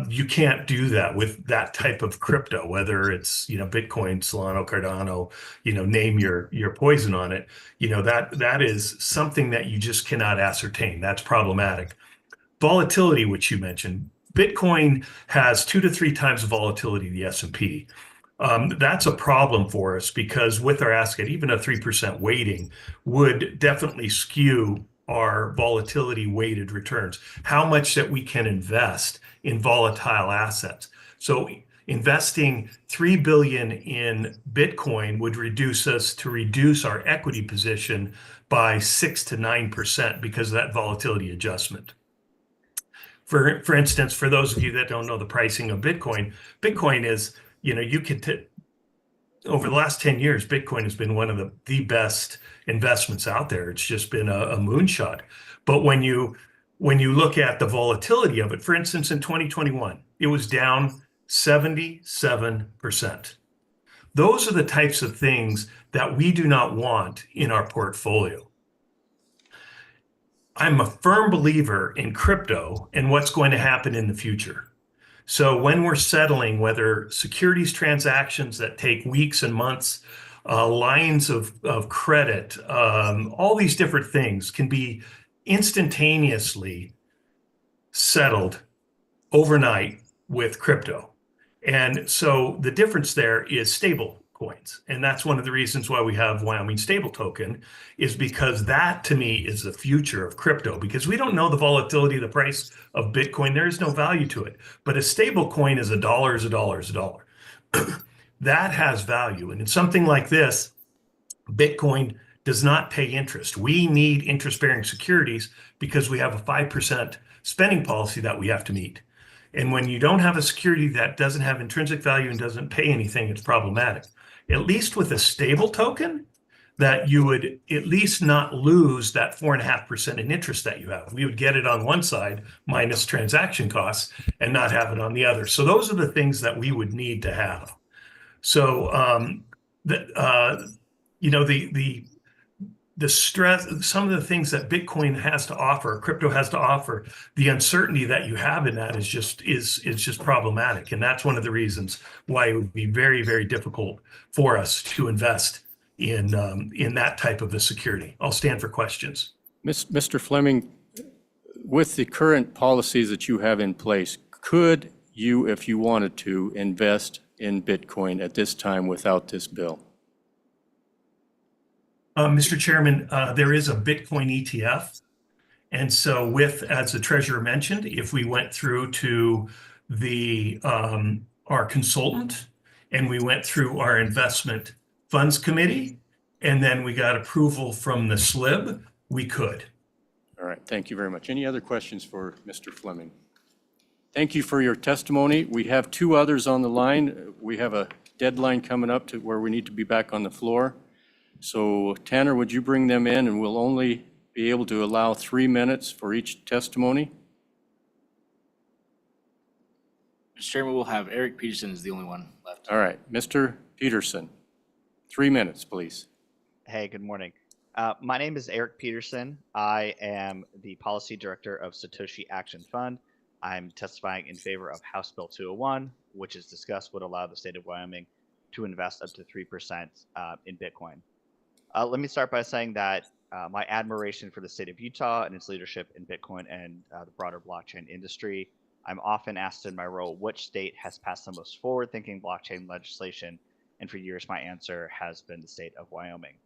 you can't do that with that type of crypto, whether it's, Bitcoin, Solana, Cardano, name your poison on it. That is something that you just cannot ascertain. That's problematic. Volatility, which you mentioned, Bitcoin has 2 to 3 times the volatility of the S&P. That's a problem for us because with our asset, even a 3% weighting would definitely skew our volatility weighted returns, how much that we can invest in volatile assets. So investing $3 billion in Bitcoin would reduce our equity position by 6 to 9% because of that volatility adjustment. For instance, for those of you that don't know the pricing of Bitcoin, Bitcoin is, over the last 10 years, Bitcoin has been one of the best investments out there. It's just been a moonshot. But when you when you look at the volatility of it, for instance, in 2021, it was down 77%. Those are the types of things that we do not want in our portfolio. I'm a firm believer in crypto and what's going to happen in the future. So when we're settling, whether securities transactions that take weeks and months, lines of credit, all these different things can be instantaneously settled overnight with crypto. And so the difference there is stable coins. And that's one of the reasons why we have Wyoming Stable Token, is because that to me is the future of crypto, because we don't know the volatility of the price of Bitcoin. There is no value to it. But a stable coin is $1 is $1 is $1. That has value. And in something like this, Bitcoin does not pay interest. We need interest-bearing securities because we have a 5% spending policy that we have to meet. And when you don't have a security that doesn't have intrinsic value and doesn't pay anything, it's problematic. At least with a stable token, that you would at least not lose that 4.5% in interest that you have. We would get it on one side minus transaction costs and not have it on the other. So those are the things that we would need to have. So the stress, some of the things that Bitcoin has to offer, crypto has to offer, the uncertainty that you have in that is just problematic. And that's one of the reasons why it would be very, very difficult for us to invest in that type of a security. I'll stand for questions. Mr. Fleming, with the current policies that you have in place, could you, if you wanted to, invest in Bitcoin at this time without this bill? Mr. Chairman, there is a Bitcoin ETF. And so as the treasurer mentioned, if we went through to our consultant and we went through our investment funds committee, and then we got approval from the SLIB, we could. All right, thank you very much. Any other questions for Mr. Fleming? Thank you for your testimony. We have two others on the line. We have a deadline coming up to where we need to be back on the floor. So Tanner, would you bring them in, and we'll only be able to allow 3 minutes for each testimony? Mr. Chairman, we'll have Eric Peterson is the only one left. All right, Mr. Peterson, 3 minutes, please. Hey, good morning. My name is Eric Peterson. I am the Policy Director of Satoshi Action Fund. I'm testifying in favor of House Bill 201, which is discussed would allow the state of Wyoming to invest up to 3% in Bitcoin. Let me start by saying that my admiration for the state of Utah and its leadership in Bitcoin and the broader blockchain industry. I'm often asked in my role which state has passed the most forward-thinking blockchain legislation, and for years my answer has been the state of Wyoming.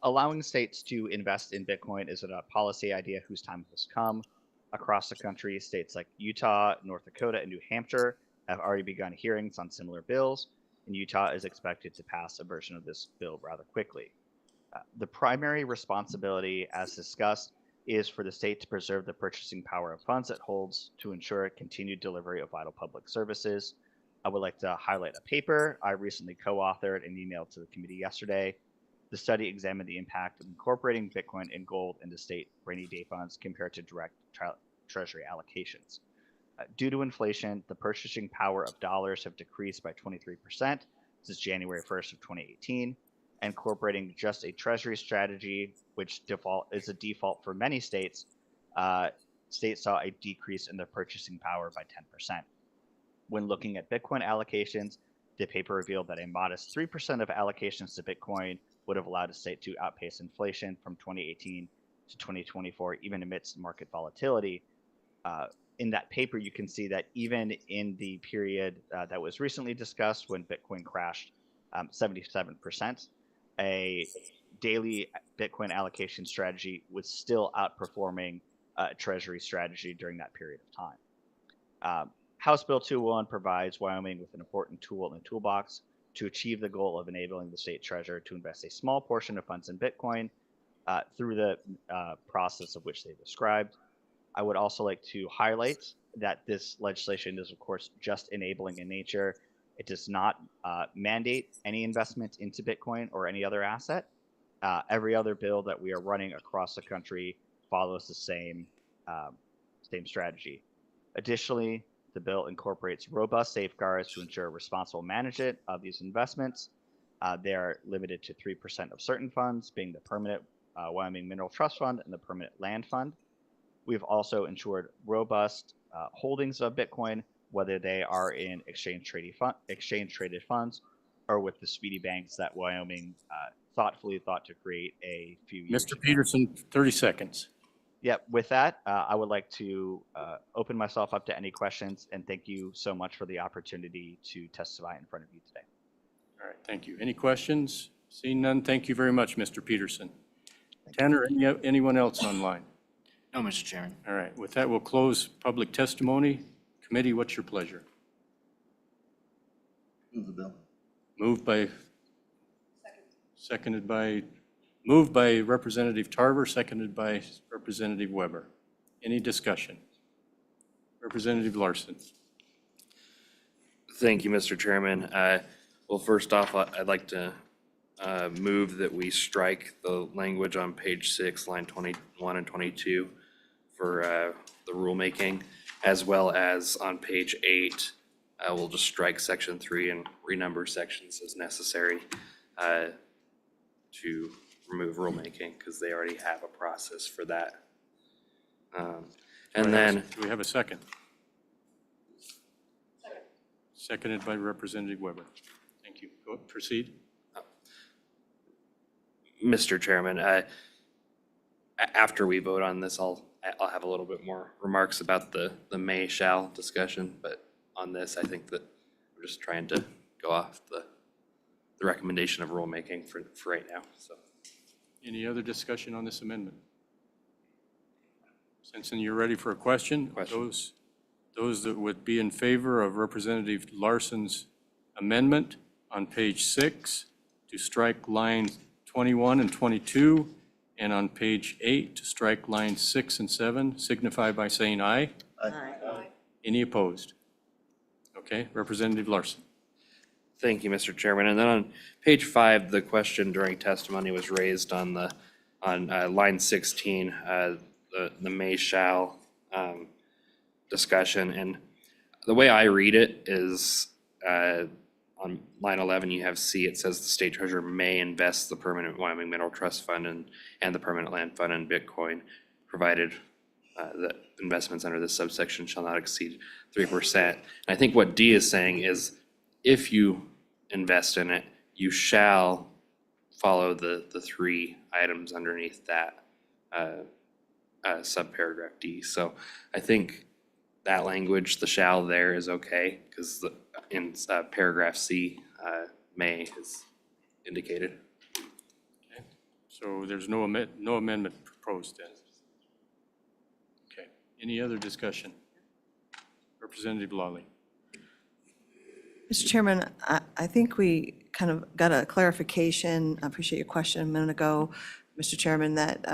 Allowing states to invest in Bitcoin is a policy idea whose time has come. Across the country, states like Utah, North Dakota, and New Hampshire have already begun hearings on similar bills, and Utah is expected to pass a version of this bill rather quickly. The primary responsibility, as discussed, is for the state to preserve the purchasing power of funds it holds to ensure continued delivery of vital public services. I would like to highlight a paper I recently co-authored and emailed to the committee yesterday. The study examined the impact of incorporating Bitcoin and gold into state rainy day funds compared to direct treasury allocations. Due to inflation, the purchasing power of dollars have decreased by 23% since January 1st of 2018. Incorporating just a treasury strategy, which is a default for many states, states saw a decrease in their purchasing power by 10%. When looking at Bitcoin allocations, the paper revealed that a modest 3% of allocations to Bitcoin would have allowed a state to outpace inflation from 2018 to 2024, even amidst market volatility. In that paper, you can see that even in the period that was recently discussed, when Bitcoin crashed 77%, a daily Bitcoin allocation strategy was still outperforming a treasury strategy during that period of time. House Bill 201 provides Wyoming with an important tool in the toolbox to achieve the goal of enabling the state treasurer to invest a small portion of funds in Bitcoin through the process of which they described. I would also like to highlight that this legislation is, of course, just enabling in nature. It does not mandate any investment into Bitcoin or any other asset. Every other bill that we are running across the country follows the same strategy. Additionally, the bill incorporates robust safeguards to ensure responsible management of these investments. They are limited to 3% of certain funds, being the permanent Wyoming Mineral Trust Fund and the permanent land fund. We've also ensured robust holdings of Bitcoin, whether they are in exchange-traded funds or with the Speedy Banks that Wyoming thoughtfully thought to create a few years ago. Mr. Peterson, 30 seconds. Yep, with that, I would like to open myself up to any questions, and thank you so much for the opportunity to testify in front of you today. All right, thank you. Any questions? Seeing none, thank you very much, Mr. Peterson. Tanner, anyone else online? No, Mr. Chairman. All right, with that, we'll close public testimony. Committee, what's your pleasure? Move the bill. Moved by Representative Tarver, seconded by Representative Weber. Any discussion? Representative Larson. Thank you, Mr. Chairman. Well, first off, I'd like to move that we strike the language on page 6, line 21 and 22 for the rulemaking, as well as on page 8, we'll just strike section 3 and renumber sections as necessary to remove rulemaking, because they already have a process for that. And then, Do we have a second? Seconded by Representative Weber. Thank you. Go proceed. Mr. Chairman, after we vote on this, I'll have a little bit more remarks about the may shall discussion, but on this, I think that we're just trying to go off the recommendation of rulemaking for right now, so. Any other discussion on this amendment? Since you're ready for a question, those that would be in favor of Representative Larson's amendment on page 6 to strike lines 21 and 22, and on page 8 to strike lines 6 and 7, signify by saying aye. Aye. Any opposed? Okay, Representative Larson. Thank you, Mr. Chairman. And then on page 5, the question during testimony was raised on line 16, the may shall discussion. And the way I read it is on line 11, you have C, it says the state treasurer may invest the permanent Wyoming Mineral Trust Fund and the permanent land fund in Bitcoin, provided that investments under this subsection shall not exceed 3%. And I think what D is saying is if you invest in it, you shall follow the 3 items underneath that subparagraph D. So I think that language, the shall there, is okay, because in paragraph C, may is indicated. Okay, so there's no amendment proposed then. Okay, any other discussion? Representative Lawley. Mr. Chairman, I think we kind of got a clarification. I appreciate your question a minute ago, Mr. Chairman, that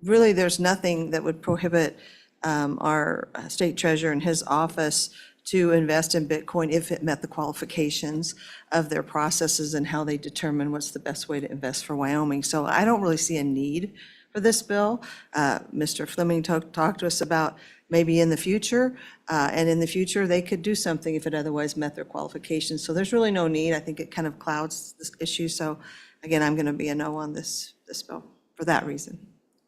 really there's nothing that would prohibit our state treasurer and his office to invest in Bitcoin if it met the qualifications of their processes and how they determine what's the best way to invest for Wyoming. So I don't really see a need for this bill. Mr. Fleming talked to us about maybe in the future, and in the future, they could do something if it otherwise met their qualifications. So there's really no need. I think it kind of clouds this issue. So again, I'm going to be a no on this bill for that reason.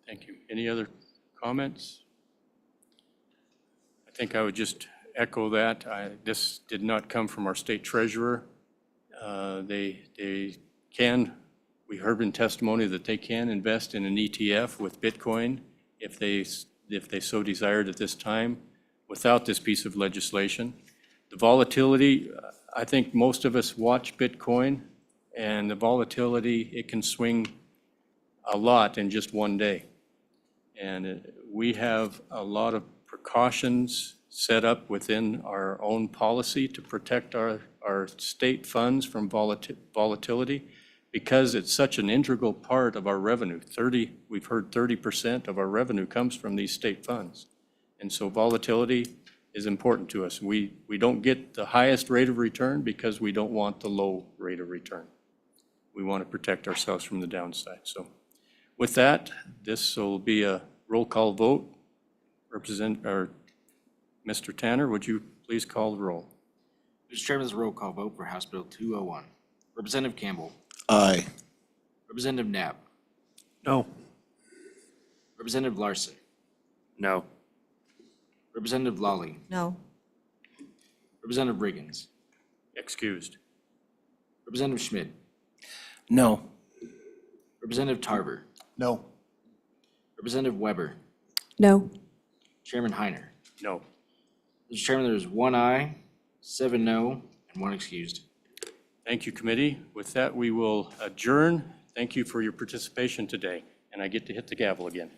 Thank you. Any other comments? I think I would just echo that. This did not come from our state treasurer. They can, we heard in testimony that they can invest in an ETF with Bitcoin if they so desired at this time without this piece of legislation. The volatility, I think most of us watch Bitcoin, and the volatility, it can swing a lot in just one day. And we have a lot of precautions set up within our own policy to protect our state funds from volatility, because it's such an integral part of our revenue. We've heard 30% of our revenue comes from these state funds. And so volatility is important to us. We don't get the highest rate of return because we don't want the low rate of return. We want to protect ourselves from the downside. So with that, this will be a Roll call vote. Mr. Tanner, would you please call the roll? Mr. Chairman, this is a roll call vote for House Bill 201. Representative Campbell, Aye. Representative Knapp, No. Representative Larson, No. Representative Lawley, No? Representative Riggins, Excused. Representative Schmidt, No. Representative Tarver, No. Representative Weber, No. Chairman Heiner. No. Mr. Chairman, there is 1 aye, 7 no, and 1 excused. Thank you, committee. With that, we will adjourn. Thank you for your participation today, and I get to hit the gavel again.